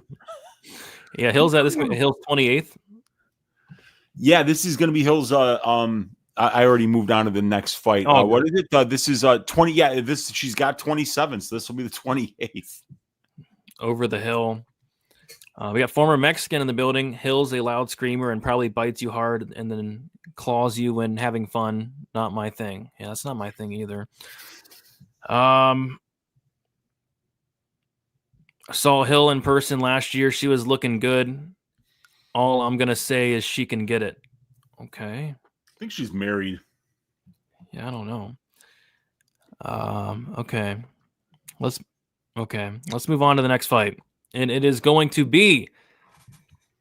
Yeah, Hill's 28th. Yeah, this is going to be Hill's. I already moved on to the next fight. What is it? This is 20. Yeah, she's got 27. So this will be the 28th. Over the Hill. We got former Mexican in the building. Hill's a loud screamer and probably bites you hard and then claws you when having fun. Not my thing. Yeah, that's not my thing either. I saw Hill in person last year. She was looking good. All I'm going to say is she can get it. Okay. I think she's married. Yeah, I don't know. Okay. Let's move on to the next fight. And it is going to be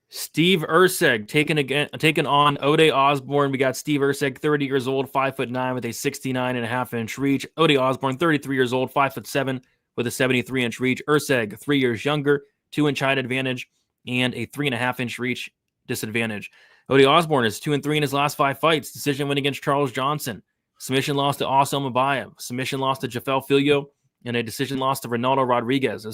Steve Erceg taking on Ode Osbourne. We got Steve Erceg, 30 years old, 5'9" with a 69.5-inch reach. Ode Osbourne, 33 years old, 5'7" with a 73-inch reach. Erceg, 3 years younger, 2-inch height advantage, and a 3.5-inch reach disadvantage. Ode Osbourne is 2-3 in his last 5 fights. Decision win against Charles Johnson. Submission loss to Osam Abayev. Submission loss to Jafel Filho. And a decision loss to Ronaldo Rodriguez.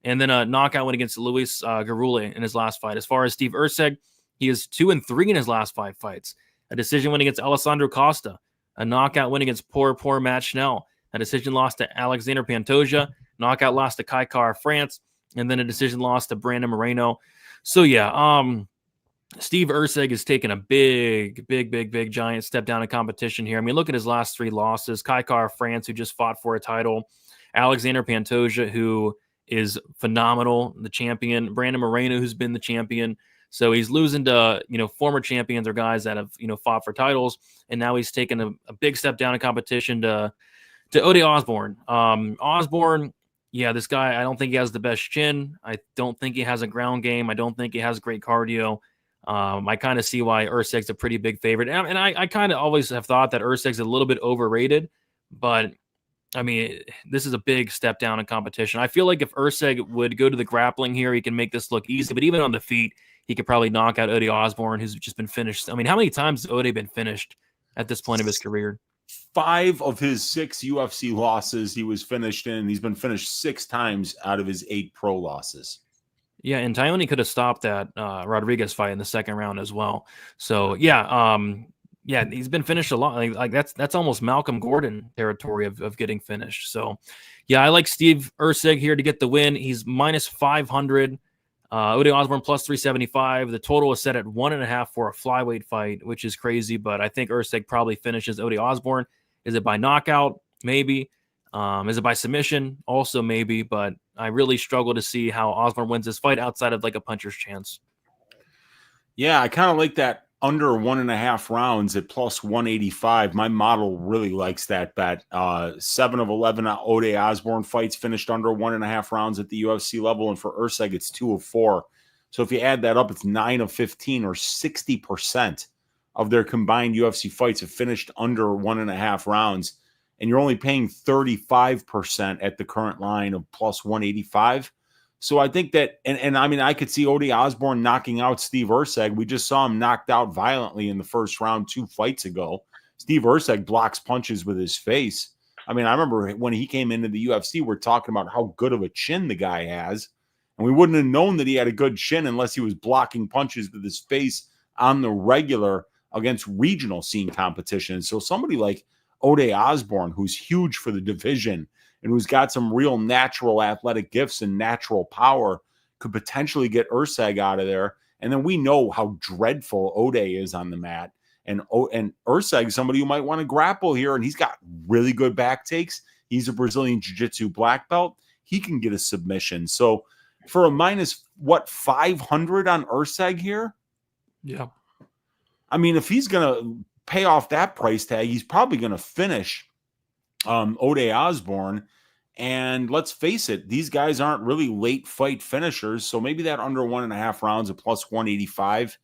And then a knockout win against Luis Garule in his last fight. As far as Steve Erceg, he is 2-3 in his last 5 fights. A decision win against Alessandro Costa. A knockout win against poor Matt Schnell. A decision loss to Alexander Pantoja. Knockout loss to Kai Kara France. And then a decision loss to Brandon Moreno. So yeah, Steve Erceg is taking a big giant step down in competition here. I mean, look at his last 3 losses. Kai Kara France, who just fought for a title. Alexander Pantoja, who is phenomenal, the champion. Brandon Moreno, who's been the champion. So he's losing to, former champions or guys that have, fought for titles. And now he's taken a big step down in competition to Ode Osbourne. Osbourne, yeah, this guy, I don't think he has the best chin. I don't think he has a ground game. I don't think he has great cardio. I kind of see why Erceg's a pretty big favorite. And I kind of always have thought that Erceg's a little bit overrated, but I mean, this is a big step down in competition. I feel like if Erceg would go to the grappling here, he can make this look easy, but even on the feet, he could probably knock out Ode Osbourne, who's just been finished. I mean, how many times has Ode been finished at this point of his career? 5 of his 6 UFC losses he was finished in. He's been finished 6 times out of his 8 pro losses. Yeah, and Tyone could have stopped that Rodriguez fight in the second round as well. So yeah, he's been finished a lot. Like that's almost Malcolm Gordon territory of getting finished. So yeah, I like Steve Erceg here to get the win. He's minus 500. Ode Osbourne plus 375. The total is set at 1.5 for a flyweight fight, which is crazy, but I think Erceg probably finishes Ode Osbourne. Is it by knockout? Maybe. Is it by submission? Also maybe, but I really struggle to see how Osbourne wins this fight outside of like a puncher's chance. Yeah, I kind of like that under 1.5 rounds at plus 185. My model really likes that bet. 7 of 11 Ode Osbourne fights finished under 1.5 rounds at the UFC level, and for Erceg, it's 2 of 4. So if you add that up, it's 9 of 15, or 60% of their combined UFC fights have finished under 1.5 rounds. And you're only paying 35% at the current line of plus 185. So I think that, and I mean, I could see Ode Osbourne knocking out Steve Erceg. We just saw him knocked out violently in the first round 2 fights ago. Steve Erceg blocks punches with his face. I mean, I remember when he came into the UFC, we're talking about how good of a chin the guy has. And we wouldn't have known that he had a good chin unless he was blocking punches with his face on the regular against regional scene competition. So somebody like Ode Osbourne, who's huge for the division and who's got some real natural athletic gifts and natural power, could potentially get Erceg out of there. And then we know how dreadful Ode is on the mat. And Erceg, somebody who might want to grapple here, and he's got really good back takes. He's a Brazilian Jiu-Jitsu black belt. He can get a submission. So for a minus, 500 on Erceg here? Yeah. I mean, if he's going to pay off that price tag, he's probably going to finish Ode Osbourne. And let's face it, these guys aren't really late fight finishers. So maybe that under 1.5 rounds at plus 185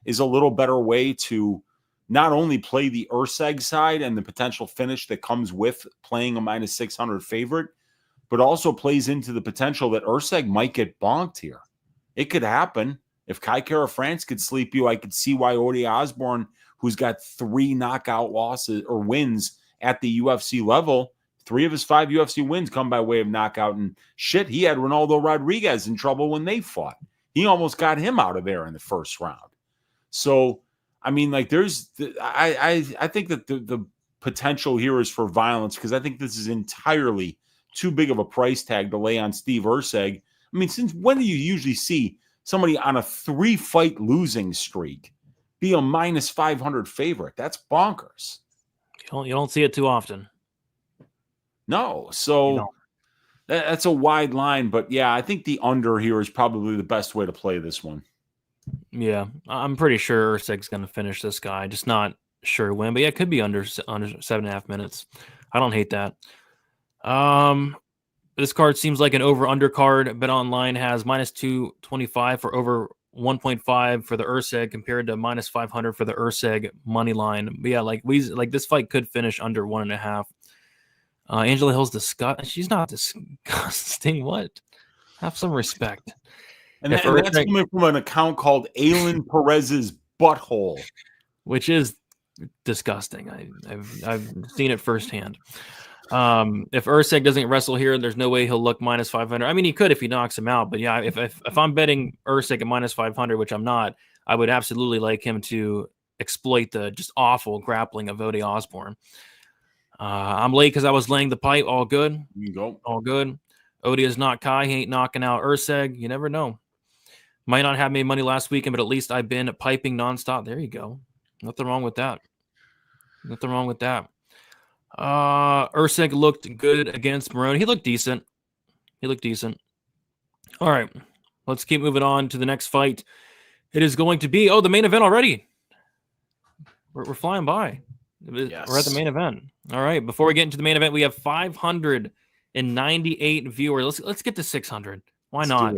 is a little better way to not only play the Erceg side and the potential finish that comes with playing a minus 600 favorite, but also plays into the potential that Erceg might get bonked here. It could happen. If Kai Kara France could sleep you, I could see why Ode Osbourne, who's got 3 knockout losses or wins at the UFC level, 3 of his 5 UFC wins come by way of knockout. And shit, he had Ronaldo Rodriguez in trouble when they fought. He almost got him out of there in the first round. So, I mean, like, I think that the potential here is for violence, because I think this is entirely too big of a price tag to lay on Steve Erceg. I mean, since when do you usually see somebody on a 3-fight losing streak be a minus 500 favorite? That's bonkers. You don't see it too often. No. So that's a wide line. But yeah, I think the under here is probably the best way to play this one. Yeah, I'm pretty sure Erceg's going to finish this guy. Just not sure when. But yeah, it could be under 7.5 minutes. I don't hate that. This card seems like an over-under card. Bet Online has minus 225 for over 1.5 for the Erceg compared to minus 500 for the Erceg money line. But yeah, like this fight could finish under 1.5. Angela Hill's disgusting. She's not disgusting. What? Have some respect. And that's coming from an account called Aylin Perez's Butthole, which is disgusting. I've seen it firsthand. If Erceg doesn't wrestle here, there's no way he'll look minus 500. I mean, he could if he knocks him out, but yeah, if I'm betting Erceg at minus 500, which I'm not, I would absolutely like him to exploit the just awful grappling of Ode Osbourne. I'm late because I was laying the pipe. All good. You go. All good. Ode is not Kai. He ain't knocking out Erceg. You never know. Might not have made money last weekend, but at least I've been piping nonstop. There you go. Nothing wrong with that. Nothing wrong with that. Erceg looked good against Moroni. He looked decent. All right. Let's keep moving on to the next fight. It is going to be, the main event already. We're flying by. Yes. We're at the main event. All right. Before we get into the main event, we have 598 viewers. Let's get to 600. Why not?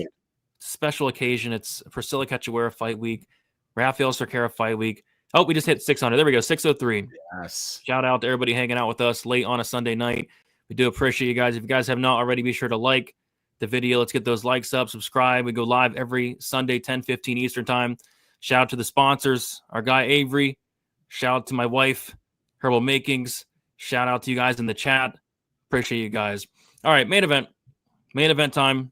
Special occasion. It's Priscila Cachoeira fight week. Rafael Cerqueira fight week. Oh, we just hit 600. There we go. 603. Yes. Shout out to everybody hanging out with us late on a Sunday night. We do appreciate you guys. If you guys have not already, be sure to like the video. Let's get those likes up. Subscribe. We go live every Sunday, 10:15 Eastern time. Shout out to the sponsors. Our guy Avery. Shout out to my wife, Herbal Makings. Shout out to you guys in the chat. Appreciate you guys. All right, main event. Main event time.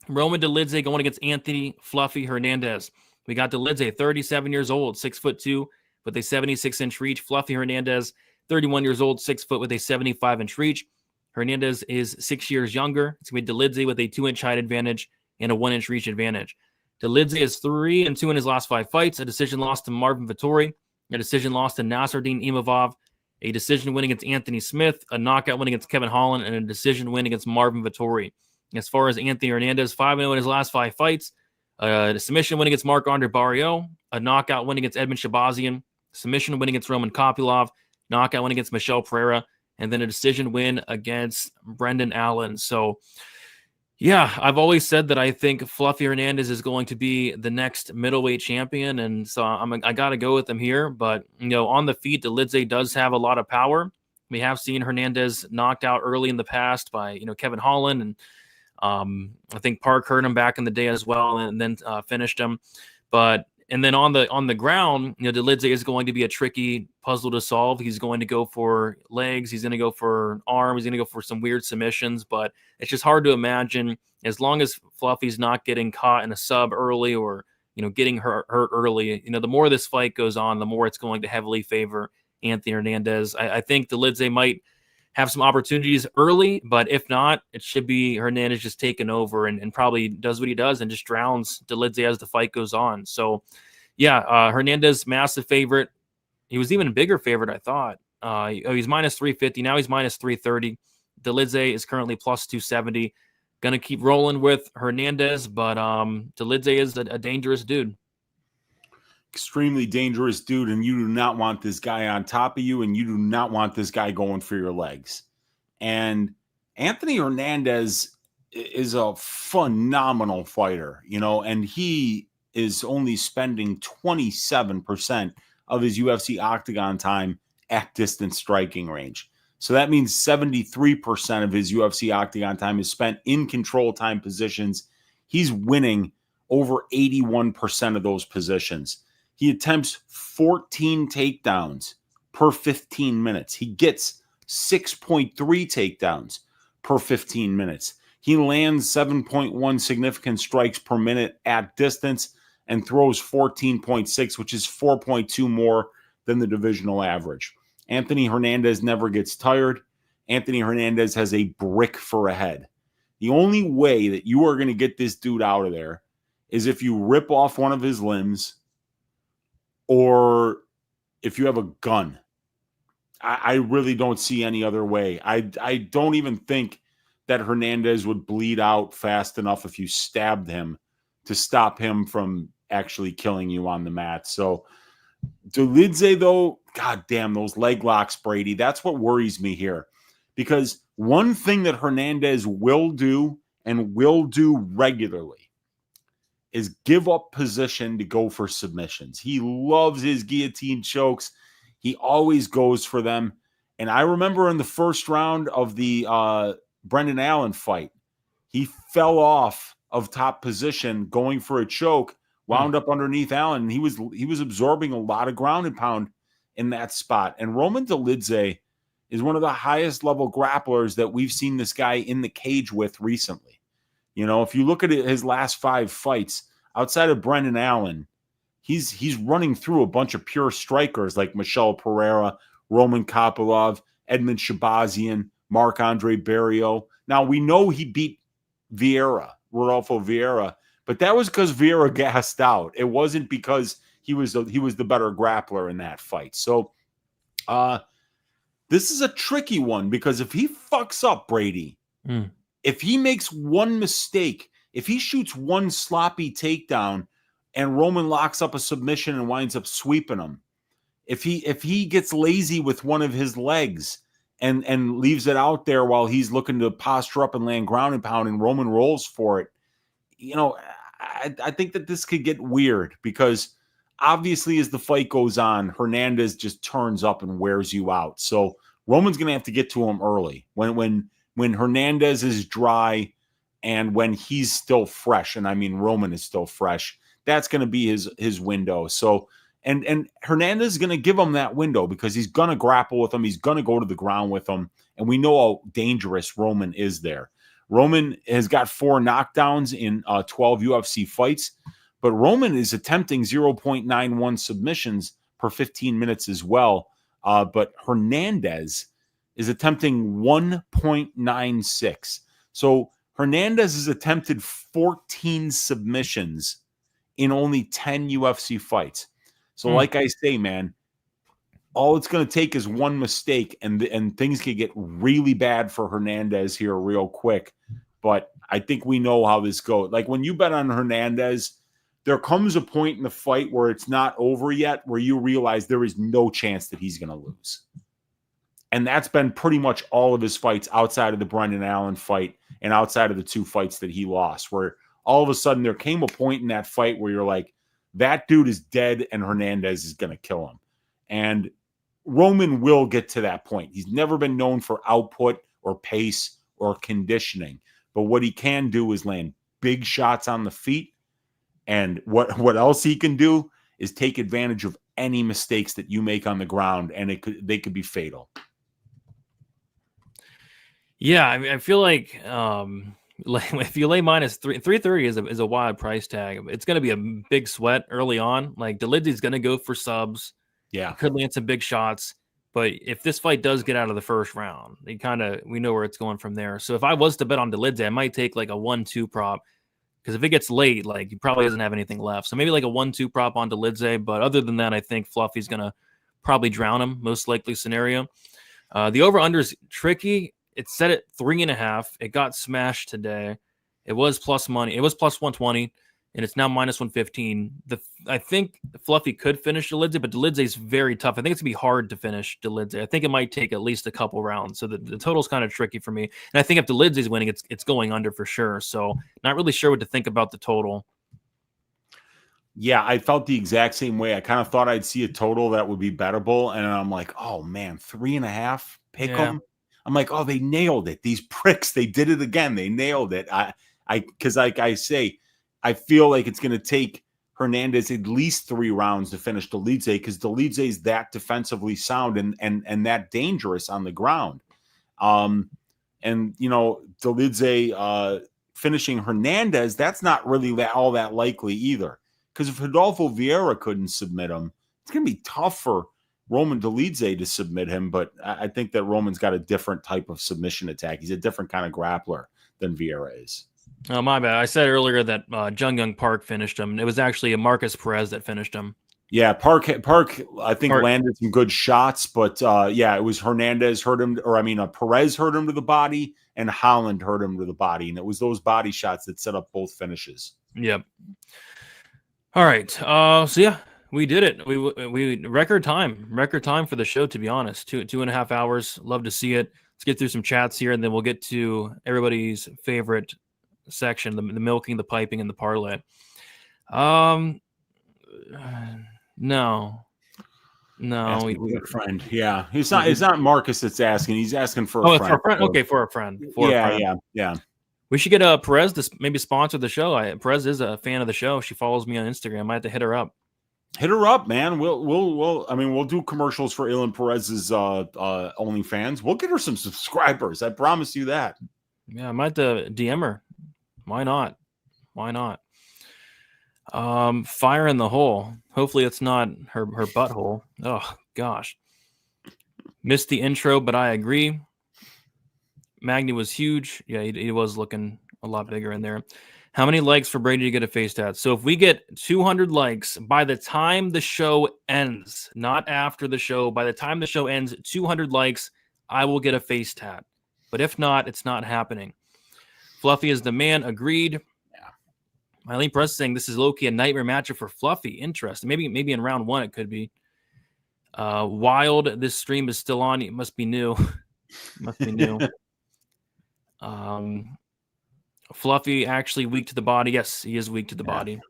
Roman Delid going against Anthony Fluffy Hernandez. We got Delid, 37 years old, 6'2", with a 76-inch reach. Fluffy Hernandez, 31 years old, 6 foot with a 75-inch reach. Hernandez is 6 years younger. It's going to be Delid with a 2-inch height advantage and a 1-inch reach advantage. Delid is 3-2 in his last 5 fights. A decision loss to Marvin Vettori, a decision loss to Nasruddin Imavov, a decision win against Anthony Smith, a knockout win against Kevin Holland, and a decision win against Marvin Vettori. As far as Anthony Hernandez, 5-0 in his last 5 fights, a submission win against Marc-Andre Barriault, a knockout win against Edmund Shabazian, submission win against Roman Kopylov, knockout win against Michel Pereira, and then a decision win against Brendan Allen. So, yeah, I've always said that I think Fluffy Hernandez is going to be the next middleweight champion, and so I got to go with him here. But, on the feet, Delid does have a lot of power. We have seen Hernandez knocked out early in the past by, Kevin Holland, and I think Park hurt him back in the day as well, and then finished him. And then on the ground, Delid is going to be a tricky puzzle to solve. He's going to go for legs. He's going to go for arms. He's going to go for some weird submissions. But it's just hard to imagine, as long as Fluffy's not getting caught in a sub early or getting hurt early. The more this fight goes on, the more it's going to heavily favor Anthony Hernandez. I think Delid might have some opportunities early, but if not, it should be Hernandez just taking over and probably does what he does and just drowns Delid as the fight goes on. So, yeah, Hernandez, massive favorite. He was even a bigger favorite, I thought. He's minus 350. Now he's minus 330. Delid is currently plus 270. Going to keep rolling with Hernandez, but Delid is a dangerous dude. Extremely dangerous dude, and you do not want this guy on top of you, and you do not want this guy going for your legs. And Anthony Hernandez is a phenomenal fighter, and he is only spending 27% of his UFC octagon time at distance striking range. So that means 73% of his UFC octagon time is spent in control time positions. He's winning over 81% of those positions. He attempts 14 takedowns per 15 minutes. He gets 6.3 takedowns per 15 minutes. He lands 7.1 significant strikes per minute at distance and throws 14.6, which is 4.2 more than the divisional average. Anthony Hernandez never gets tired. Anthony Hernandez has a brick for a head. The only way that you are going to get this dude out of there is if you rip off one of his limbs, or if you have a gun. I really don't see any other way. I don't even think that Hernandez would bleed out fast enough if you stabbed him to stop him from actually killing you on the mat. So Delid, though, god damn, those leg locks, Brady, that's what worries me here. Because one thing that Hernandez will do and will do regularly is give up position to go for submissions. He loves his guillotine chokes. He always goes for them. And I remember in the first round of the Brendan Allen fight, he fell off of top position going for a choke, wound up underneath Allen. And he was absorbing a lot of ground and pound in that spot. And Roman Delid is one of the highest level grapplers that we've seen this guy in the cage with recently. If you look at his last 5 fights, outside of Brendan Allen, he's running through a bunch of pure strikers like Michel Pereira, Roman Kopylov, Edmund Shabazian, Marc-Andre Barriault. Now, we know he beat Rodolfo Vieira, but that was because Vieira gassed out. It wasn't because he was the better grappler in that fight. So this is a tricky one, because if he fucks up, Brady, if he makes one mistake, if he shoots one sloppy takedown and Roman locks up a submission and winds up sweeping him, if he gets lazy with one of his legs and leaves it out there while he's looking to posture up and land ground and pound and Roman rolls for it, I think that this could get weird, because obviously as the fight goes on, Hernandez just turns up and wears you out. So Roman's going to have to get to him early when Hernandez is dry and when he's still fresh. And I mean, Roman is still fresh. That's going to be his window. So, and Hernandez is going to give him that window, because he's going to grapple with him. He's going to go to the ground with him. And we know how dangerous Roman is there. Roman has got 4 knockdowns in 12 UFC fights, but Roman is attempting 0.91 submissions per 15 minutes as well. But Hernandez is attempting 1.96. So Hernandez has attempted 14 submissions in only 10 UFC fights. So Hmm. like I say, man, all it's going to take is one mistake, and things could get really bad for Hernandez here real quick. But I think we know how this goes. Like when you bet on Hernandez, there comes a point in the fight where it's not over yet, where you realize there is no chance that he's going to lose. And that's been pretty much all of his fights outside of the Brendan Allen fight and outside of the 2 fights that he lost, where all of a sudden there came a point in that fight where you're like, that dude is dead and Hernandez is going to kill him. And Roman will get to that point. He's never been known for output or pace or conditioning. But what he can do is land big shots on the feet. And what else he can do is take advantage of any mistakes that you make on the ground, and they could be fatal. Yeah, I mean, I feel like if you lay minus 330 is a wild price tag. It's going to be a big sweat early on. Like Delid's going to go for subs. Yeah, he could land some big shots. But if this fight does get out of the first round, we know where it's going from there. So if I was to bet on Delid, I might take like a 1-2 prop, because if it gets late, like he probably doesn't have anything left. So maybe like a 1-2 prop on Delid. But other than that, I think Fluffy's going to probably drown him, most likely scenario. The over-under is tricky. It's set at 3.5. It got smashed today. It was plus money. It was plus 120, and it's now minus 115. I think Fluffy could finish Delidze, but Delidze is very tough. I think it's going to be hard to finish Delidze. I think it might take at least a couple rounds. So the total's kind of tricky for me. And I think if Delidze is winning, it's going under for sure. So not really sure what to think about the total. Yeah, I felt the exact same way. I kind of thought I'd see a total that would be bettable, and I'm like, oh man, 3.5 pick them. I'm like, oh, they nailed it. These pricks, they did it again. They nailed it. Because like I say, I feel like it's going to take Hernandez at least 3 rounds to finish Delidze, because Delidze is that defensively sound and that dangerous on the ground. And you know, Delidze finishing Hernandez, that's not really all that likely either. Because if Rodolfo Vieira couldn't submit him, it's going to be tough for Roman Delidze to submit him. But I think that Roman's got a different type of submission attack. He's a different kind of grappler than Vieira is. Oh, my bad. I said earlier that Jung Young Park finished him. It was actually a Marcus Perez that finished him. Yeah, Park I think landed some good shots, but yeah, it was Hernandez hurt him, or I mean, Perez hurt him to the body, and Holland hurt him to the body, and it was those body shots that set up both finishes. Yep. All right. So yeah, we did it. We record time for the show. To be honest, 2.5 hours. Love to see it. Let's get through some chats here, and then we'll get to everybody's favorite section: the milking, the piping, and the parlay. No. Good friend. Yeah, it's not Marcus that's asking. He's asking for a friend. For a friend. Okay, for a friend. Yeah. We should get Perez to maybe sponsor the show. Perez is a fan of the show. She follows me on Instagram. I might have to hit her up. Hit her up, man. We'll do commercials for Ilan Perez's OnlyFans. We'll get her some subscribers. I promise you that. Yeah, I might have to DM her. Why not? Fire in the hole. Hopefully it's not her butthole. Oh gosh. Missed the intro, but I agree. Magny was huge. Yeah, he was looking a lot bigger in there. How many likes for Brady to get a face tat? So if we get 200 likes by the time the show ends, not after the show, by the time the show ends, 200 likes, I will get a face tat. But if not, it's not happening. Fluffy is the man. Agreed. Eileen Press saying this is low-key a nightmare matchup for Fluffy. Interesting. Maybe in round 1 it could be. Wild, this stream is still on. It must be new. Fluffy actually weak to the body. Yes, he is weak to the body.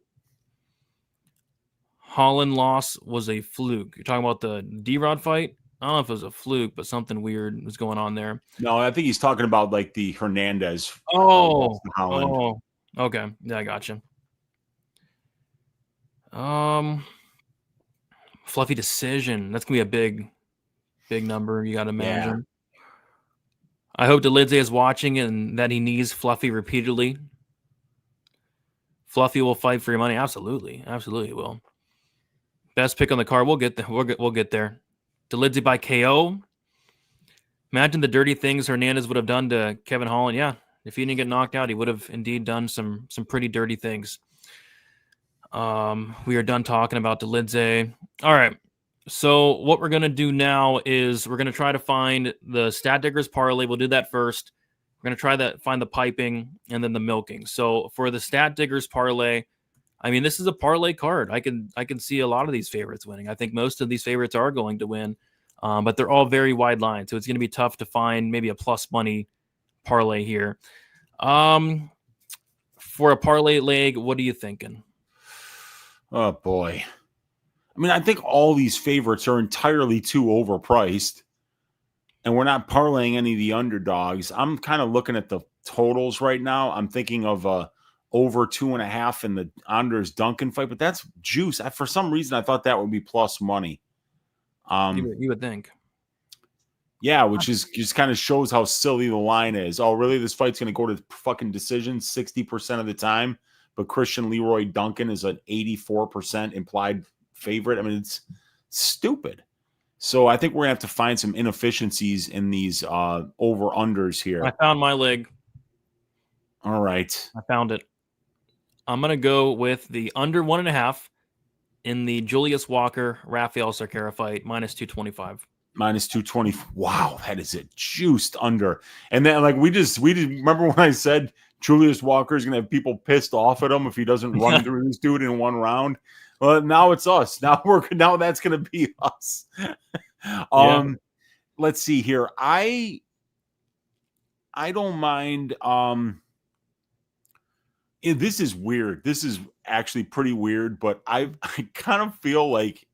Holland loss was a fluke. You're talking about the D-Rod fight? I don't know if it was a fluke, but something weird was going on there. No, I think he's talking about like the Hernandez. Holland. Okay. Yeah, I gotcha. Fluffy decision. That's gonna be a big number. You gotta imagine. Yeah. I hope Delidze is watching and that he needs Fluffy repeatedly. Fluffy will fight for your money. Absolutely will. Best pick on the card. We'll get there. We'll get there. Delidze by KO. Imagine the dirty things Hernandez would have done to Kevin Holland. Yeah. If he didn't get knocked out, he would have indeed done some pretty dirty things. We are done talking about Delid. All right. So what we're going to do now is we're going to try to find the Stat Diggers parlay. We'll do that first. We're going to try to find the piping and then the milking. So for the Stat Diggers parlay, I mean, this is a parlay card. I can see a lot of these favorites winning. I think most of these favorites are going to win, but they're all very wide lines. So it's going to be tough to find maybe a plus money parlay here. For a parlay leg, what are you thinking? Oh, boy. I mean, I think all these favorites are entirely too overpriced, and we're not parlaying any of the underdogs. I'm kind of looking at the totals right now. I'm thinking of over 2.5 in the Anders Duncan fight, but that's juice. For some reason, I thought that would be plus money. You would think. Yeah, which is just kind of shows how silly the line is. Oh, really? This fight's going to go to fucking decision 60% of the time, but Christian Leroy Duncan is an 84% implied favorite. I mean, it's stupid. So I think we're going to have to find some inefficiencies in these over-unders here. I found my leg. All right. I found it. I'm going to go with the under 1.5 in the Julius Walker, Rafael Cerqueira fight, minus 225. Minus 220. Wow, that is a juiced under. And then, like, we just remember when I said Julius Walker is going to have people pissed off at him if he doesn't run through this dude in one round. Well, now it's us. Now that's going to be us. Let's see here. I don't mind. This is weird. This is actually pretty weird, but I kind of feel like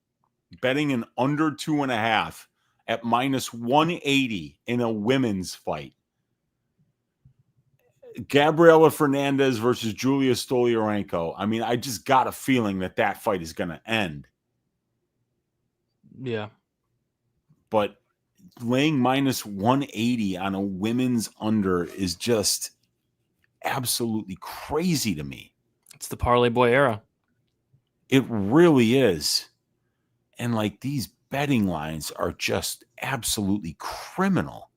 betting an under 2.5 at minus 180 in a women's fight. Gabriela Fernandez versus Julia Stoliarenko. I mean, I just got a feeling that fight is going to end. Yeah. But laying minus 180 on a women's under is just absolutely crazy to me. It's the parlay boy era. It really is. And like these betting lines are just absolutely criminal.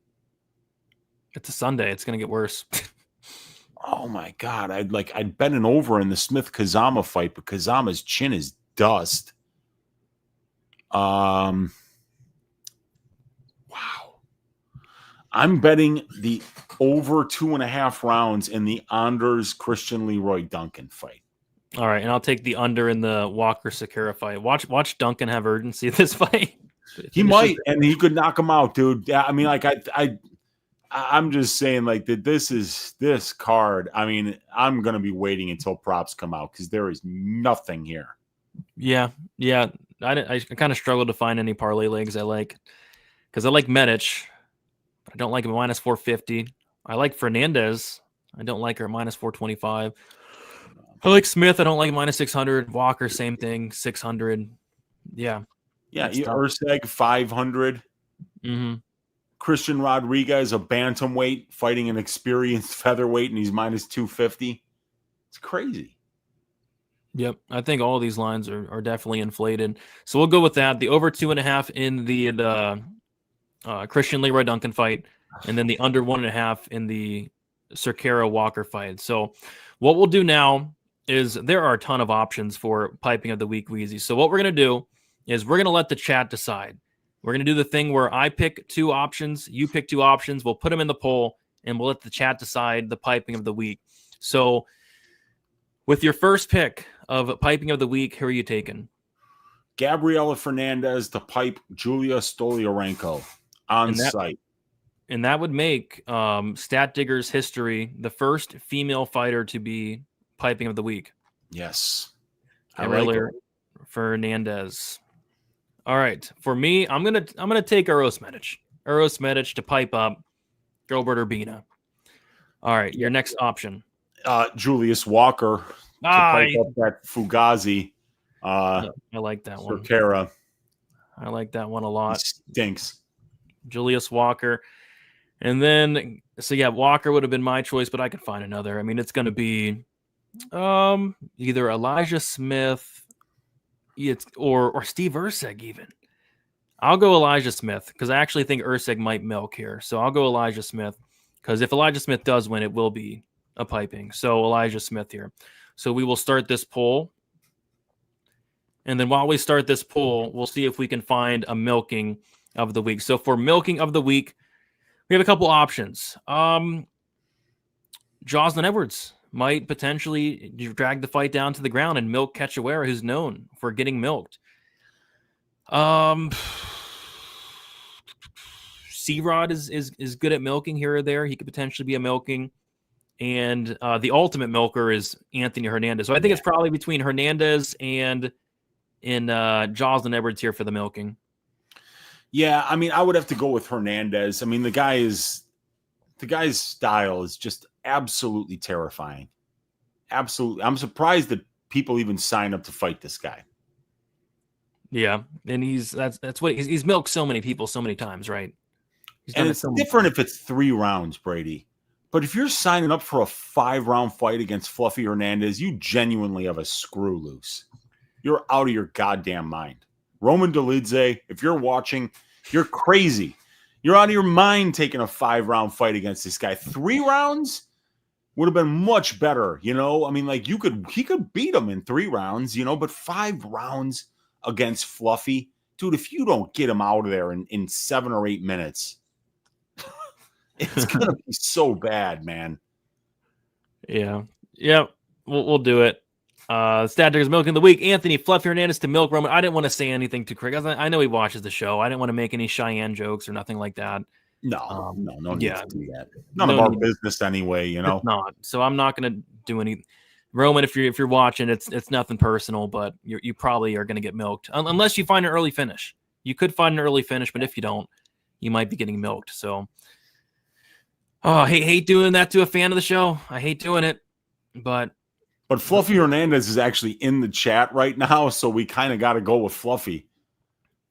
It's a Sunday. It's going to get worse. Oh my God. I'd bet an over in the Smith Kazama fight, but Kazama's chin is dust. Wow. I'm betting the over 2.5 rounds in the Anders Christian Leroy Duncan fight. All right, and I'll take the under in the Walker Cerqueira fight. Watch Duncan have urgency this fight. He might, and he could knock him out, dude. Yeah, I mean, like I'm just saying, like that. This card. I mean, I'm gonna be waiting until props come out because there is nothing here. Yeah. I kind of struggled to find any parlay legs I like because I like Medic, but I don't like him at minus 450. I like Fernandez. I don't like her at minus 425. I like Smith. I don't like minus 600. Walker, same thing, 600. Yeah. Erceg 500. Mm-hmm. Christian Rodriguez, a bantamweight, fighting an experienced featherweight, and he's minus 250. It's crazy. Yep. I think all of these lines are definitely inflated. So we'll go with that. The over 2.5 in the Christian Leroy Duncan fight, and then the under 1.5 in the Cerqueira Walker fight. So what we'll do now is there are a ton of options for piping of the week, Weezy. So what we're going to do is we're going to let the chat decide. We're going to do the thing where I pick 2 options, you pick 2 options, we'll put them in the poll, and we'll let the chat decide the piping of the week. So with your first pick of piping of the week, who are you taking? Gabriela Fernandez to pipe Julia Stoliarenko on site. And that would make Stat Diggers history the first female fighter to be piping of the week. Yes. Earlier, Fernandez. All right. For me, I'm gonna take Uros Medic to pipe up Gilbert Urbina. All right, your next option. Julius Walker to pipe up that Fugazi. I like that one. Cerqueira. I like that one a lot. He stinks. Julius Walker. And then, Walker would have been my choice, but I could find another. I mean, it's going to be either Elijah Smith or Steve Erceg even. I'll go Elijah Smith because I actually think Erceg might milk here. So I'll go Elijah Smith because if Elijah Smith does win, it will be a piping. So Elijah Smith here. So we will start this poll. And then while we start this poll, we'll see if we can find a milking of the week. So for milking of the week, we have a couple options. Jocelyn Edwards might potentially drag the fight down to the ground and milk Cachoeira, who's known for getting milked. C-Rod is good at milking here or there. He could potentially be a milking. And the ultimate milker is Anthony Hernandez. So I think it's probably between Hernandez and Jocelyn Edwards here for the milking. Yeah, I mean, I would have to go with Hernandez. I mean, the guy's style is just absolutely terrifying. Absolutely. I'm surprised that people even sign up to fight this guy. Yeah, and that's what he's milked so many people so many times, right? And it's different if it's 3 rounds, Brady. But if you're signing up for a 5-round fight against Fluffy Hernandez, you genuinely have a screw loose. You're out of your goddamn mind. Roman Delid, if you're watching, you're crazy. You're out of your mind taking a 5-round fight against this guy. 3 rounds would have been much better, you know? I mean, like he could beat him in 3 rounds, you know, but 5 rounds against Fluffy, dude, if you don't get him out of there in 7 or 8 minutes, it's gonna be so bad, man. Yeah. We'll do it. Stat Digger's milking the week. Anthony Fluffy Hernandez to milk Roman. I didn't want to say anything to Craig. I know he watches the show. I didn't want to make any Cheyenne jokes or nothing like that. No need to do that. None of our business anyway, you know. It's not. So I'm not gonna do any. Roman, if you're watching, it's nothing personal, but you probably are gonna get milked unless you find an early finish. You could find an early finish, but if you don't, you might be getting milked. So, I hate doing that to a fan of the show. I hate doing it, but Fluffy Hernandez is actually in the chat right now, so we kind of got to go with Fluffy.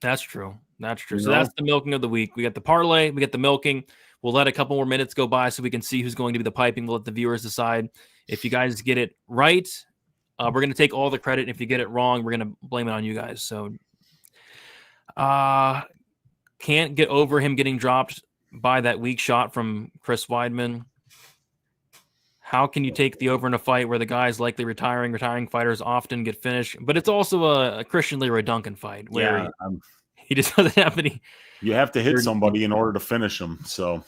That's true. So that's the milking of the week. We got the parlay, we got the milking. We'll let a couple more minutes go by so we can see who's going to be the piping. We'll let the viewers decide. If you guys get it right, we're going to take all the credit. If you get it wrong, we're going to blame it on you guys. So can't get over him getting dropped by that weak shot from Chris Weidman. How can you take the over in a fight where the guy's likely retiring? Retiring fighters often get finished, but it's also a Christian Leroy Duncan fight where he just doesn't have any. You have to hit somebody in order to finish them. So,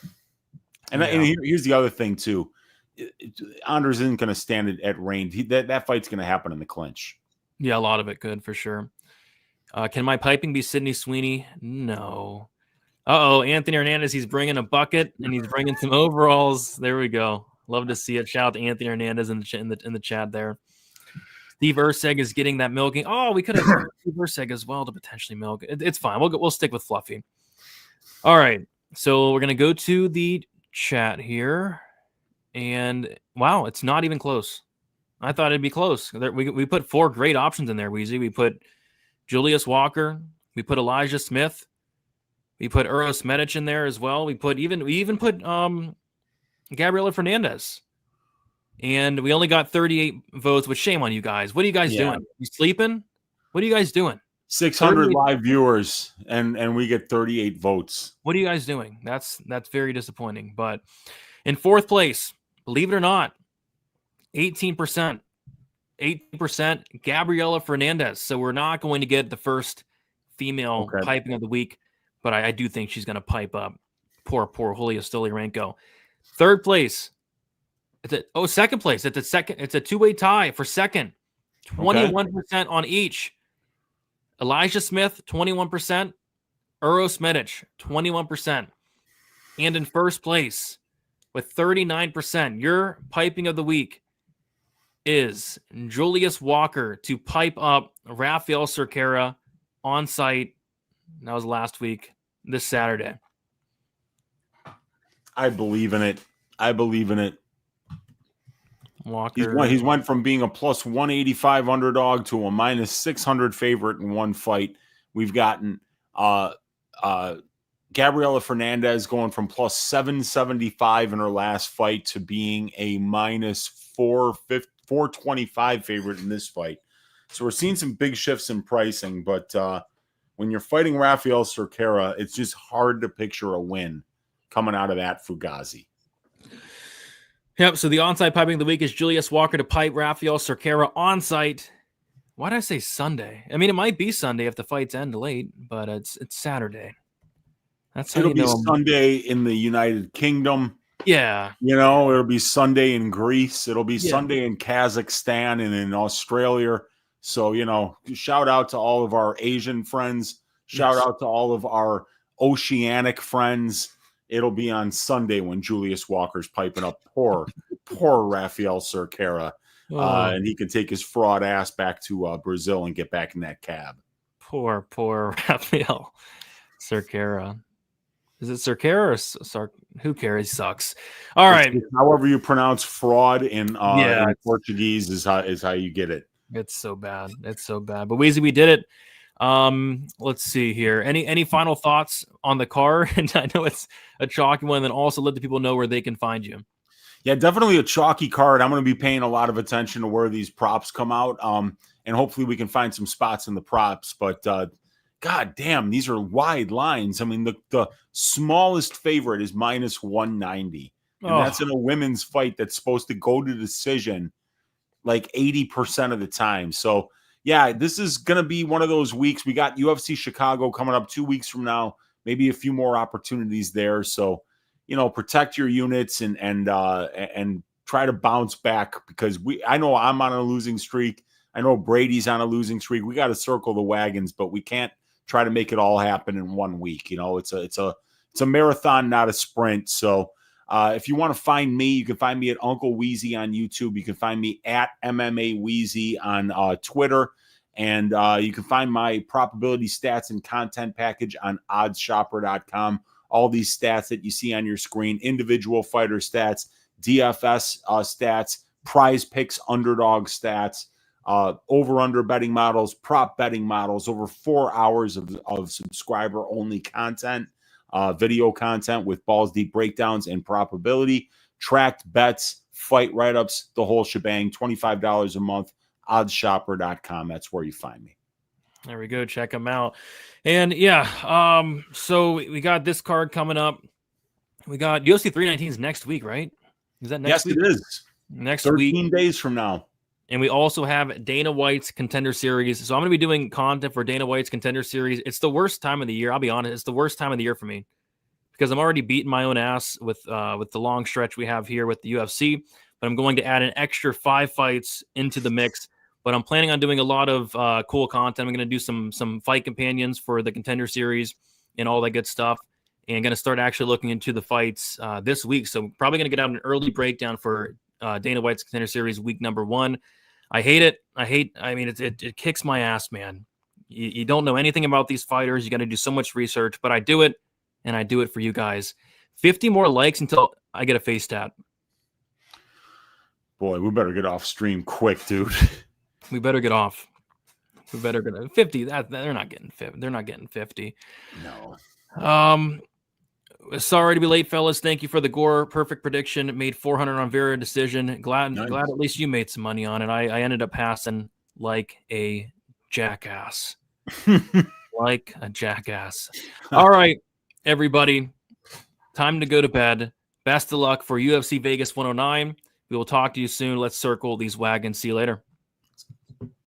and here's the other thing too. Anders isn't going to stand it at range. That fight's going to happen in the clinch. Yeah, a lot of it could for sure. Can my piping be Sidney Sweeney? No. Anthony Hernandez. He's bringing a bucket and he's bringing some overalls. There we go. Love to see it. Shout out to Anthony Hernandez in the chat there. Steve Erceg is getting that milking. Oh, we could have Steve Erceg as well to potentially milk. It's fine. We'll stick with Fluffy. All right. So we're gonna go to the chat here. And wow, it's not even close. I thought it'd be close. We put 4 great options in there, Weezy. We put Julius Walker. We put Elijah Smith. We put Uros Medic in there as well. We even put Gabriela Fernandez. And we only got 38 votes, which shame on you guys. What are you guys doing? You sleeping? What are you guys doing? 600 live viewers, and we get 38 votes. What are you guys doing? That's very disappointing. But in 4th place, believe it or not, 18%, Gabriela Fernandez. So we're not going to get the first female piping of the week, but I do think she's going to pipe up. Poor Julia Stoliarenko. 3rd place. Second place. It's a 2-way tie for second. 21% on each. Elijah Smith, 21%. Uros Medic, 21%. And in 1st place, with 39%, your piping of the week is Julius Walker to pipe up Rafael Cerqueira on site. That was last week, this Saturday. I believe in it. Walker. He's went from being a plus 185 underdog to a minus 600 favorite in one fight. We've gotten Gabriela Fernandez going from plus 775 in her last fight to being a minus 425 favorite in this fight. So we're seeing some big shifts in pricing, but when you're fighting Rafael Cerqueira, it's just hard to picture a win coming out of that Fugazi. Yep, so the onsite piping of the week is Julius Walker to pipe Rafael Cerqueira onsite Why did I say Sunday? I mean, it might be Sunday if the fights end late, but it's Saturday. That's how It'll you be know. Sunday in the United Kingdom. Yeah. It'll be Sunday in Greece. It'll be Yeah. Sunday in Kazakhstan and in Australia. So, shout out to all of our Asian friends. Shout out to all of our oceanic friends. It'll be on Sunday when Julius Walker's piping up. Poor Rafael Cerqueira. And he can take his fraud ass back to Brazil and get back in that cab. Poor Rafael Cerqueira. Is it Cerqueira or who cares? He sucks. All right. However you pronounce fraud in Portuguese is how you get it. It's so bad. It's so bad. But Weezy, we did it. Let's see here. Any final thoughts on the card? And I know it's a chalky one. And then also let the people know where they can find you. Yeah, definitely a chalky card. I'm going to be paying a lot of attention to where these props come out. And hopefully we can find some spots in the props. But God damn, these are wide lines. I mean, the smallest favorite is minus 190. And that's in a women's fight that's supposed to go to decision like 80% of the time. So, yeah, this is going to be one of those weeks. We got UFC Chicago coming up 2 weeks from now, maybe a few more opportunities there. So, protect your units and try to bounce back because I know I'm on a losing streak. I know Brady's on a losing streak. We got to circle the wagons, but we can't try to make it all happen in 1 week. It's a marathon, not a sprint. So if you want to find me, you can find me at Uncle Weezy on YouTube. You can find me at MMA Weezy on Twitter. And you can find my probability stats and content package on oddsshopper.com. All these stats that you see on your screen, individual fighter stats, DFS stats, prize picks, underdog stats, over-under betting models, prop betting models, over 4 hours of subscriber-only content, video content with balls deep breakdowns and probability, tracked bets, fight write-ups, the whole shebang, $25 a month, oddsshopper.com. That's where you find me. There we go. Check them out. And so we got this card coming up. We got UFC 319s next week, right? Is that next week? Yes, it is. Next 13 week. days from now. And we also have Dana White's Contender Series. So I'm going to be doing content for Dana White's Contender Series. It's the worst time of the year. I'll be honest. It's the worst time of the year for me because I'm already beating my own ass with the long stretch we have here with the UFC. But I'm going to add an extra 5 fights into the mix. But I'm planning on doing a lot of cool content. I'm going to do some fight companions for the Contender Series and all that good stuff. And going to start actually looking into the fights this week. So probably going to get out an early breakdown for Dana White's Contender Series week number 1. I hate it. I mean, it kicks my ass, man. You don't know anything about these fighters. You got to do so much research, but I do it, and I do it for you guys. 50 more likes until I get a face tat. Boy, we better get off stream quick, dude. We better get off. We better get 50. They're not getting 50. They're not getting 50. No. Sorry to be late, fellas. Thank you for the Gore perfect prediction. Made 400 on Vera decision. Glad at least you made some money on it. I ended up passing like a jackass. Like a jackass. All right, everybody. Time to go to bed. Best of luck for UFC Vegas 109. We will talk to you soon. Let's circle these wagons. See you later.